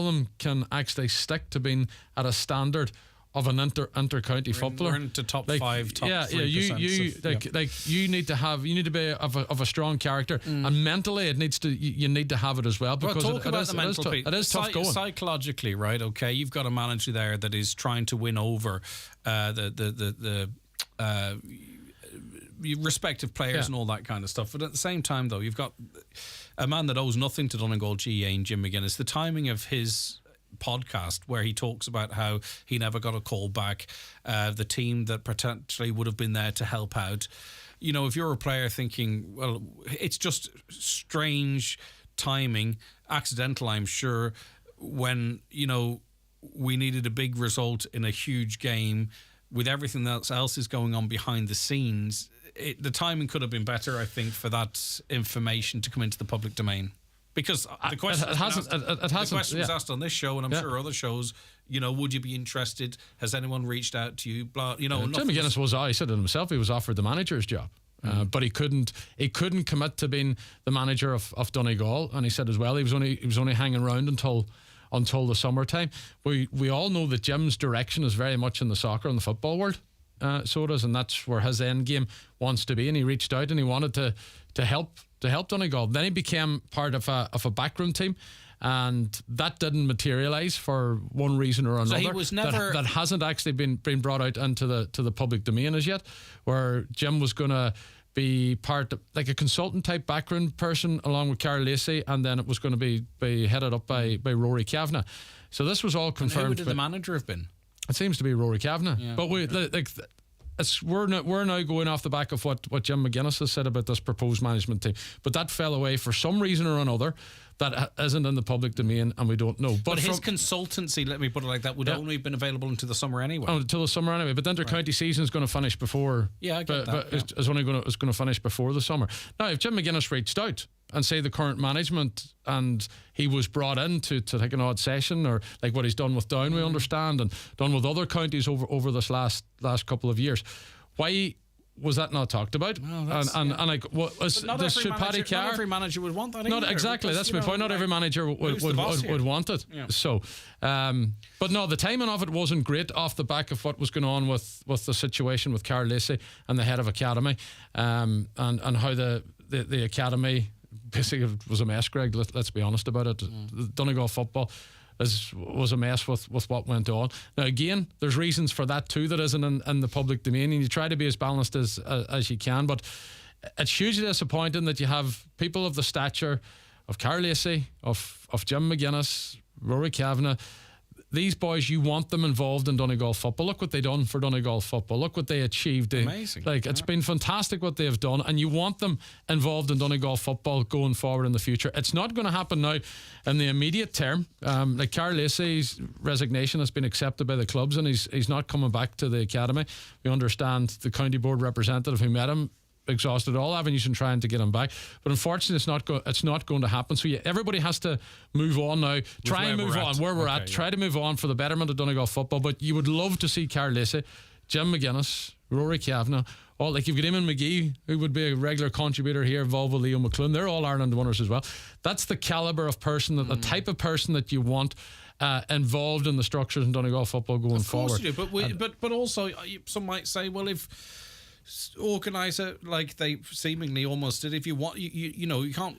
them can actually stick to being at a standard of an inter-county footballer. We're into top 5, top 3%. You need to be of a strong character, and mentally you need to have it as well, because it is tough going. Psychologically, right? Okay, you've got a manager there that is trying to win over the respective players and all that kind of stuff. But at the same time, though, you've got a man that owes nothing to Donegal GA and Jim McGuinness. The timing of his podcast, where he talks about how he never got a call back, the team that potentially would have been there to help out. If you're a player thinking, well, it's just strange timing, accidental, I'm sure, when, we needed a big result in a huge game with everything else is going on behind the scenes. The timing could have been better, I think, for that information to come into the public domain. Because the question was asked on this show, and I'm sure other shows, would you be interested? Has anyone reached out to you? Blah, Jim McGuinness he said it himself, he was offered the manager's job. But he couldn't commit to being the manager of Donegal, and he said as well he was only hanging around until the summertime. We all know that Jim's direction is very much in the soccer and the football world. So it is, and that's where his end game wants to be. And he reached out and he wanted to help Donegal. Then he became part of a backroom team, and that didn't materialise for one reason or another. So he was never that hasn't actually been brought out into the public domain as yet. Where Jim was going to be part of, like a consultant type background person along with Carl Lacey, and then it was going to be headed up by Rory Kavanagh. So this was all confirmed. And who would the manager have been? It seems to be Rory Kavanagh. Yeah, but we're now going off the back of what Jim McGuinness has said about this proposed management team. But that fell away for some reason or another that isn't in the public domain, and we don't know. But his consultancy, let me put it like that, would only have been available until the summer anyway. Oh, until the summer anyway. But the inter-county season is going to finish before. Yeah, I get that. But it's going to finish before the summer. Now, if Jim McGuinness reached out and say the current management, and he was brought in to take an odd session, or like what he's done with Down, we understand, and done with other counties over this last couple of years, why was that not talked about? Well, and like, what was this? Should Paddy Carr? Not every manager would want that. Not either, exactly. because, That's my point. Not every manager would want it. Yeah. So, but no, the timing of it wasn't great off the back of what was going on with the situation with Carl Lacey and the head of academy, and how the academy basically was a mess. Greg, let's be honest about it. Donegal football was a mess with what went on. Now again, there's reasons for that too that isn't in the public domain, and you try to be as balanced as you can, but it's hugely disappointing that you have people of the stature of Carl Lacey, of Jim McGuinness, Rory Kavanagh. These boys, you want them involved in Donegal football. Look what they done for Donegal football. Look what they achieved. Amazing. It's been fantastic what they have done, and you want them involved in Donegal football going forward in the future. It's not going to happen now in the immediate term. Like Carl Lacey's resignation has been accepted by the clubs, and he's not coming back to the academy. We understand the county board representative who met him exhausted all avenues in trying to get him back, but unfortunately it's not going to happen. So everybody has to move on now. Try and move on where we're at. Try to move on for the betterment of Donegal football. But you would love to see Carl Lacey, Jim McGuinness, Rory Kavanagh, like you've got Eamon McGee, who would be a regular contributor here, involved with Leo McClune. They're all Ireland winners as well. That's the calibre of person, the type of person that you want involved in the structures in Donegal football going forward. Of course you do, but also some might say, well, if organiser like they seemingly almost did, if you want, you can't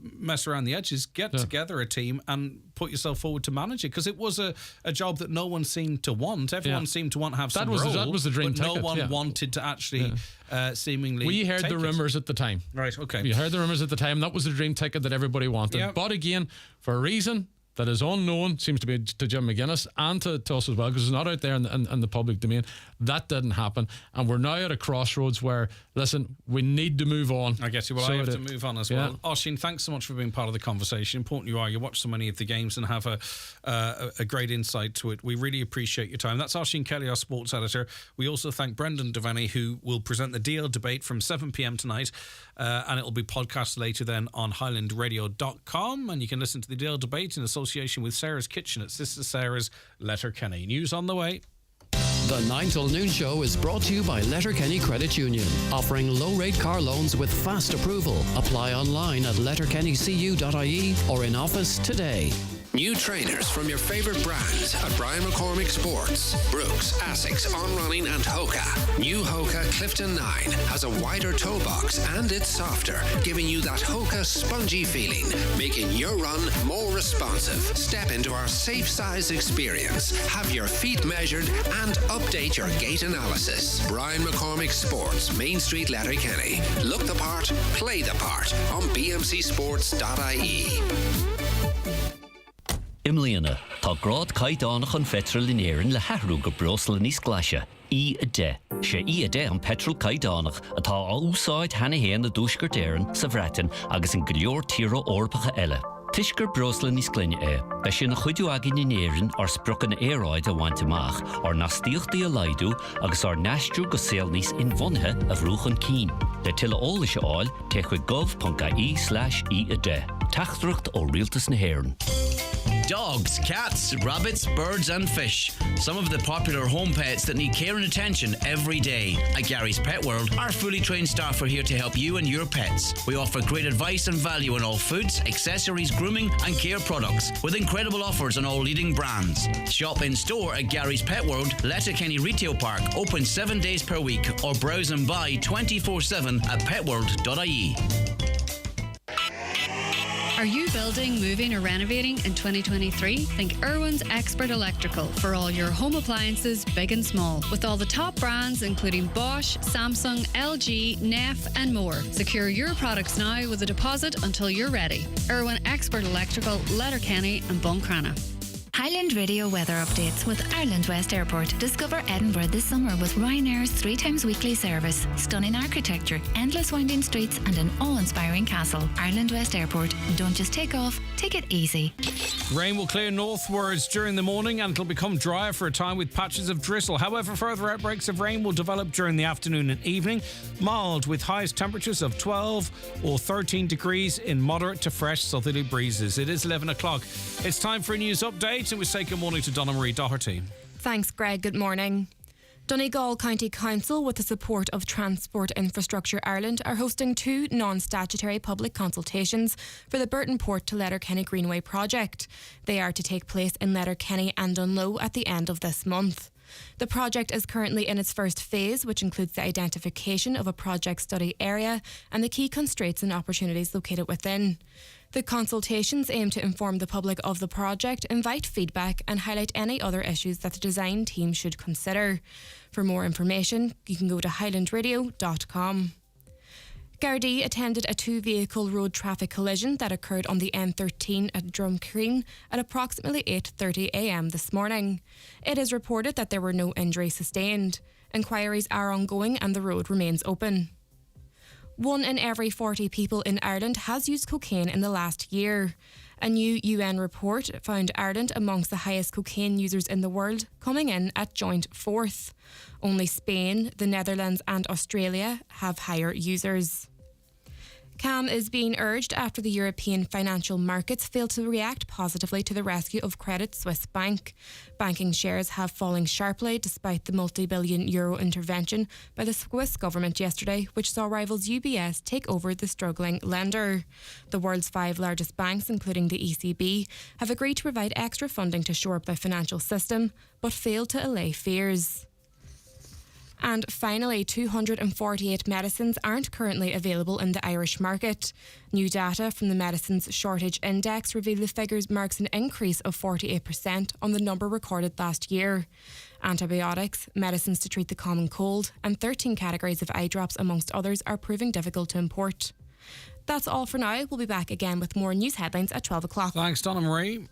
mess around the edges. Get together a team and put yourself forward to manage it, because it was a job that no one seemed to want. Everyone seemed to want to have some role, that was the dream but ticket. No one wanted to actually seemingly. We heard the rumours at the time. Right, okay. We heard the rumours at the time. That was the dream ticket that everybody wanted. Yep. But again, for a reason that is unknown, seems to be to Jim McGuinness and to us as well, because it's not out there in the public domain. That didn't happen, and we're now at a crossroads where, listen, we need to move on. I guess I have to move on as well. Oisín, thanks so much for being part of the conversation. Important you are. You watch so many of the games and have a great insight to it. We really appreciate your time. That's Oisín Kelly, our sports editor. We also thank Brendan Devaney, who will present the DL debate from 7 p.m. tonight, and it will be podcast later then on highlandradio.com, and you can listen to the DL debate in association with Sarah's Kitchen at Sister Sarah's, Letterkenny. News on the way. The 9 till noon show is brought to you by Letterkenny Credit Union, offering low-rate car loans with fast approval. Apply online at letterkennycu.ie or in office today. New trainers from your favourite brands at Brian McCormick Sports, Brooks, Asics, On Running and Hoka. New Hoka Clifton 9 has a wider toe box and it's softer, giving you that Hoka spongy feeling, making your run more responsive. Step into our safe size experience, have your feet measured and update your gait analysis. Brian McCormick Sports, Main Street, Letterkenny. Look the part, play the part on bmcsports.ie. Imlíana, tá grád caiidánach an fetrol in éireann le hathrú go brosla níos glaise. I a de. Sé I a de an petrol caiidánach atá á úsáid hena héan na dúsgurt éireann sa bhreatain agus an go leor tíre orpacha eile. Tuisgur brosla níos glunne be sin na chuidú agin in éireann ar sprucan éráid a bhaint amach ar nastíochtaí a laidú agus ar neistú go saol níos inbhunthe a bhrúchan cín. Le tuile óla se áil te chuig gov.ie/I a de. Tachtdrucht ó rialtas na hÉireann. Dogs, cats, rabbits, birds and fish. Some of the popular home pets that need care and attention every day. At Gary's Pet World, our fully trained staff are here to help you and your pets. We offer great advice and value on all foods, accessories, grooming and care products, with incredible offers on all leading brands. Shop in store at Gary's Pet World, Letterkenny Retail Park, open 7 days per week, or browse and buy 24/7 at petworld.ie. Are you building, moving or renovating in 2023? Think Irwin's Expert Electrical for all your home appliances, big and small. With all the top brands including Bosch, Samsung, LG, Neff and more. Secure your products now with a deposit until you're ready. Irwin Expert Electrical, Letterkenny and Buncrana. Highland Radio weather updates with Ireland West Airport. Discover Edinburgh this summer with Ryanair's 3 times weekly service. Stunning architecture, endless winding streets and an awe-inspiring castle. Ireland West Airport. Don't just take off, take it easy. Rain will clear northwards during the morning and it'll become drier for a time with patches of drizzle. However, further outbreaks of rain will develop during the afternoon and evening. Mild with highest temperatures of 12 or 13 degrees in moderate to fresh southerly breezes. It is 11 o'clock. It's time for a news update and we say good morning to Donna Marie Doherty. Thanks, Greg. Good morning. Donegal County Council, with the support of Transport Infrastructure Ireland, are hosting 2 non-statutory public consultations for the Burton Port to Letterkenny Greenway project. They are to take place in Letterkenny and Dunloe at the end of this month. The project is currently in its first phase, which includes the identification of a project study area and the key constraints and opportunities located within. The consultations aim to inform the public of the project, invite feedback and highlight any other issues that the design team should consider. For more information, you can go to highlandradio.com. Gardaí attended a 2-vehicle road traffic collision that occurred on the M13 at Drumcreen at approximately 8:30 a.m. this morning. It is reported that there were no injuries sustained. Inquiries are ongoing and the road remains open. 1 in every 40 people in Ireland has used cocaine in the last year. A new UN report found Ireland amongst the highest cocaine users in the world, coming in at joint 4th. Only Spain, the Netherlands and Australia have higher users. CAM is being urged after the European financial markets failed to react positively to the rescue of Credit Suisse Bank. Banking shares have fallen sharply despite the multi-billion euro intervention by the Swiss government yesterday, which saw rivals UBS take over the struggling lender. The world's 5 largest banks, including the ECB, have agreed to provide extra funding to shore up the financial system, but failed to allay fears. And finally, 248 medicines aren't currently available in the Irish market. New data from the Medicines Shortage Index reveal the figures marks an increase of 48% on the number recorded last year. Antibiotics, medicines to treat the common cold, and 13 categories of eye drops, amongst others, are proving difficult to import. That's all for now. We'll be back again with more news headlines at 12 o'clock. Thanks, Donna Marie.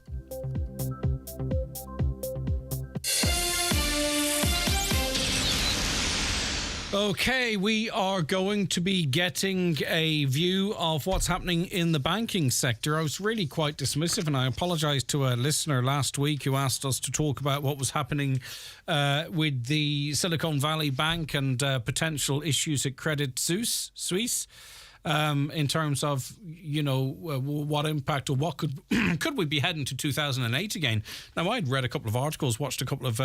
Okay, we are going to be getting a view of what's happening in the banking sector. I was really quite dismissive, and I apologise to a listener last week who asked us to talk about what was happening with the Silicon Valley Bank and potential issues at Credit Suisse. In terms of, what impact or what could we be heading to 2008 again? Now, I'd read a couple of articles, watched a couple of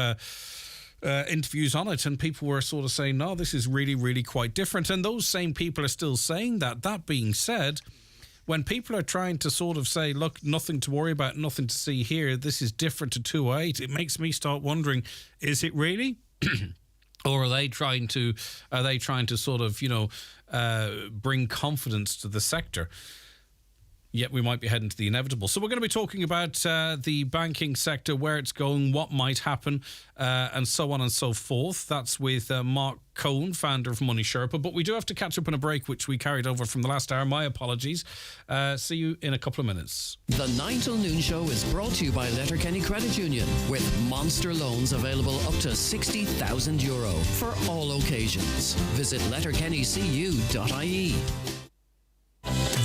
interviews on it, and people were sort of saying, no, this is really, really quite different. And those same people are still saying that. That being said, when people are trying to sort of say, look, nothing to worry about, nothing to see here, this is different to 2008, it makes me start wondering, is it really? Or are they trying to sort of, bring confidence to the sector? Yet we might be heading to the inevitable. So we're going to be talking about the banking sector, where it's going, what might happen, and so on and so forth. That's with Mark Cohen, founder of Money Sherpa. But we do have to catch up on a break, which we carried over from the last hour. My apologies. See you in a couple of minutes. The 9 till noon show is brought to you by Letterkenny Credit Union, with monster loans available up to €60,000 for all occasions. Visit letterkennycu.ie.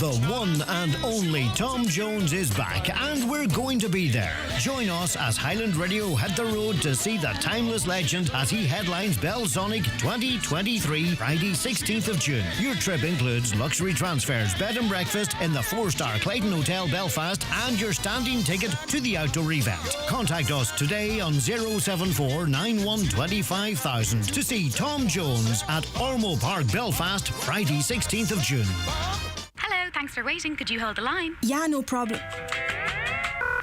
The one and only Tom Jones is back, and we're going to be there. Join us as Highland Radio hit the road to see the timeless legend as he headlines Belsonic 2023, Friday 16th of June. Your trip includes luxury transfers, bed and breakfast in the 4-star Clayton Hotel Belfast, and your standing ticket to the outdoor event. Contact us today on 074 9125,000 to see Tom Jones at Ormo Park, Belfast, Friday 16th of June. Hello, thanks for waiting. Could you hold the line? Yeah, no problem.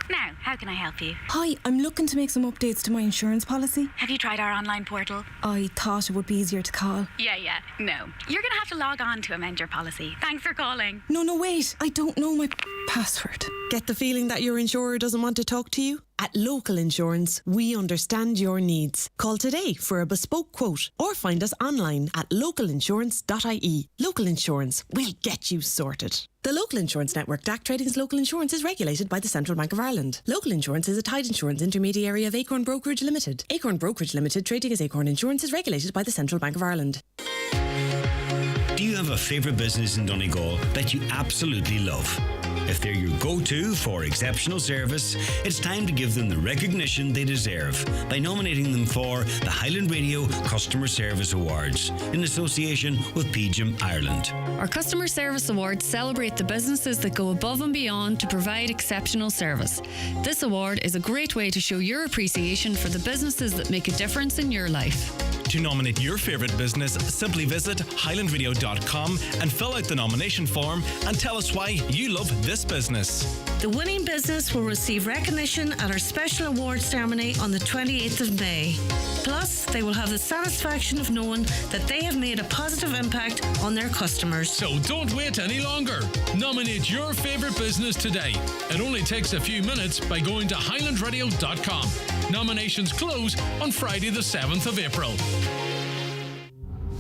Now, How can I help you? Hi, I'm looking to make some updates to my insurance policy. Have you tried our online portal? I thought it would be easier to call. Yeah. No. You're going to have to log on to amend your policy. Thanks for calling. No, wait. I don't know my password. Get the feeling that your insurer doesn't want to talk to you? At Local Insurance, we understand your needs. Call today for a bespoke quote or find us online at localinsurance.ie. Local Insurance, we'll get you sorted. The Local Insurance Network DAC Trading's Local Insurance is regulated by the Central Bank of Ireland. Local Insurance is a tied insurance intermediary of Acorn Brokerage Limited. Acorn Brokerage Limited trading as Acorn Insurance is regulated by the Central Bank of Ireland. Do you have a favourite business in Donegal that you absolutely love? If they're your go-to for exceptional service, it's time to give them the recognition they deserve by nominating them for the Highland Radio Customer Service Awards in association with PGIM Ireland. Our Customer Service Awards celebrate the businesses that go above and beyond to provide exceptional service. This award is a great way to show your appreciation for the businesses that make a difference in your life. To nominate your favourite business, simply visit highlandradio.com and fill out the nomination form and tell us why you love this business. The winning business will receive recognition at our special awards ceremony on the 28th of May. Plus, they will have the satisfaction of knowing that they have made a positive impact on their customers. So don't wait any longer. Nominate your favourite business today. It only takes a few minutes by going to highlandradio.com. Nominations close on Friday the 7th of April.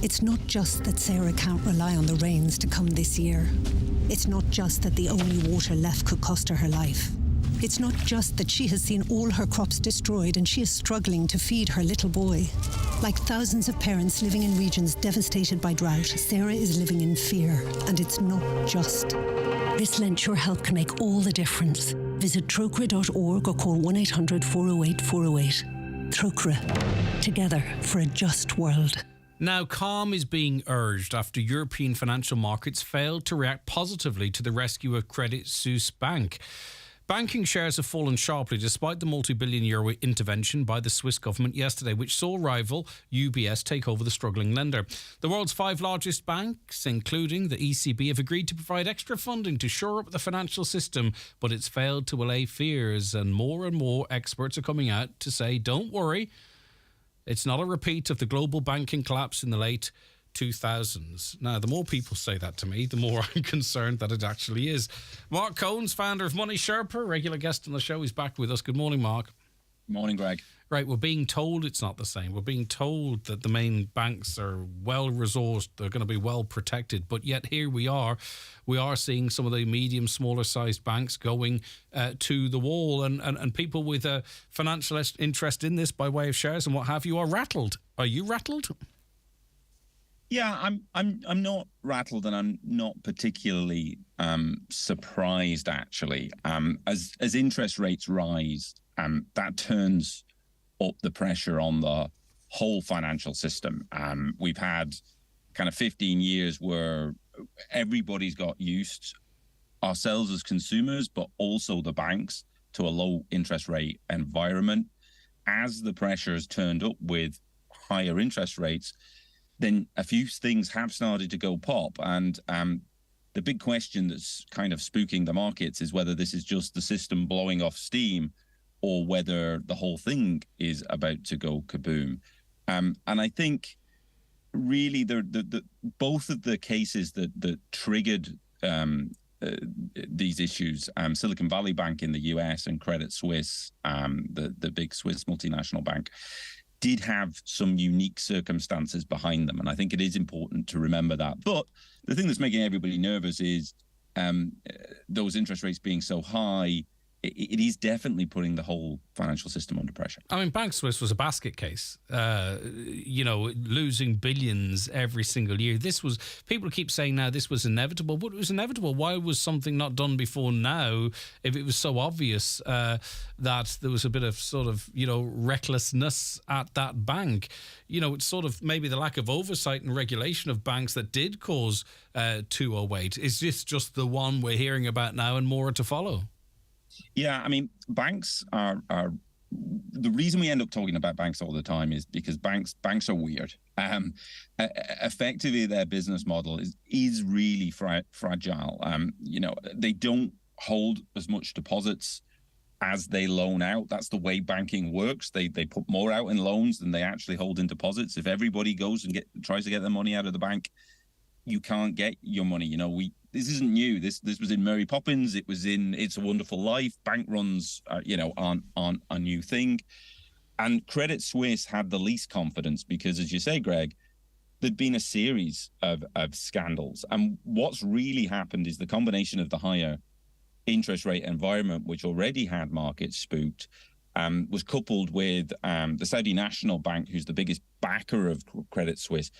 It's not just that Sarah can't rely on the rains to come this year. It's not just that the only water left could cost her life. It's not just that she has seen all her crops destroyed and she is struggling to feed her little boy. Like thousands of parents living in regions devastated by drought, Sarah is living in fear, and it's not just. This Lent, your help can make all the difference. Visit trocra.org or call 1-800-408-408. Trocra. Together for a just world. Now, calm is being urged after European financial markets failed to react positively to the rescue of Credit Suisse Bank. Banking shares have fallen sharply despite the multi-billion euro intervention by the Swiss government yesterday, which saw rival UBS take over the struggling lender. The world's 5 largest banks, including the ECB, have agreed to provide extra funding to shore up the financial system, but it's failed to allay fears, and more experts are coming out to say, don't worry, it's not a repeat of the global banking collapse in the late 2000s. Now, the more people say that to me, the more I'm concerned that it actually is. Mark Cohen's founder of Money Sherpa, regular guest on the show, is back with us. Good morning, Mark. Morning, Greg. Right, we're being told it's not the same. We're being told that the main banks are well-resourced, they're going to be well-protected, but yet here we are seeing some of the medium, smaller-sized banks going to the wall, and people with a financial interest in this by way of shares and what have you are rattled. Are you rattled? Yeah, I'm not rattled, and I'm not particularly surprised, actually. As interest rates rise, that turns up the pressure on the whole financial system. We've had kind of 15 years where everybody's got used, ourselves as consumers, but also the banks, to a low interest rate environment. As the pressure has turned up with higher interest rates, then a few things have started to go pop. And the big question that's kind of spooking the markets is whether this is just the system blowing off steam or whether the whole thing is about to go kaboom. And I think really the both of the cases that triggered these issues, Silicon Valley Bank in the US and Credit Suisse, the big Swiss multinational bank, did have some unique circumstances behind them. And I think it is important to remember that. But the thing that's making everybody nervous is those interest rates being so high, it is definitely putting the whole financial system under pressure. I mean, Bank Swiss was a basket case, losing billions every single year. People keep saying now this was inevitable, but it was inevitable. Why was something not done before now if it was so obvious that there was a bit of recklessness at that bank? It's sort of maybe the lack of oversight and regulation of banks that did cause 2008. Is this just the one we're hearing about now and more to follow? Yeah, I mean, banks are the reason we end up talking about banks all the time is because banks are weird. Effectively, their business model is really fragile. They don't hold as much deposits as they loan out. That's the way banking works. They put more out in loans than they actually hold in deposits. If everybody goes and tries to get their money out of the bank, you can't get your money. This isn't new. This was in Mary Poppins. It was in It's a Wonderful Life. Bank runs, aren't a new thing. And Credit Suisse had the least confidence because, as you say, Greg, there'd been a series of scandals. And what's really happened is the combination of the higher interest rate environment, which already had markets spooked, was coupled with the Saudi National Bank, who's the biggest backer of Credit Suisse,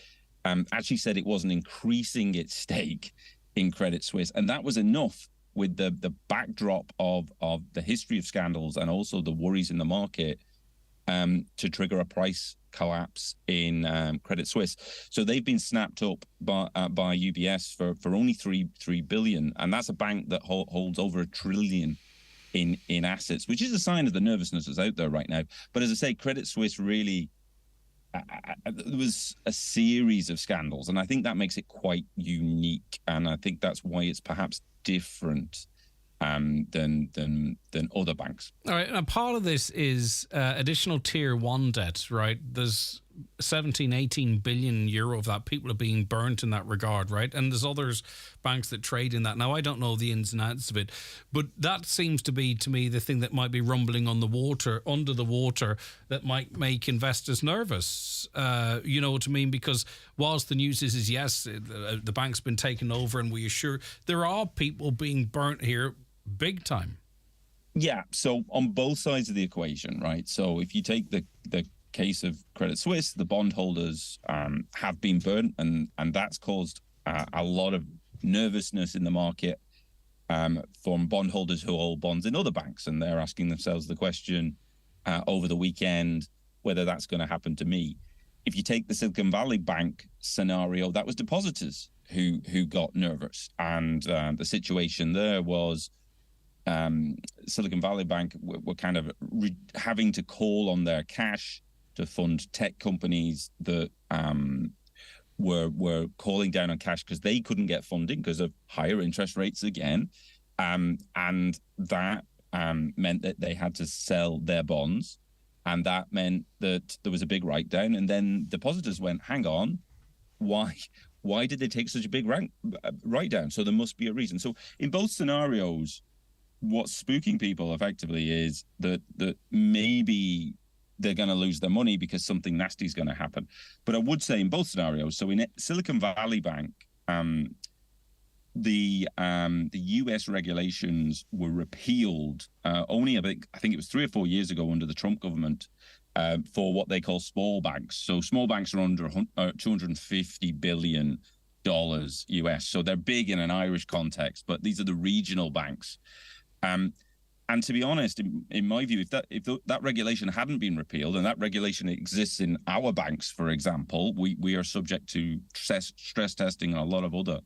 actually said it wasn't increasing its stake in Credit Suisse. And that was enough with the backdrop of the history of scandals and also the worries in the market to trigger a price collapse in Credit Suisse. So they've been snapped up by UBS for only $3 billion, and that's a bank that holds over $1 trillion in assets, which is a sign of the nervousness that's out there right now. But as I say, Credit Suisse really there was a series of scandals, and I think that makes it quite unique, and I think that's why it's perhaps different than other banks. All right, and part of this is additional tier 1 debt, right? There's 18 billion euro of that. People are being burnt in that regard, right? And there's others, banks that trade in that. Now, I don't know the ins and outs of it, but that seems to be, to me, the thing that might be rumbling on the water, under the water, that might make investors nervous. You know what I mean? Because whilst the news is yes, the bank's been taken over, and we assure there are people being burnt here big time. Yeah, so on both sides of the equation, right? So if you take the case of Credit Suisse, the bondholders have been burnt, and that's caused a lot of nervousness in the market from bondholders who hold bonds in other banks, and they're asking themselves the question over the weekend whether that's going to happen to me. If you take the Silicon Valley Bank scenario, that was depositors who got nervous, and the situation there was Silicon Valley Bank were kind of having to call on their cash to fund tech companies that were calling down on cash because they couldn't get funding because of higher interest rates again, and that meant that they had to sell their bonds, and that meant that there was a big write down. And then depositors went, "Hang on, why did they take such a big write down? So there must be a reason." So in both scenarios, what's spooking people effectively is that maybe they're going to lose their money because something nasty is going to happen. But I would say in both scenarios, so in Silicon Valley Bank, the US regulations were repealed only, I think it was 3 or 4 years ago under the Trump government for what they call small banks. So small banks are under $250 billion US. So they're big in an Irish context, but these are the regional banks. And to be honest, in my view, if that regulation hadn't been repealed, and that regulation exists in our banks, for example, we are subject to stress testing and a lot of other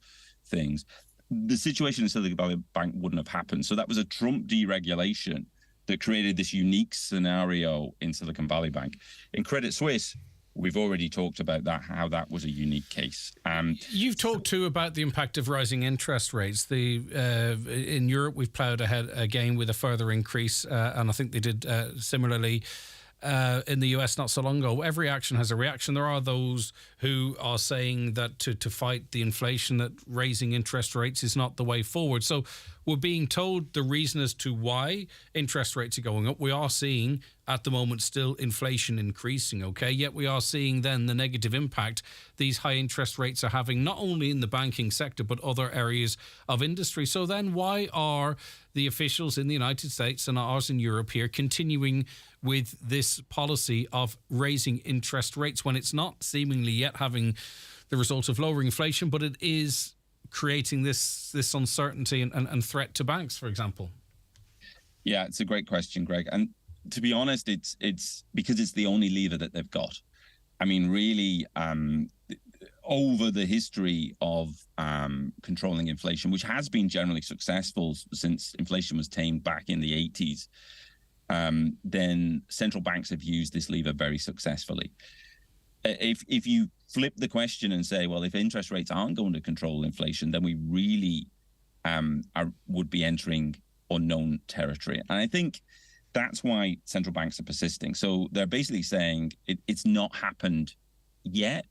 things, the situation in Silicon Valley Bank wouldn't have happened. So that was a Trump deregulation that created this unique scenario in Silicon Valley Bank. In Credit Suisse, we've already talked about that, how that was a unique case. You've talked too about the impact of rising interest rates. In Europe, we've ploughed ahead again with a further increase, and I think they did similarly in the US not so long ago. Every action has a reaction. There are those who are saying that to fight the inflation, that raising interest rates is not the way forward. So we're being told the reason as to why interest rates are going up. We are seeing at the moment still inflation increasing, okay? Yet we are seeing then the negative impact these high interest rates are having, not only in the banking sector, but other areas of industry. So then why are the officials in the United States and ours in Europe here continuing with this policy of raising interest rates when it's not seemingly yet having the result of lowering inflation, but it is creating this uncertainty and threat to banks, for example? Yeah, it's a great question, Greg. And to be honest, it's because it's the only lever that they've got. I mean, really, over the history of controlling inflation, which has been generally successful since inflation was tamed back in the 80s, then central banks have used this lever very successfully. If you flip the question and say, well, if interest rates aren't going to control inflation, then we really would be entering unknown territory. And I think that's why central banks are persisting. So they're basically saying it's not happened yet,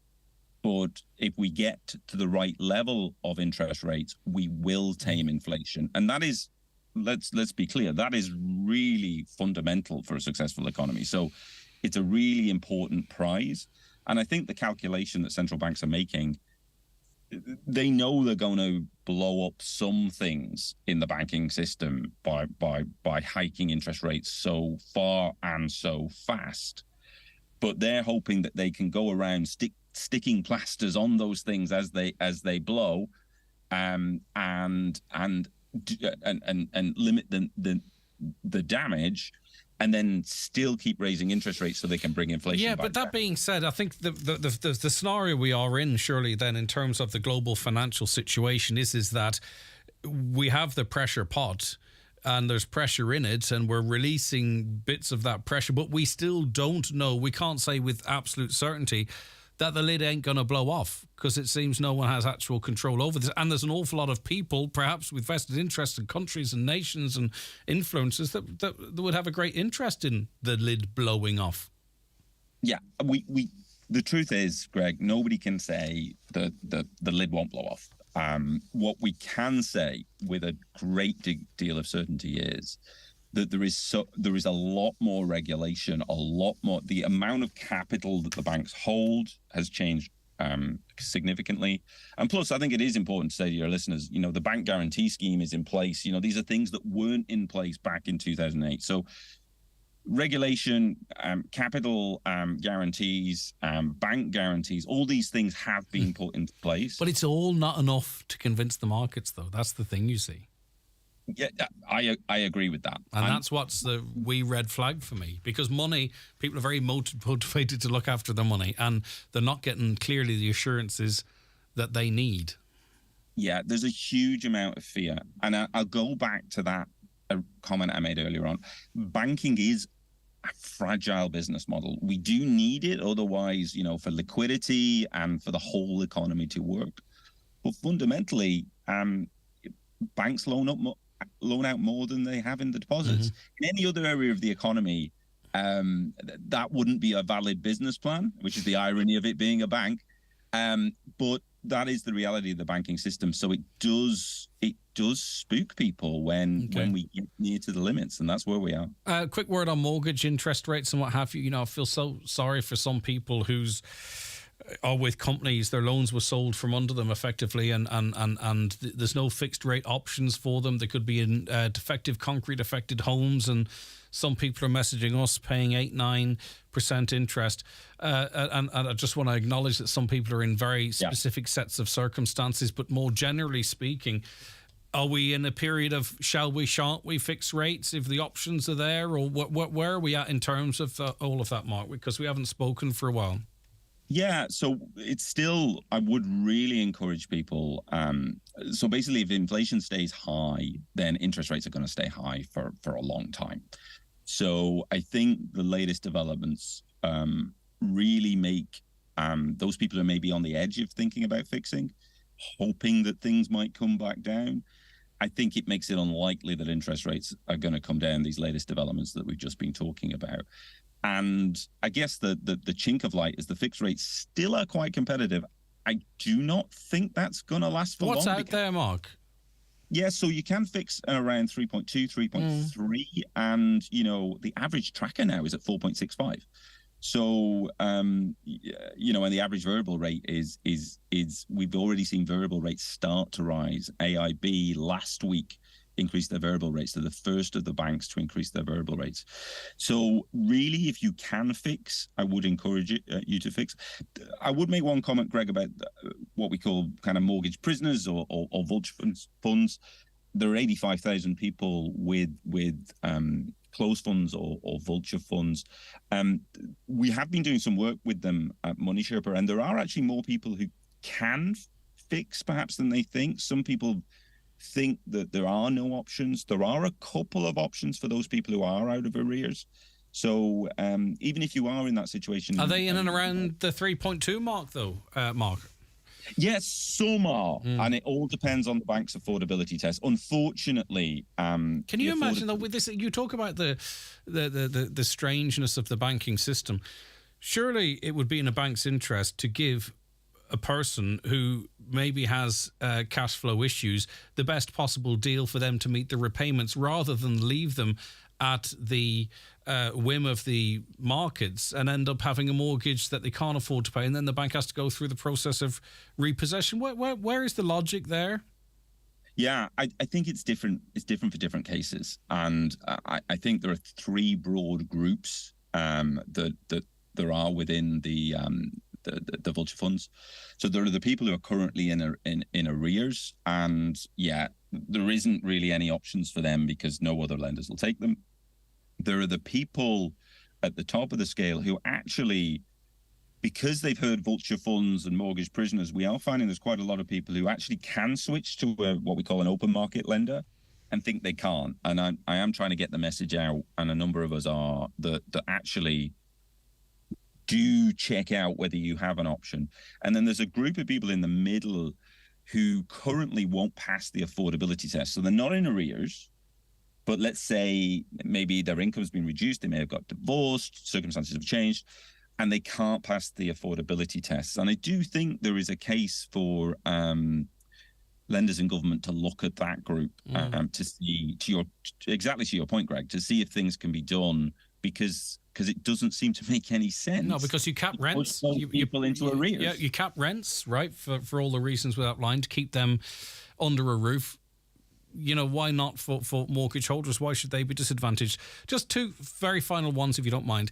but if we get to the right level of interest rates, we will tame inflation. And that is, let's be clear, that is really fundamental for a successful economy. So it's a really important prize. And I think the calculation that central banks are making, they know they're going to blow up some things in the banking system by hiking interest rates so far and so fast. But they're hoping that they can go around sticking plasters on those things as they blow, and limit the damage, and then still keep raising interest rates so they can bring inflation back. But that being said, I think the scenario we are in, surely then, in terms of the global financial situation, is that we have the pressure pot and there's pressure in it, and we're releasing bits of that pressure, but we still don't know. We can't say with absolute certainty that the lid ain't going to blow off, because it seems no one has actual control over this. And there's an awful lot of people, perhaps with vested interest in countries and nations and influences, that would have a great interest in the lid blowing off. Yeah, the truth is, Greg, nobody can say that the lid won't blow off. What we can say with a great deal of certainty is that there is a lot more regulation, a lot more. The amount of capital that the banks hold has changed significantly. And plus, I think it is important to say to your listeners, the bank guarantee scheme is in place. These are things that weren't in place back in 2008. So regulation, capital guarantees, bank guarantees, all these things have been put into place. But it's all not enough to convince the markets, though. That's the thing, you see. Yeah, I agree with that. And that's what's the wee red flag for me, because money, people are very motivated to look after their money, and they're not getting clearly the assurances that they need. Yeah, there's a huge amount of fear. And I'll go back to that comment I made earlier on. Banking is a fragile business model. We do need it otherwise, for liquidity and for the whole economy to work. But fundamentally, banks loan out more than they have in the deposits. In any other area of the economy, that wouldn't be a valid business plan, which is the irony of it being a bank. But that is the reality of the banking system. So it does spook people when we get near to the limits, and that's where we are. Quick word on mortgage interest rates and what have you. I feel so sorry for some people whose are with companies, their loans were sold from under them effectively, and there's no fixed rate options for them. They could be in defective concrete affected homes, and some people are messaging us paying 8-9% interest. And I just want to acknowledge that some people are in very specific sets of circumstances, but more generally speaking, are we in a period of shall we, shan't we fix rates if the options are there, or where are we at in terms of all of that, Mark? Because we haven't spoken for a while. Yeah, so it's still, I would really encourage people. So basically, if inflation stays high, then interest rates are going to stay high for a long time. So I think the latest developments really make those people who may be on the edge of thinking about fixing, hoping that things might come back down. I think it makes it unlikely that interest rates are going to come down, these latest developments that we've just been talking about. And I guess the chink of light is the fixed rates still are quite competitive. I do not think that's going to last for long. What's out there, Mark? Yeah, so you can fix around 3.2, 3.3, and, the average tracker now is at 4.65. So, and the average variable rate is we've already seen variable rates start to rise. AIB last week increase their variable rates. They're the first of the banks to increase their variable rates. So really, if you can fix, I would encourage you to fix. I would make one comment, Greg, about what we call kind of mortgage prisoners or vulture funds. There are 85,000 people with closed funds or vulture funds. We have been doing some work with them at Money Sherpa, and there are actually more people who can fix perhaps than they think. Some people think that there are no options. There are a couple of options for those people who are out of arrears. So even if you are in that situation... Are they in and around the 3.2 mark, though, Mark? Yes, some are, and it all depends on the bank's affordability test. Unfortunately, can you imagine though with this? You talk about the strangeness of the banking system. Surely it would be in a bank's interest to give a person who maybe has cash flow issues the best possible deal for them to meet the repayments, rather than leave them at the whim of the markets and end up having a mortgage that they can't afford to pay, and then the bank has to go through the process of repossession. Where is the logic there? Yeah, I think it's different. It's different for different cases, and I think there are three broad groups that there are within the vulture funds. So there are the people who are currently in arrears, and there isn't really any options for them because no other lenders will take them. There are the people at the top of the scale who actually, because they've heard vulture funds and mortgage prisoners, we are finding there's quite a lot of people who actually can switch to what we call an open market lender and think they can't. And I am trying to get the message out, and a number of us are, that actually do check out whether you have an option. And then there's a group of people in the middle who currently won't pass the affordability test. So they're not in arrears, but let's say maybe their income's been reduced, they may have got divorced, circumstances have changed, and they can't pass the affordability tests. And I do think there is a case for lenders and government to look at that group to see, exactly to your point, Greg, to see if things can be done, because it doesn't seem to make any sense. No, because you cap rents. People into arrears. Yeah, you cap rents, right, for all the reasons we outlined, to keep them under a roof. You know, why not for mortgage holders? Why should they be disadvantaged? Just two very final ones, if you don't mind.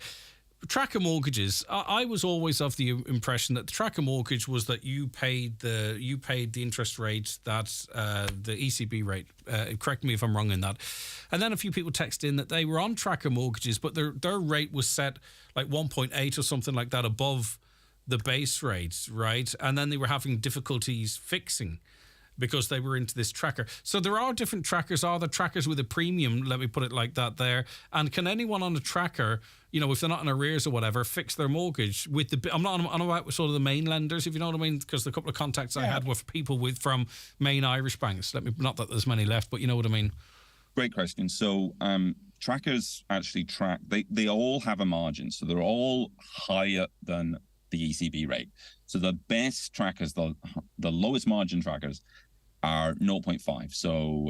Tracker mortgages. I was always of the impression that the tracker mortgage was that you paid the interest rate that the ECB rate. Correct me if I'm wrong in that. And then a few people texted in that they were on tracker mortgages, but their rate was set like 1.8 or something like that above the base rate, right? And then they were having difficulties fixing because they were into this tracker. So there are different trackers. Are there trackers with a premium? Let me put it like that there. And can anyone on a tracker, you know, if they're not in arrears or whatever, fix their mortgage with the... I'm not on about sort of the main lenders, if you know what I mean, because the couple of contacts I had were people from main Irish banks. Not that there's many left, but you know what I mean. Great question. So trackers actually track... They all have a margin. So they're all higher than the ECB rate. So the best trackers, the lowest margin trackers, are 0.5. So,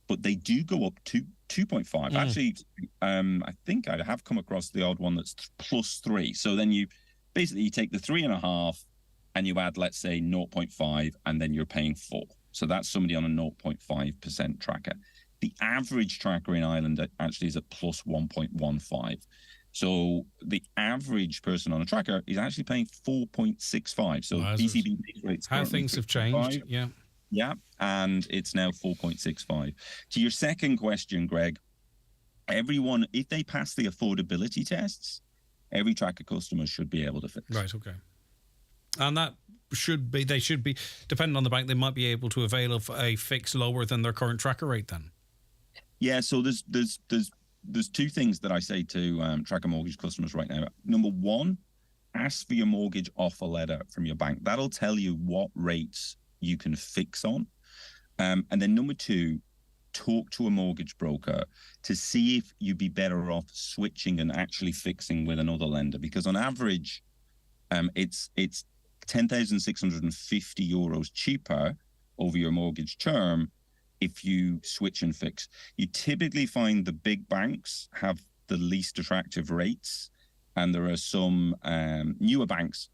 but they do go up to 2.5. Actually, I think I have come across the odd one that's +3. So then you basically take the 3.5 and you add, let's say, 0.5, and then you're paying 4. So that's somebody on a 0.5% tracker. The average tracker in Ireland actually is at +1.15. So the average person on a tracker is actually paying 4.65. So ECB rates. How things have changed, Yeah, and it's now 4.65. To your second question, Greg, everyone, if they pass the affordability tests, every tracker customer should be able to fix. Right, okay. And that they should be, depending on the bank, they might be able to avail of a fix lower than their current tracker rate then. Yeah, so there's two things that I say to tracker mortgage customers right now. Number one, ask for your mortgage offer letter from your bank. That'll tell you what rates you can fix on. And then number two, talk to a mortgage broker to see if you'd be better off switching and actually fixing with another lender, because on average it's 10,650 euros cheaper over your mortgage term if you switch and fix. You typically find the big banks have the least attractive rates, and there are some newer banks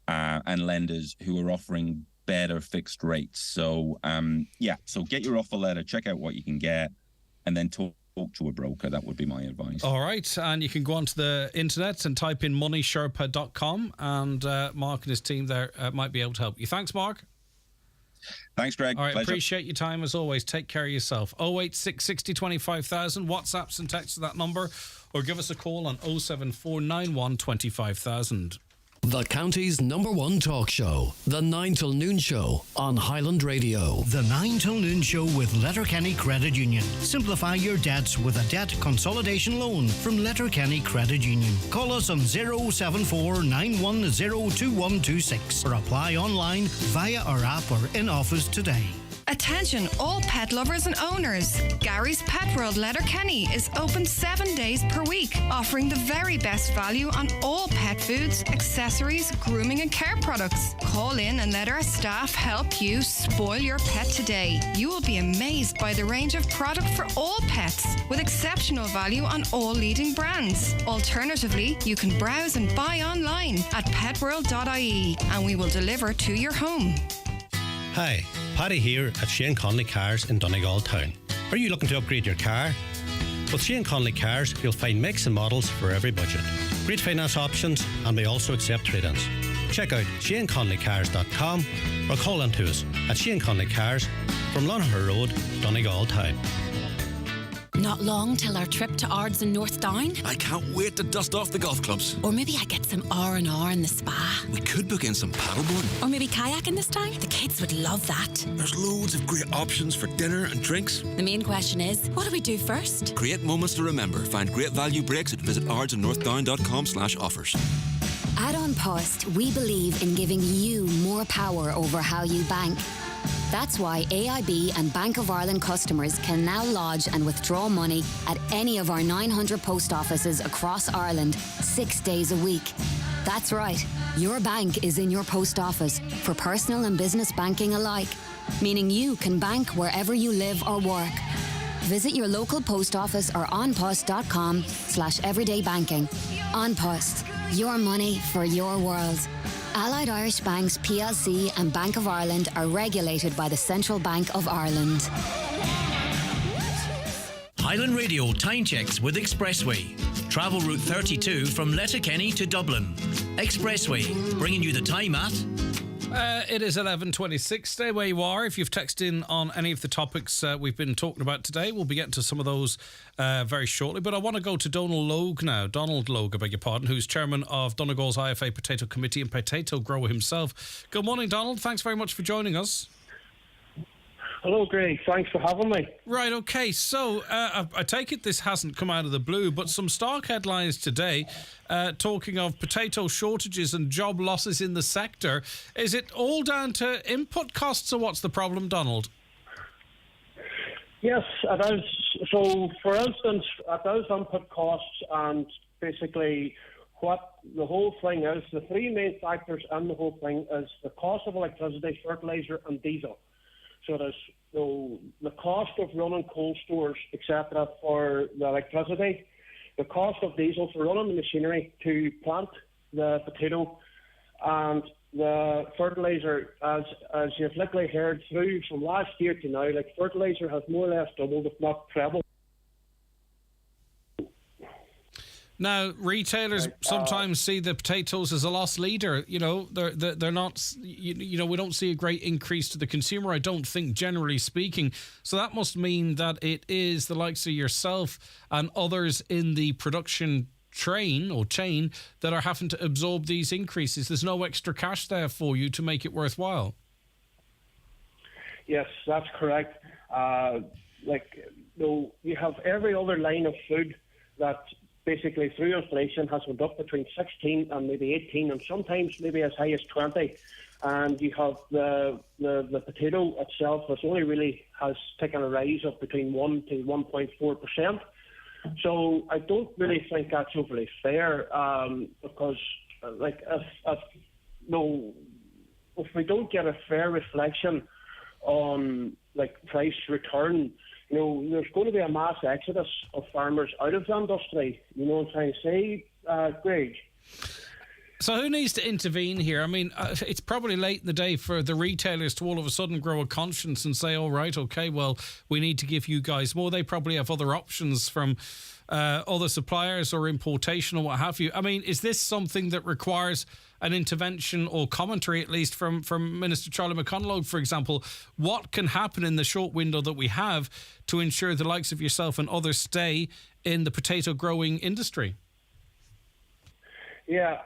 and lenders who are offering better fixed rates. So so get your offer letter, check out what you can get, and then talk to a broker. That would be my advice. All right, and you can go onto the internet and type in moneysherpa.com, and Mark and his team there might be able to help you. Thanks, Mark. Thanks, Greg. All right, Pleasure. appreciate your time as always. Take care of yourself. 086 60 25,000, WhatsApps and texts to that number, or give us a call on 07491 25,000. The county's #1 talk show, The 9 till Noon Show on Highland Radio. The 9 till Noon Show with Letterkenny Credit Union. Simplify your debts with a debt consolidation loan from Letterkenny Credit Union. Call us on 074 910 2126 or apply online via our app or in office today. Attention all pet lovers and owners. Gary's Pet World Letterkenny is open 7 days per week, offering the very best value on all pet foods, accessories, grooming and care products. Call in and let our staff help you spoil your pet today. You will be amazed by the range of product for all pets, with exceptional value on all leading brands. Alternatively, you can browse and buy online at petworld.ie and we will deliver to your home. Hi, Paddy here at Shane Conley Cars in Donegal Town. Are you looking to upgrade your car? With Shane Conley Cars, you'll find makes and models for every budget. Great finance options, and we also accept trade-ins. Check out shaneconleycars.com or call in to us at Shane Conley Cars from Lonher Road, Donegal Town. Not long till our trip to Ards in North Down. I can't wait to dust off the golf clubs. Or maybe I get some R&R in the spa. We could book in some paddleboarding. Or maybe kayaking this time. The kids would love that. There's loads of great options for dinner and drinks. The main question is, what do we do first? Create moments to remember. Find great value breaks at visitardsandnorthdown.com/offers. At On Post, we believe in giving you more power over how you bank. That's why AIB and Bank of Ireland customers can now lodge and withdraw money at any of our 900 post offices across Ireland 6 days a week. That's right, your bank is in your post office for personal and business banking alike, meaning you can bank wherever you live or work. Visit your local post office or onpost.com/everydaybanking. On Post, your money for your world. Allied Irish Banks plc and Bank of Ireland are regulated by the Central Bank of Ireland. Highland Radio time checks with Expressway. Travel route 32 from Letterkenny to Dublin. Expressway, bringing you the time at... It is 11:26. Stay where you are. If you've texted in on any of the topics we've been talking about today, we'll be getting to some of those very shortly. But I want to go to Donald Logue now. Donald Logue, I beg your pardon, who's chairman of Donegal's IFA Potato Committee and potato grower himself. Good morning, Donald. Thanks very much for joining us. Hello, Greg. Thanks for having me. Right, okay. So, I take it this hasn't come out of the blue, but some stark headlines today talking of potato shortages and job losses in the sector. Is it all down to input costs, or what's the problem, Donald? Yes, it is. So, for instance, it is input costs, and basically what the whole thing is, the three main factors in the whole thing is the cost of electricity, fertiliser and diesel. So there's the cost of running cold stores, etc., for the electricity, the cost of diesel for running the machinery to plant the potato, and the fertiliser, as you've likely heard through from last year to now, like fertiliser has more or less doubled, if not trebled. Now, retailers sometimes see the potatoes as a loss leader. You know, they're not. You know, we don't see a great increase to the consumer, I don't think, generally speaking. So that must mean that it is the likes of yourself and others in the production chain that are having to absorb these increases. There's no extra cash there for you to make it worthwhile. Yes, that's correct. You have every other line of food that basically through inflation has went up between 16 and maybe 18 and sometimes maybe as high as 20. And you have the potato itself, which only really has taken a rise of between 1 to 1.4%. So I don't really think that's overly fair, because if we don't get a fair reflection on price return, there's going to be a mass exodus of farmers out of the industry. You know what I'm trying to say, Greg? So who needs to intervene here? I mean, it's probably late in the day for the retailers to all of a sudden grow a conscience and say, all right, okay, well, we need to give you guys more. They probably have other options from other suppliers or importation or what have you. I mean, is this something that requires an intervention or commentary, at least from Minister Charlie McConalogue, for example? What can happen in the short window that we have to ensure the likes of yourself and others stay in the potato growing industry? Yeah,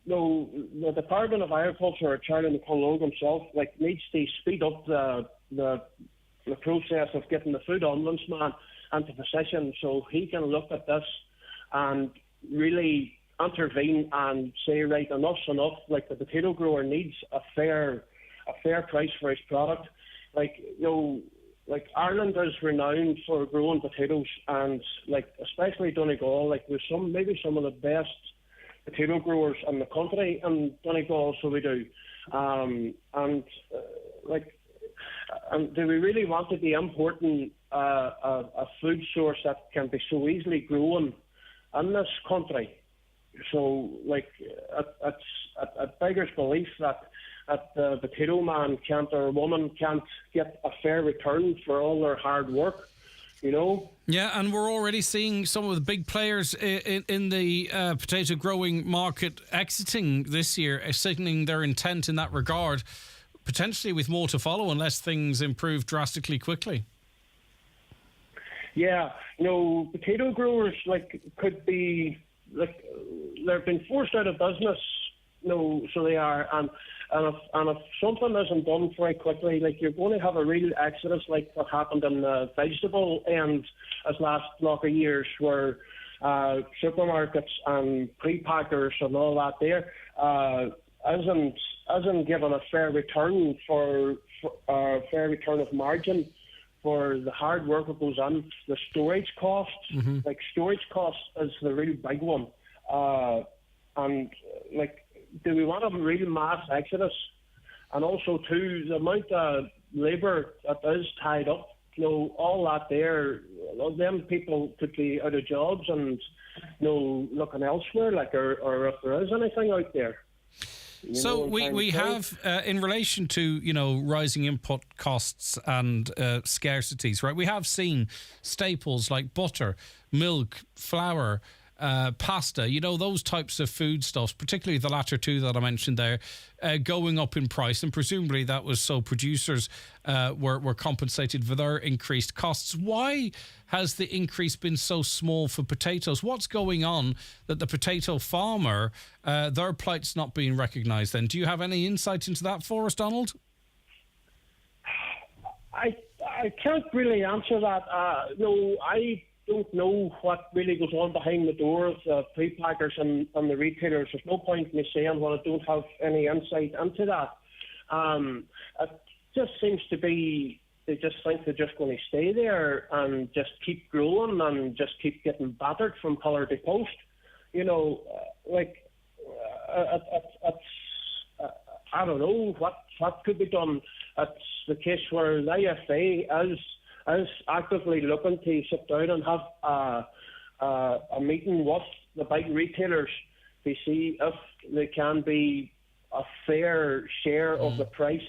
the Department of Agriculture, or Charlie McCullough himself, like, needs to speed up the process of getting the food ombudsman into position so he can look at this and really intervene and say, right, enough's enough. Like, the potato grower needs a fair price for his product. Like, like, Ireland is renowned for growing potatoes, and, like, especially Donegal, like, there's maybe some of the best potato growers in the country in Donegal, so we do. Do we really want to be importing a food source that can be so easily grown in this country? So, like, it beggars belief that the potato man can't, or woman can't, get a fair return for all their hard work, you know? Yeah, and we're already seeing some of the big players in the potato growing market exiting this year, signaling their intent in that regard, potentially with more to follow unless things improve drastically quickly. Yeah, potato growers, like, could be, like, they've been forced out of business, so they are, and if something isn't done very quickly, like, you're going to have a real exodus, like what happened in the vegetable end this last block of years, where supermarkets and pre-packers and all that there isn't given a fair return fair return of margin for the hard work that goes on. The storage costs, like, storage costs is the real big one. And, like, do we want a real mass exodus? And also, too, the amount of labour that is tied up, all that there, them people could be out of jobs and, looking elsewhere, like, or if there is anything out there. So we have, in relation to, rising input costs and scarcities, right? We have seen staples like butter, milk, flour, pasta, those types of foodstuffs, particularly the latter two that I mentioned there, going up in price. And presumably that was so producers were compensated for their increased costs. Why has the increase been so small for potatoes? What's going on that the potato farmer, their plight's not being recognised then? Do you have any insight into that for us, Donald? I can't really answer that. I don't know what really goes on behind the doors of pre-packers and the retailers. There's no point in me saying when I don't have any insight into that. It just seems to be they just think they're just going to stay there and just keep growing and just keep getting battered from pillar to post. I don't know what could be done. It's the case where the IFA is actively looking to sit down and have a meeting with the big retailers to see if there can be a fair share of the price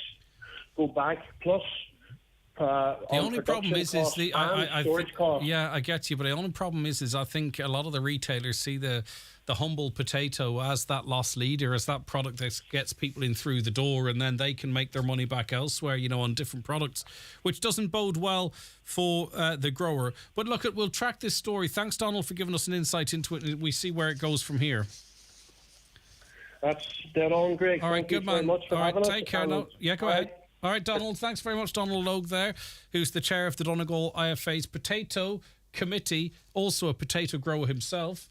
go back, plus the only problem is storage costs. Yeah, I get you, but the only problem is I think a lot of the retailers see the humble potato as that lost leader, as that product that gets people in through the door, and then they can make their money back elsewhere, on different products, which doesn't bode well for the grower. But look, we'll track this story. Thanks, Donald, for giving us an insight into it, and we see where it goes from here. That's dead on, Greg. All right, good man. All right, take care. Go ahead. All right, Donald, thanks very much. Donald Logue there, who's the chair of the Donegal IFA's Potato Committee, also a potato grower himself.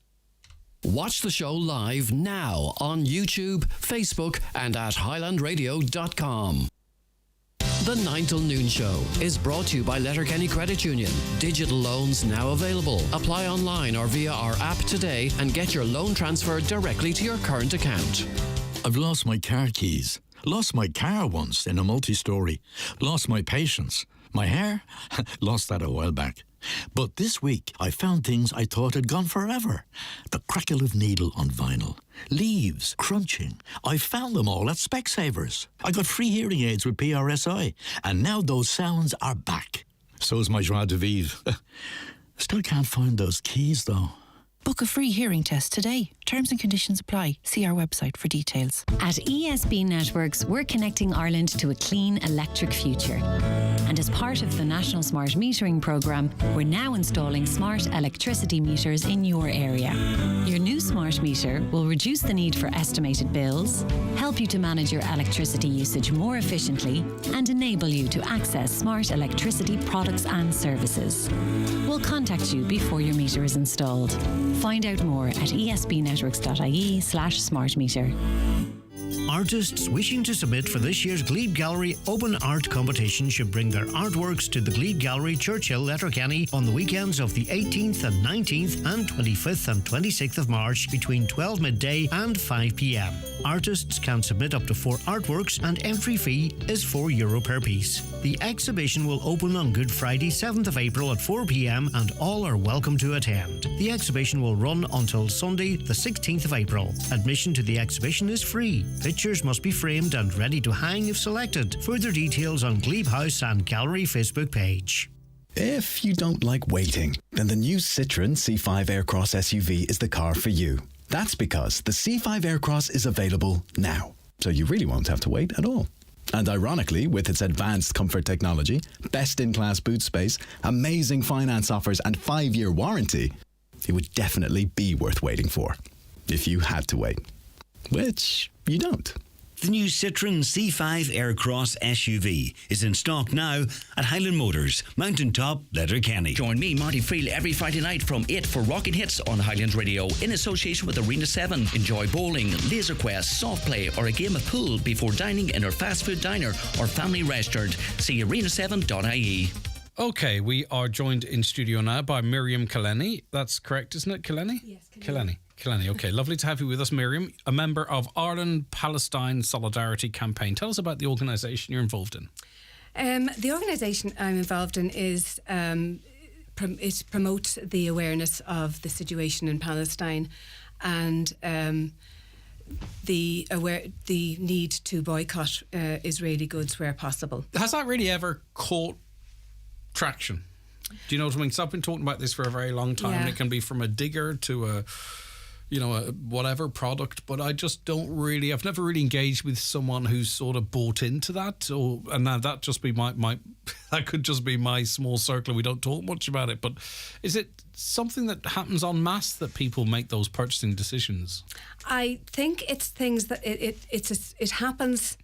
Watch the show live now on YouTube, Facebook and at highlandradio.com. The 9 till noon show is brought to you by Letterkenny Credit Union. Digital loans now available. Apply online or via our app today and get your loan transferred directly to your current account. I've lost my car keys. Lost my car once in a multi-story. Lost my patience. My hair? Lost that a while back. But this week, I found things I thought had gone forever. The crackle of needle on vinyl. Leaves crunching. I found them all at Specsavers. I got free hearing aids with PRSI. And now those sounds are back. So's my joie de vivre. Still can't find those keys, though. Book a free hearing test today. Terms and conditions apply. See our website for details. At ESB Networks, we're connecting Ireland to a clean electric future. And as part of the National Smart Metering programme, we're now installing smart electricity meters in your area. Your new smart meter will reduce the need for estimated bills, help you to manage your electricity usage more efficiently, and enable you to access smart electricity products and services. We'll contact you before your meter is installed. Find out more at esbnetworks.ie/smartmeter. Artists wishing to submit for this year's Glebe Gallery Open Art Competition should bring their artworks to the Glebe Gallery, Churchill, Letterkenny on the weekends of the 18th and 19th and 25th and 26th of March between 12 midday and 5 p.m. Artists can submit up to 4 artworks and entry fee is €4 per piece. The exhibition will open on Good Friday, 7th of April at 4 p.m. and all are welcome to attend. The exhibition will run until Sunday, the 16th of April. Admission to the exhibition is free. Pictures must be framed and ready to hang if selected. Further details on Glebe House and Gallery Facebook page. If you don't like waiting, then the new Citroën C5 Aircross SUV is the car for you. That's because the C5 Aircross is available now, so you really won't have to wait at all. And ironically, with its advanced comfort technology, best-in-class boot space, amazing finance offers and 5-year warranty, it would definitely be worth waiting for, if you had to wait. Which you don't. The new Citroën C5 Aircross SUV is in stock now at Highland Motors, Mountaintop, Letterkenny. Join me, Marty Friel, every Friday night from 8 for Rockin' Hits on Highland Radio in association with Arena 7. Enjoy bowling, laser quest, soft play or a game of pool before dining in our fast food diner or family restaurant. See arena7.ie. Okay, we are joined in studio now by Miriam Killenny. That's correct, isn't it, Killenny? Yes, Killenny. Killenny, okay. Lovely to have you with us, Miriam, a member of Ireland-Palestine Solidarity Campaign. Tell us about the organisation you're involved in. The organisation I'm involved in is it promotes the awareness of the situation in Palestine and the need to boycott Israeli goods where possible. Has that really ever caught traction? Do you know what I mean? So I've been talking about this for a very long time. Yeah. It can be from a digger to a whatever product, but I just don't really, I've never really engaged with someone who's sort of bought into that, and now that just be my that could just be my small circle. We don't talk much about it, but is it something that happens en masse that people make those purchasing decisions? I think it's things that it happens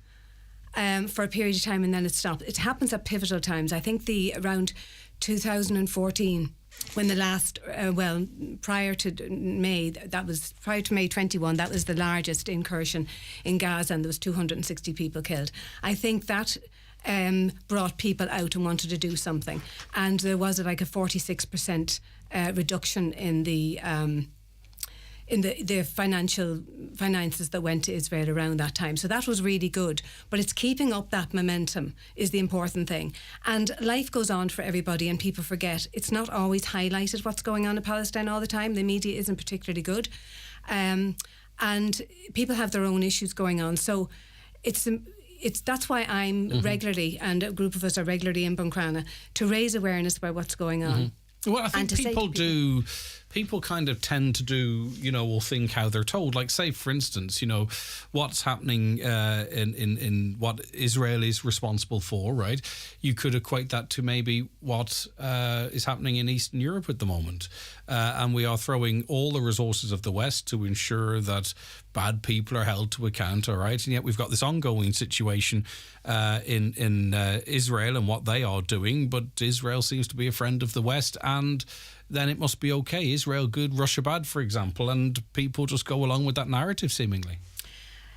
for a period of time and then it stops. It happens at pivotal times. I think around 2014, when the last, prior to May 21, that was the largest incursion in Gaza and there was 260 people killed. I think that brought people out and wanted to do something. And there was like a 46% reduction in the finances that went to Israel around that time. So that was really good. But it's keeping up that momentum is the important thing. And life goes on for everybody and people forget. It's not always highlighted what's going on in Palestine all the time. The media isn't particularly good. And people have their own issues going on. So that's why I'm regularly, and a group of us are regularly in Buncrana, to raise awareness about what's going on. Mm-hmm. Well, I think people kind of tend to do, or think how they're told. Like, say, for instance, what's happening in what Israel is responsible for, right? You could equate that to maybe what is happening in Eastern Europe at the moment. And we are throwing all the resources of the West to ensure that bad people are held to account, all right? And yet we've got this ongoing situation in Israel and what they are doing, but Israel seems to be a friend of the West, and then it must be okay. Israel good, Russia bad, for example, and people just go along with that narrative, seemingly.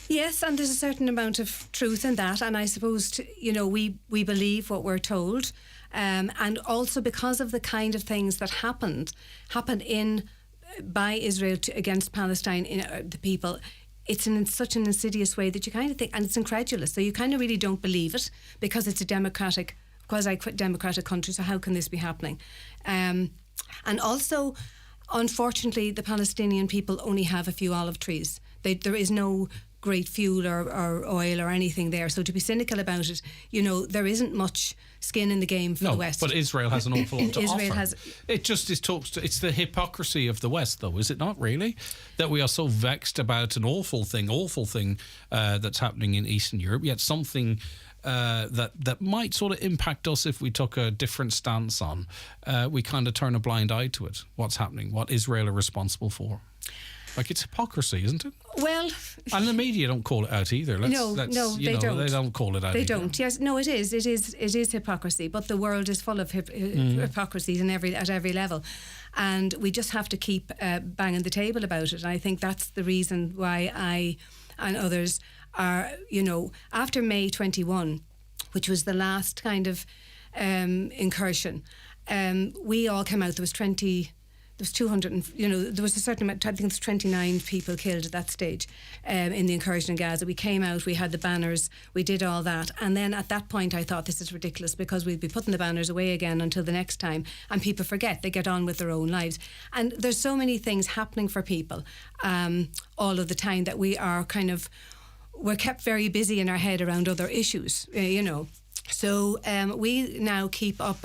Yes, and there's a certain amount of truth in that, and I suppose, we believe what we're told, and also because of the kind of things that happened by Israel against Palestine, the people, it's in such an insidious way that you kind of think, and it's incredulous, so you kind of really don't believe it because it's a quasi-democratic country, so how can this be happening? And also, unfortunately, the Palestinian people only have a few olive trees. There is no great fuel or oil or anything there. So to be cynical about it, there isn't much skin in the game for the West. But Israel has an awful lot to offer. It's the hypocrisy of the West, though, is it not really? That we are so vexed about an awful thing that's happening in Eastern Europe, yet something that might sort of impact us if we took a different stance on, we kind of turn a blind eye to it. What's happening? What Israel are responsible for? Like, it's hypocrisy, isn't it? Well, and the media don't call it out either. No, they don't. They don't call it out. They either. don't. Yes, no, it is. It is hypocrisy. But the world is full of hypocrisies at every level, and we just have to keep banging the table about it. And I think that's the reason why I and others are, after May 21, which was the last kind of incursion, we all came out. There was 200, there was a certain amount, I think it was 29 people killed at that stage in the incursion in Gaza. We came out, we had the banners, we did all that. And then at that point I thought, this is ridiculous, because we'd be putting the banners away again until the next time, and people forget, they get on with their own lives. And there's so many things happening for people all of the time that we're kept very busy in our head around other issues, So we now keep up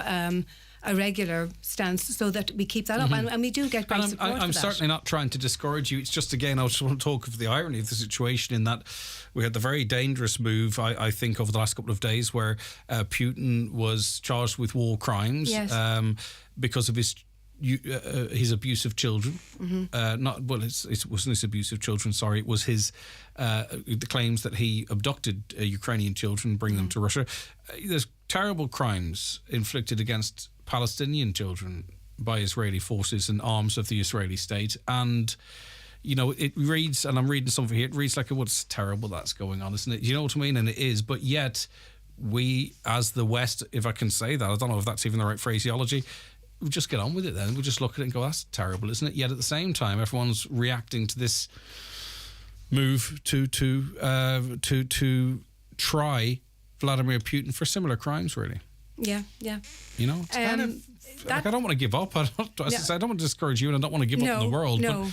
a regular stance so that we keep that up, and we do get great support for that. I'm certainly not trying to discourage you. It's just, again, I just want to talk of the irony of the situation, in that we had the very dangerous move, I think, over the last couple of days, where Putin was charged with war crimes because of his abuse of children. It wasn't his abuse of children, sorry, it was his the claims that he abducted Ukrainian children, bring them to Russia. There's terrible crimes inflicted against Palestinian children by Israeli forces and arms of the Israeli state, and it reads, and I'm reading something here, it reads like, it's terrible that's going on, isn't it? You know what I mean? And it is, but yet we, as the West, if I can say that, I don't know if that's even the right phraseology, we'll just get on with it then. We'll just look at it and go, that's terrible, isn't it? Yet at the same time, everyone's reacting to this move to try Vladimir Putin for similar crimes, really. Yeah. It's kind of, I don't want to give up. I don't want to discourage you, and I don't want to give up on the world. No.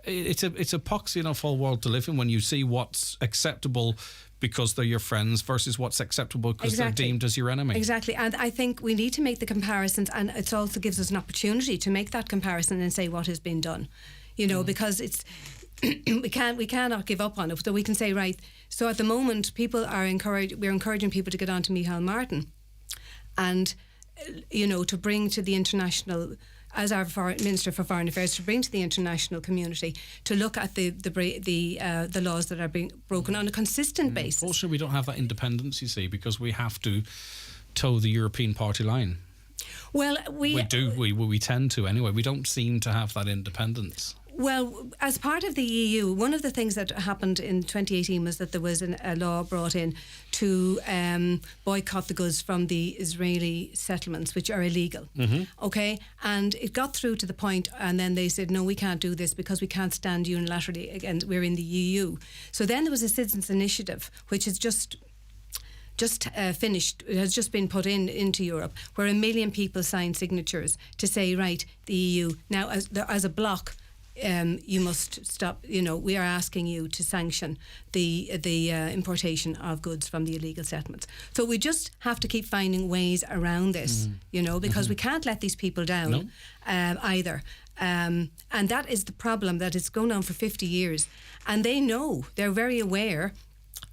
But it's a poxy enough whole world to live in when you see what's acceptable because they're your friends versus what's acceptable because they're deemed as your enemy. Exactly. And I think we need to make the comparisons, and it also gives us an opportunity to make that comparison and say what has been done. Because it's we cannot give up on it. So we can say, right, so at the moment we're encouraging people to get on to Micheál Martin, and to bring to the international, as our Minister for Foreign Affairs, to bring to the international community to look at the laws that are being broken on a consistent basis. Also, we don't have that independence, you see, because we have to toe the European party line. Well, we do. We tend to anyway. We don't seem to have that independence. Well, as part of the EU, one of the things that happened in 2018 was that there was a law brought in to boycott the goods from the Israeli settlements, which are illegal. Okay? And it got through to the point, and then they said, no, we can't do this because we can't stand unilaterally, again, we're in the EU. So then there was a citizens' initiative, which is just finished. It has just been put into Europe, where 1 million people signed signatures to say, right, the EU, now as a bloc, you must stop. We are asking you to sanction the importation of goods from the illegal settlements. So we just have to keep finding ways around this, because we can't let these people down either. And that is the problem, that it's going on for 50 years, and they're very aware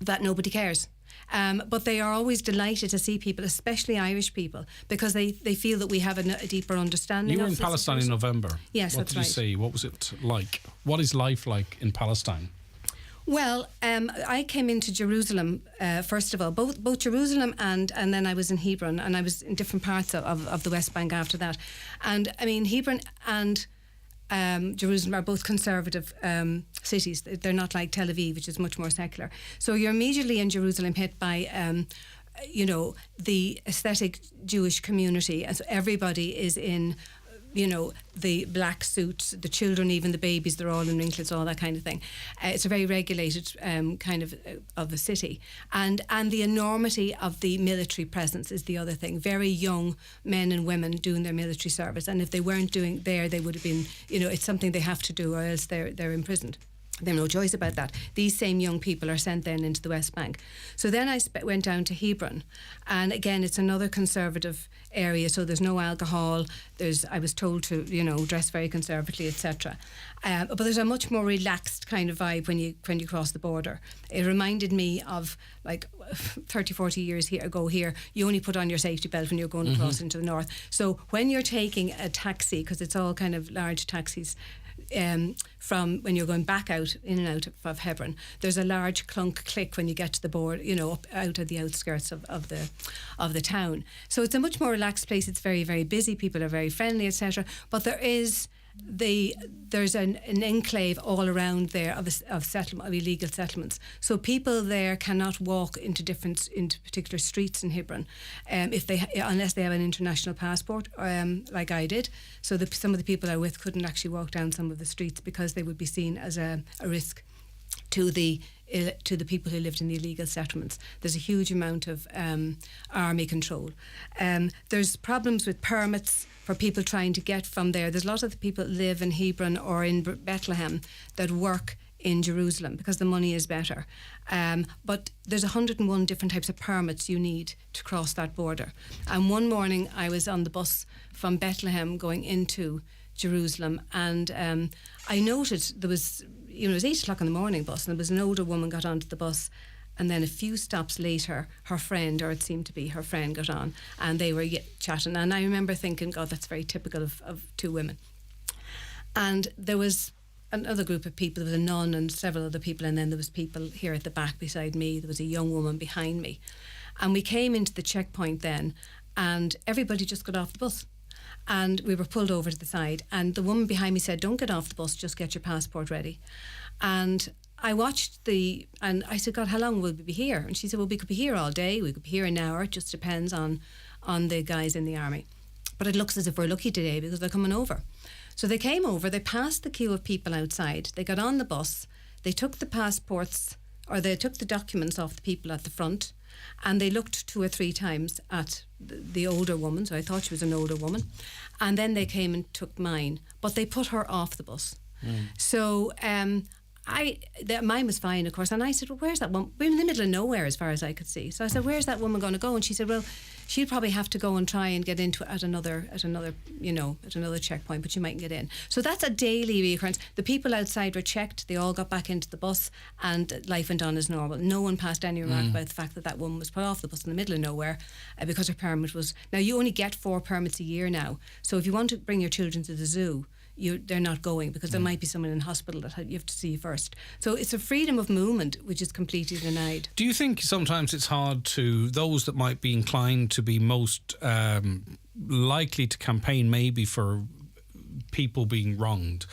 that nobody cares. But they are always delighted to see people, especially Irish people, because they feel that we have a deeper understanding. You were in Palestine in November. Yes, that's right. What did you see? What was it like? What is life like in Palestine? Well, I came into Jerusalem, first of all, both Jerusalem and then I was in Hebron, and I was in different parts of the West Bank after that. And I mean, Hebron and Jerusalem are both conservative cities. They're not like Tel Aviv, which is much more secular. So you're immediately in Jerusalem hit by the aesthetic Jewish community, as everybody is in the black suits, the children, even the babies, they're all in ringlets, all that kind of thing. It's a very regulated kind of a city. And the enormity of the military presence is the other thing. Very young men and women doing their military service. And if they weren't doing there, they would have been, it's something they have to do, or else they're imprisoned. They have no choice about that. These same young people are sent then into the West Bank. So then I went down to Hebron, and again it's another conservative area. So there's no alcohol. I was told to dress very conservatively, etc. But there's a much more relaxed kind of vibe when you cross the border. It reminded me of like 30, 40 years ago here. You only put on your safety belt when you're going across into the north. So when you're taking a taxi, because it's all kind of large taxis. From when you're going back out, in and out of Hebron, there's a large clunk click when you get to the border, up out of the outskirts of the town. So it's a much more relaxed place. It's very, very busy. People are very friendly, etc. But there's an enclave all around there of illegal settlements. So people there cannot walk into particular streets in Hebron, unless they have an international passport, like I did. So some of the people I was with couldn't actually walk down some of the streets because they would be seen as a risk to the people who lived in the illegal settlements. There's a huge amount of army control. There's problems with permits for people trying to get from there. There's a lot of the people that live in Hebron or in Bethlehem that work in Jerusalem because the money is better. But there's 101 different types of permits you need to cross that border. And one morning I was on the bus from Bethlehem going into Jerusalem, and I noted there was, it was 8 o'clock in the morning bus, and there was an older woman got onto the bus, and then a few stops later her friend, or it seemed to be her friend, got on, and they were chatting. And I remember thinking, God, that's very typical of two women. And there was another group of people. There was a nun and several other people, and then there was people here at the back beside me. There was a young woman behind me, and we came into the checkpoint then, and everybody just got off the bus. And we were pulled over to the side, and the woman behind me said, "Don't get off the bus, just get your passport ready." And I watched and I said, "God, how long will we be here?" And she said, "Well, we could be here all day, we could be here an hour, it just depends on the guys in the army. But it looks as if we're lucky today because they're coming over." So they came over, they passed the queue of people outside, they got on the bus, they took the passports, or they took the documents off the people at the front, and they looked 2 or 3 times at the older woman, so I thought she was an older woman, and then they came and took mine, but they put her off the bus. So mine was fine, of course, and I said, "Well, where's that woman?" We're in the middle of nowhere as far as I could see. So I said, "Where's that woman going to go?" And she said, "Well, she'll probably have to go and try and get into at another checkpoint, but she mightn't get in." So that's a daily reoccurrence. The people outside were checked, they all got back into the bus, and life went on as normal. No one passed any remark about the fact that woman was put off the bus in the middle of nowhere because her permit was... Now, you only get 4 permits a year now, so if you want to bring your children to the zoo, they're not going because there might be someone in hospital that you have to see first. So it's a freedom of movement which is completely denied. Do you think sometimes it's hard to those that might be inclined to be most likely to campaign maybe for people being wronged,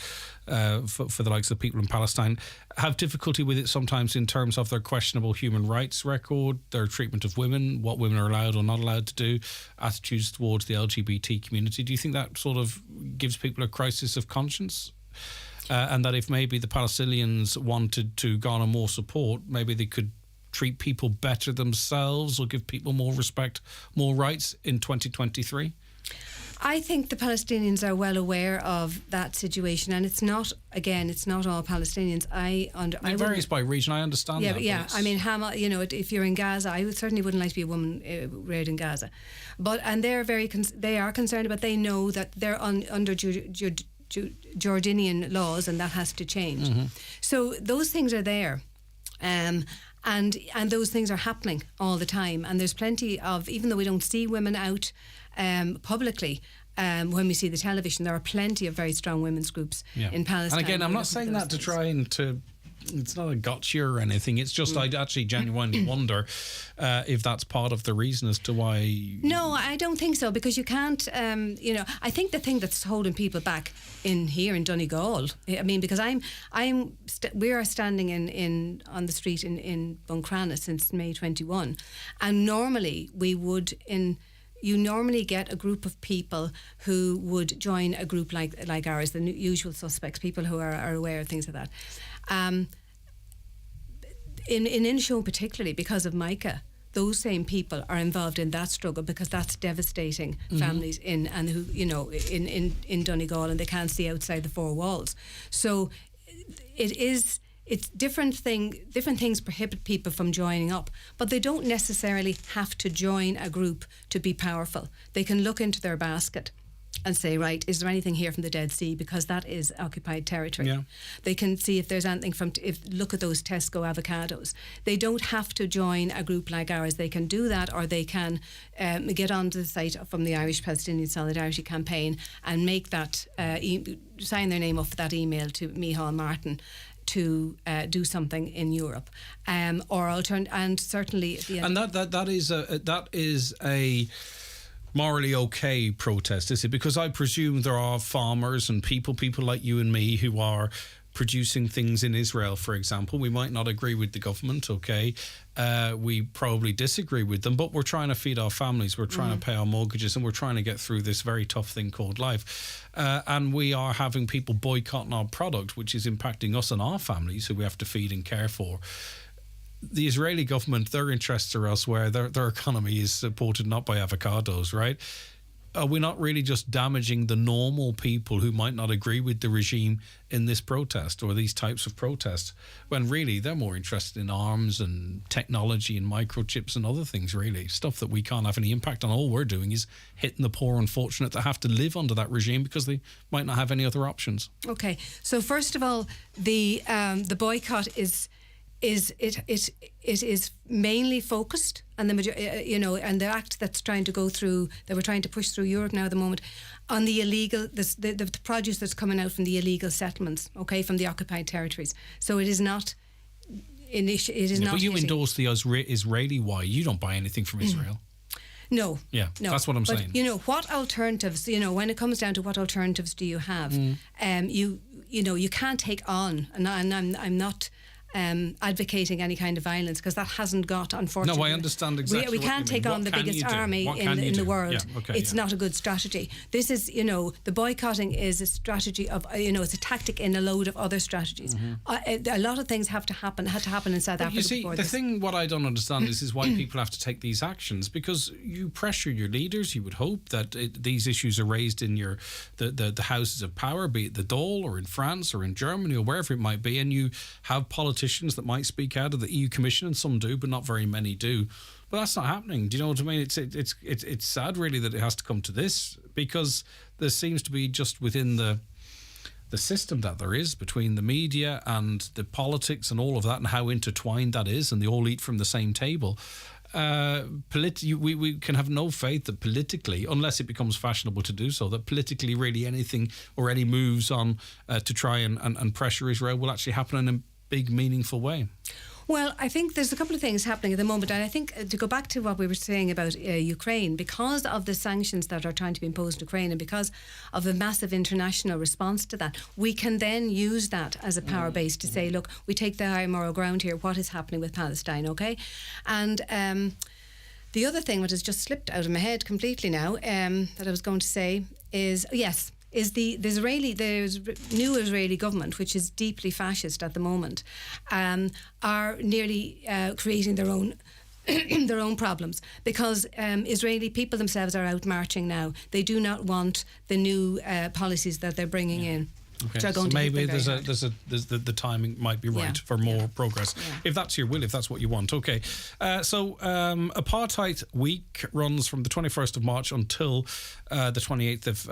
for the likes of people in Palestine, have difficulty with it sometimes in terms of their questionable human rights record, their treatment of women, what women are allowed or not allowed to do, attitudes towards the LGBT community? Do you think that sort of gives people a crisis of conscience? And that if maybe the Palestinians wanted to garner more support, maybe they could treat people better themselves or give people more respect, more rights in 2023? I think the Palestinians are well aware of that situation, and it's not all Palestinians. It varies by region, I understand that. Yeah. I mean, if you're in Gaza, I certainly wouldn't like to be a woman reared in Gaza. And they're they are concerned, but they know that they're under Jordanian laws, and that has to change. So those things are there. And those things are happening all the time, and there's plenty of, even though we don't see women out publicly, when we see the television, there are plenty of very strong women's groups in Palestine. And again, I'm not saying that to try and to... It's not a gotcha or anything. It's just I actually genuinely wonder if that's part of the reason as to why... No, I don't think so, because you can't... I think the thing that's holding people back here in Donegal, I mean, because we are standing on the street in Buncrana since May 21, and normally you normally get a group of people who would join a group like ours, the usual suspects, people who are aware of things like that. In Inshow particularly, because of Micah, those same people are involved in that struggle because that's devastating families in Donegal, and they can't see outside the 4 walls. So it is it's different things prohibit people from joining up, but they don't necessarily have to join a group to be powerful. They can look into their basket and say, right, is there anything here from the Dead Sea, because that is occupied territory. Yeah. They can see if there's anything look at those Tesco avocados. They don't have to join a group like ours. They can do that, or they can get onto the site from the Irish Palestinian Solidarity Campaign and make that sign their name off that email to Micheál Martin to do something in Europe, and certainly at the end. And that is a morally okay protest, is it? Because I presume there are farmers and people like you and me who are producing things in Israel, for example. We might not agree with the government, okay? We probably disagree with them, but we're trying to feed our families, we're trying to pay our mortgages, and we're trying to get through this very tough thing called life. And we are having people boycotting our product, which is impacting us and our families who we have to feed and care for. The Israeli government, their interests are elsewhere. Their economy is supported not by avocados, right? Are we not really just damaging the normal people who might not agree with the regime in this protest or these types of protests, when really they're more interested in arms and technology and microchips and other things, really, stuff that we can't have any impact on. All we're doing is hitting the poor unfortunate that have to live under that regime because they might not have any other options. Okay, so first of all, the boycott is mainly focused, and and the act that's trying to go through, that we're trying to push through Europe now at the moment, on the illegal, the produce that's coming out from the illegal settlements, okay, from the occupied territories. So it is not. But you endorse the Israeli why? You don't buy anything from Israel. No. Yeah, no. That's what I'm saying. What alternatives, when it comes down to what alternatives do you have, you can't take on, and I'm not advocating any kind of violence, because that hasn't got, unfortunately. No, I understand exactly. We can't take on the biggest army in the world. Yeah, okay, it's not a good strategy. This is, the boycotting is a strategy of, it's a tactic in a load of other strategies. A lot of things had to happen in South Africa. You see, before the this. thing, what I don't understand is why people have to take these actions, because you pressure your leaders. You would hope that these issues are raised in the houses of power, be it the Dáil or in France or in Germany or wherever it might be, and you have politicians that might speak out of the EU Commission, and some do, but not very many do. But that's not happening. Do you know what I mean? It's sad, really, that it has to come to this, because there seems to be, just within the system that there is between the media and the politics and all of that, and how intertwined that is, and they all eat from the same table. We can have no faith that politically, unless it becomes fashionable to do so, that politically really anything or any moves on to try and pressure Israel will actually happen in a big, meaningful way. Well, I think there's a couple of things happening at the moment, and I think to go back to what we were saying about Ukraine, because of the sanctions that are trying to be imposed on Ukraine, and because of the massive international response to that, we can then use that as a power base to say, look, we take the high moral ground here, what is happening with Palestine, okay? And the other thing, which has just slipped out of my head completely now, that I was going to say is, yes, is the new Israeli government, which is deeply fascist at the moment, are nearly creating their own their own problems, because Israeli people themselves are out marching now. They do not want the new policies that they're bringing in. Okay, so maybe the timing might be right for more progress, if that's your will, if that's what you want. Okay, so Apartheid Week runs from the 21st of March until the 28th of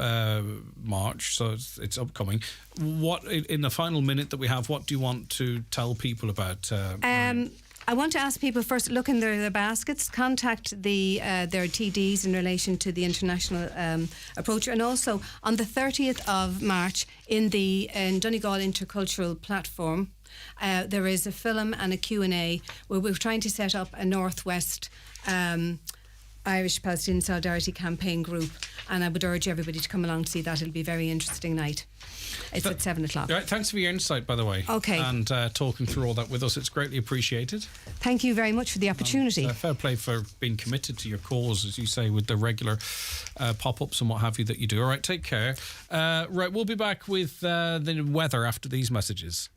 March, so it's upcoming. What, in the final minute that we have, what do you want to tell people about? I want to ask people first, look in their baskets, contact their TDs in relation to the international approach, and also on the 30th of March in Donegal Intercultural Platform, there is a film and a Q&A where we're trying to set up a Northwest Irish Palestinian Solidarity Campaign group, and I would urge everybody to come along to see that. It'll be a very interesting night. It's at 7 o'clock. Right, thanks for your insight, by the way. Okay. And talking through all that with us. It's greatly appreciated. Thank you very much for the opportunity. Fair play for being committed to your cause, as you say, with the regular pop-ups and what have you that you do. All right, take care. Right, we'll be back with the weather after these messages.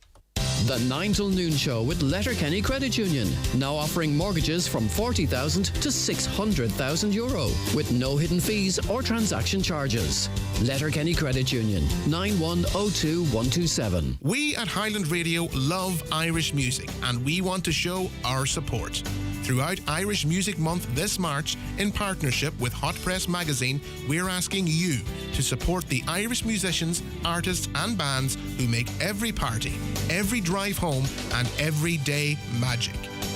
The 9 till noon show with Letterkenny Credit Union. Now offering mortgages from €40,000 to €600,000 with no hidden fees or transaction charges. Letterkenny Credit Union, 9102127. We at Highland Radio love Irish music and we want to show our support. Throughout Irish Music Month this March, in partnership with Hot Press Magazine, we're asking you to support the Irish musicians, artists and bands who make every party, every drive home and every day magic.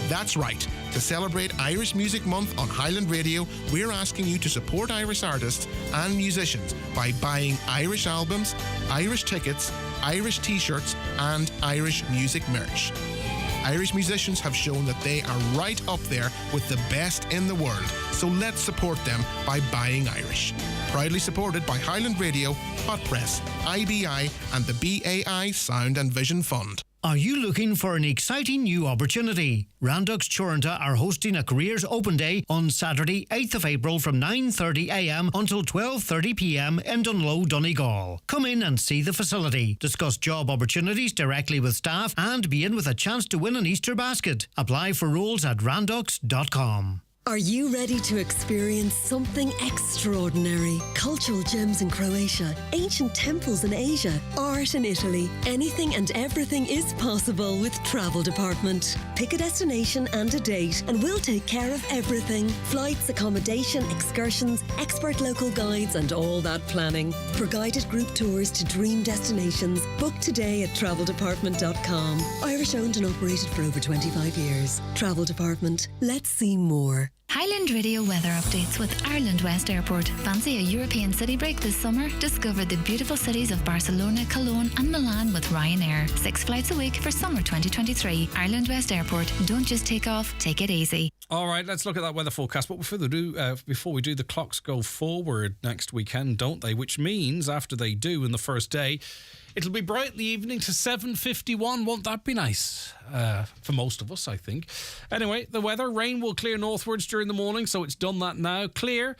That's right. To celebrate Irish Music Month on Highland Radio, we're asking you to support Irish artists and musicians by buying Irish albums, Irish tickets, Irish t-shirts and Irish music merch. Irish musicians have shown that they are right up there with the best in the world, so let's support them by buying Irish. Proudly supported by Highland Radio, Hot Press, IBI and the BAI Sound and Vision Fund. Are you looking for an exciting new opportunity? Randox Toronto are hosting a Careers Open Day on Saturday, 8th of April from 9:30am until 12:30pm in Dunloe, Donegal. Come in and see the facility, discuss job opportunities directly with staff and be in with a chance to win an Easter basket. Apply for roles at randox.com. Are you ready to experience something extraordinary? Cultural gems in Croatia, ancient temples in Asia, art in Italy. Anything and everything is possible with Travel Department. Pick a destination and a date and we'll take care of everything. Flights, accommodation, excursions, expert local guides and all that planning. For guided group tours to dream destinations, book today at traveldepartment.com. Irish owned and operated for over 25 years. Travel Department. Let's see more. Highland Radio weather updates with Ireland West Airport. Fancy a European city break this summer? Discover the beautiful cities of Barcelona, Cologne and Milan with Ryanair. 6 flights a week for summer 2023. Ireland West Airport. Don't just take off, take it easy. All right, let's look at that weather forecast. But before we do, the clocks go forward next weekend, don't they? Which means after they do in the first day, it'll be bright in the evening to 7:51. Won't that be nice? For most of us, I think. Anyway, the weather. Rain will clear northwards during the morning, so it's done that now. Clear.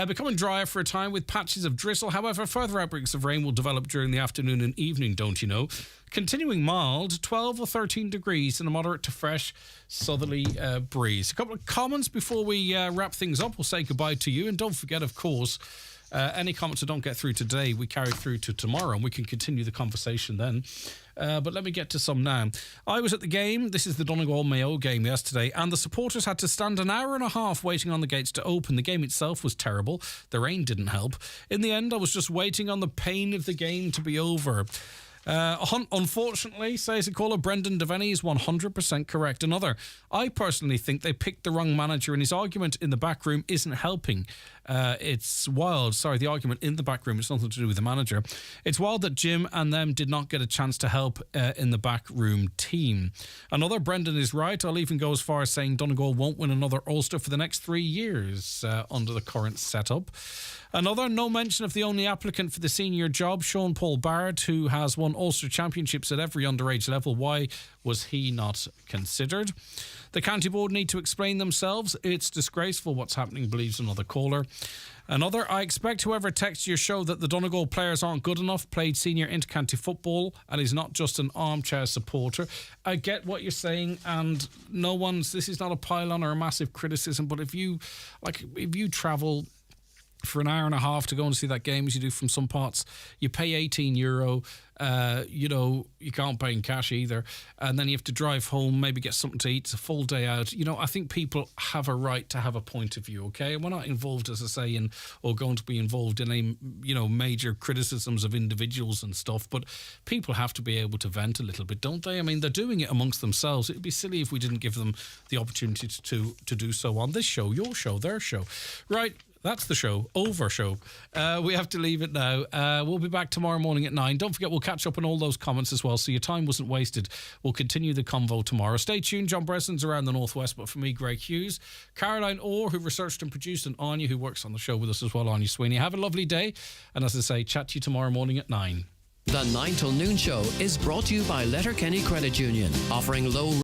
Becoming drier for a time with patches of drizzle. However, further outbreaks of rain will develop during the afternoon and evening, don't you know? Continuing mild, 12 or 13 degrees and a moderate to fresh southerly breeze. A couple of comments before we wrap things up. We'll say goodbye to you. And don't forget, of course, any comments that don't get through today, we carry through to tomorrow and we can continue the conversation then. But let me get to some now. I was at the game. This is the Donegal Mayo game yesterday, and the supporters had to stand an hour and a half waiting on the gates to open. The game itself was terrible. The rain didn't help. In the end, I was just waiting on the pain of the game to be over. Unfortunately, says a caller, Brendan Devaney is 100% correct. Another, I personally think they picked the wrong manager and his argument in the back room isn't helping. It's wild. Sorry, the argument in the back room, it's nothing to do with the manager. It's wild that Jim and them did not get a chance to help in the back room team. Another, Brendan is right. I'll even go as far as saying Donegal won't win another Ulster for the next 3 years under the current setup. Another, no mention of the only applicant for the senior job, Sean Paul Barrett, who has won Ulster Championships at every underage level. Why was he not considered? The County Board need to explain themselves. It's disgraceful what's happening, believes another caller. Another, I expect whoever texts your show that the Donegal players aren't good enough, played senior inter-county football and is not just an armchair supporter. I get what you're saying, and this is not a pile-on or a massive criticism, but if you travel for an hour and a half to go and see that game, as you do from some parts, you pay €18. You can't pay in cash either, and then you have to drive home, maybe get something to eat. It's a full day out. I think people have a right to have a point of view. Okay, we're not involved, as I say, or going to be involved in any major criticisms of individuals and stuff. But people have to be able to vent a little bit, don't they? I mean, they're doing it amongst themselves. It'd be silly if we didn't give them the opportunity to do so on this show, your show, their show, right? That's the show. Over show. We have to leave it now. We'll be back tomorrow morning at 9. Don't forget, we'll catch up on all those comments as well, so your time wasn't wasted. We'll continue the convo tomorrow. Stay tuned. John Bresson's around the Northwest, but for me, Greg Hughes, Caroline Orr, who researched and produced, and Anya, who works on the show with us as well, Anya Sweeney. Have a lovely day. And as I say, chat to you tomorrow morning at 9. The 9 till noon show is brought to you by Letterkenny Credit Union, offering low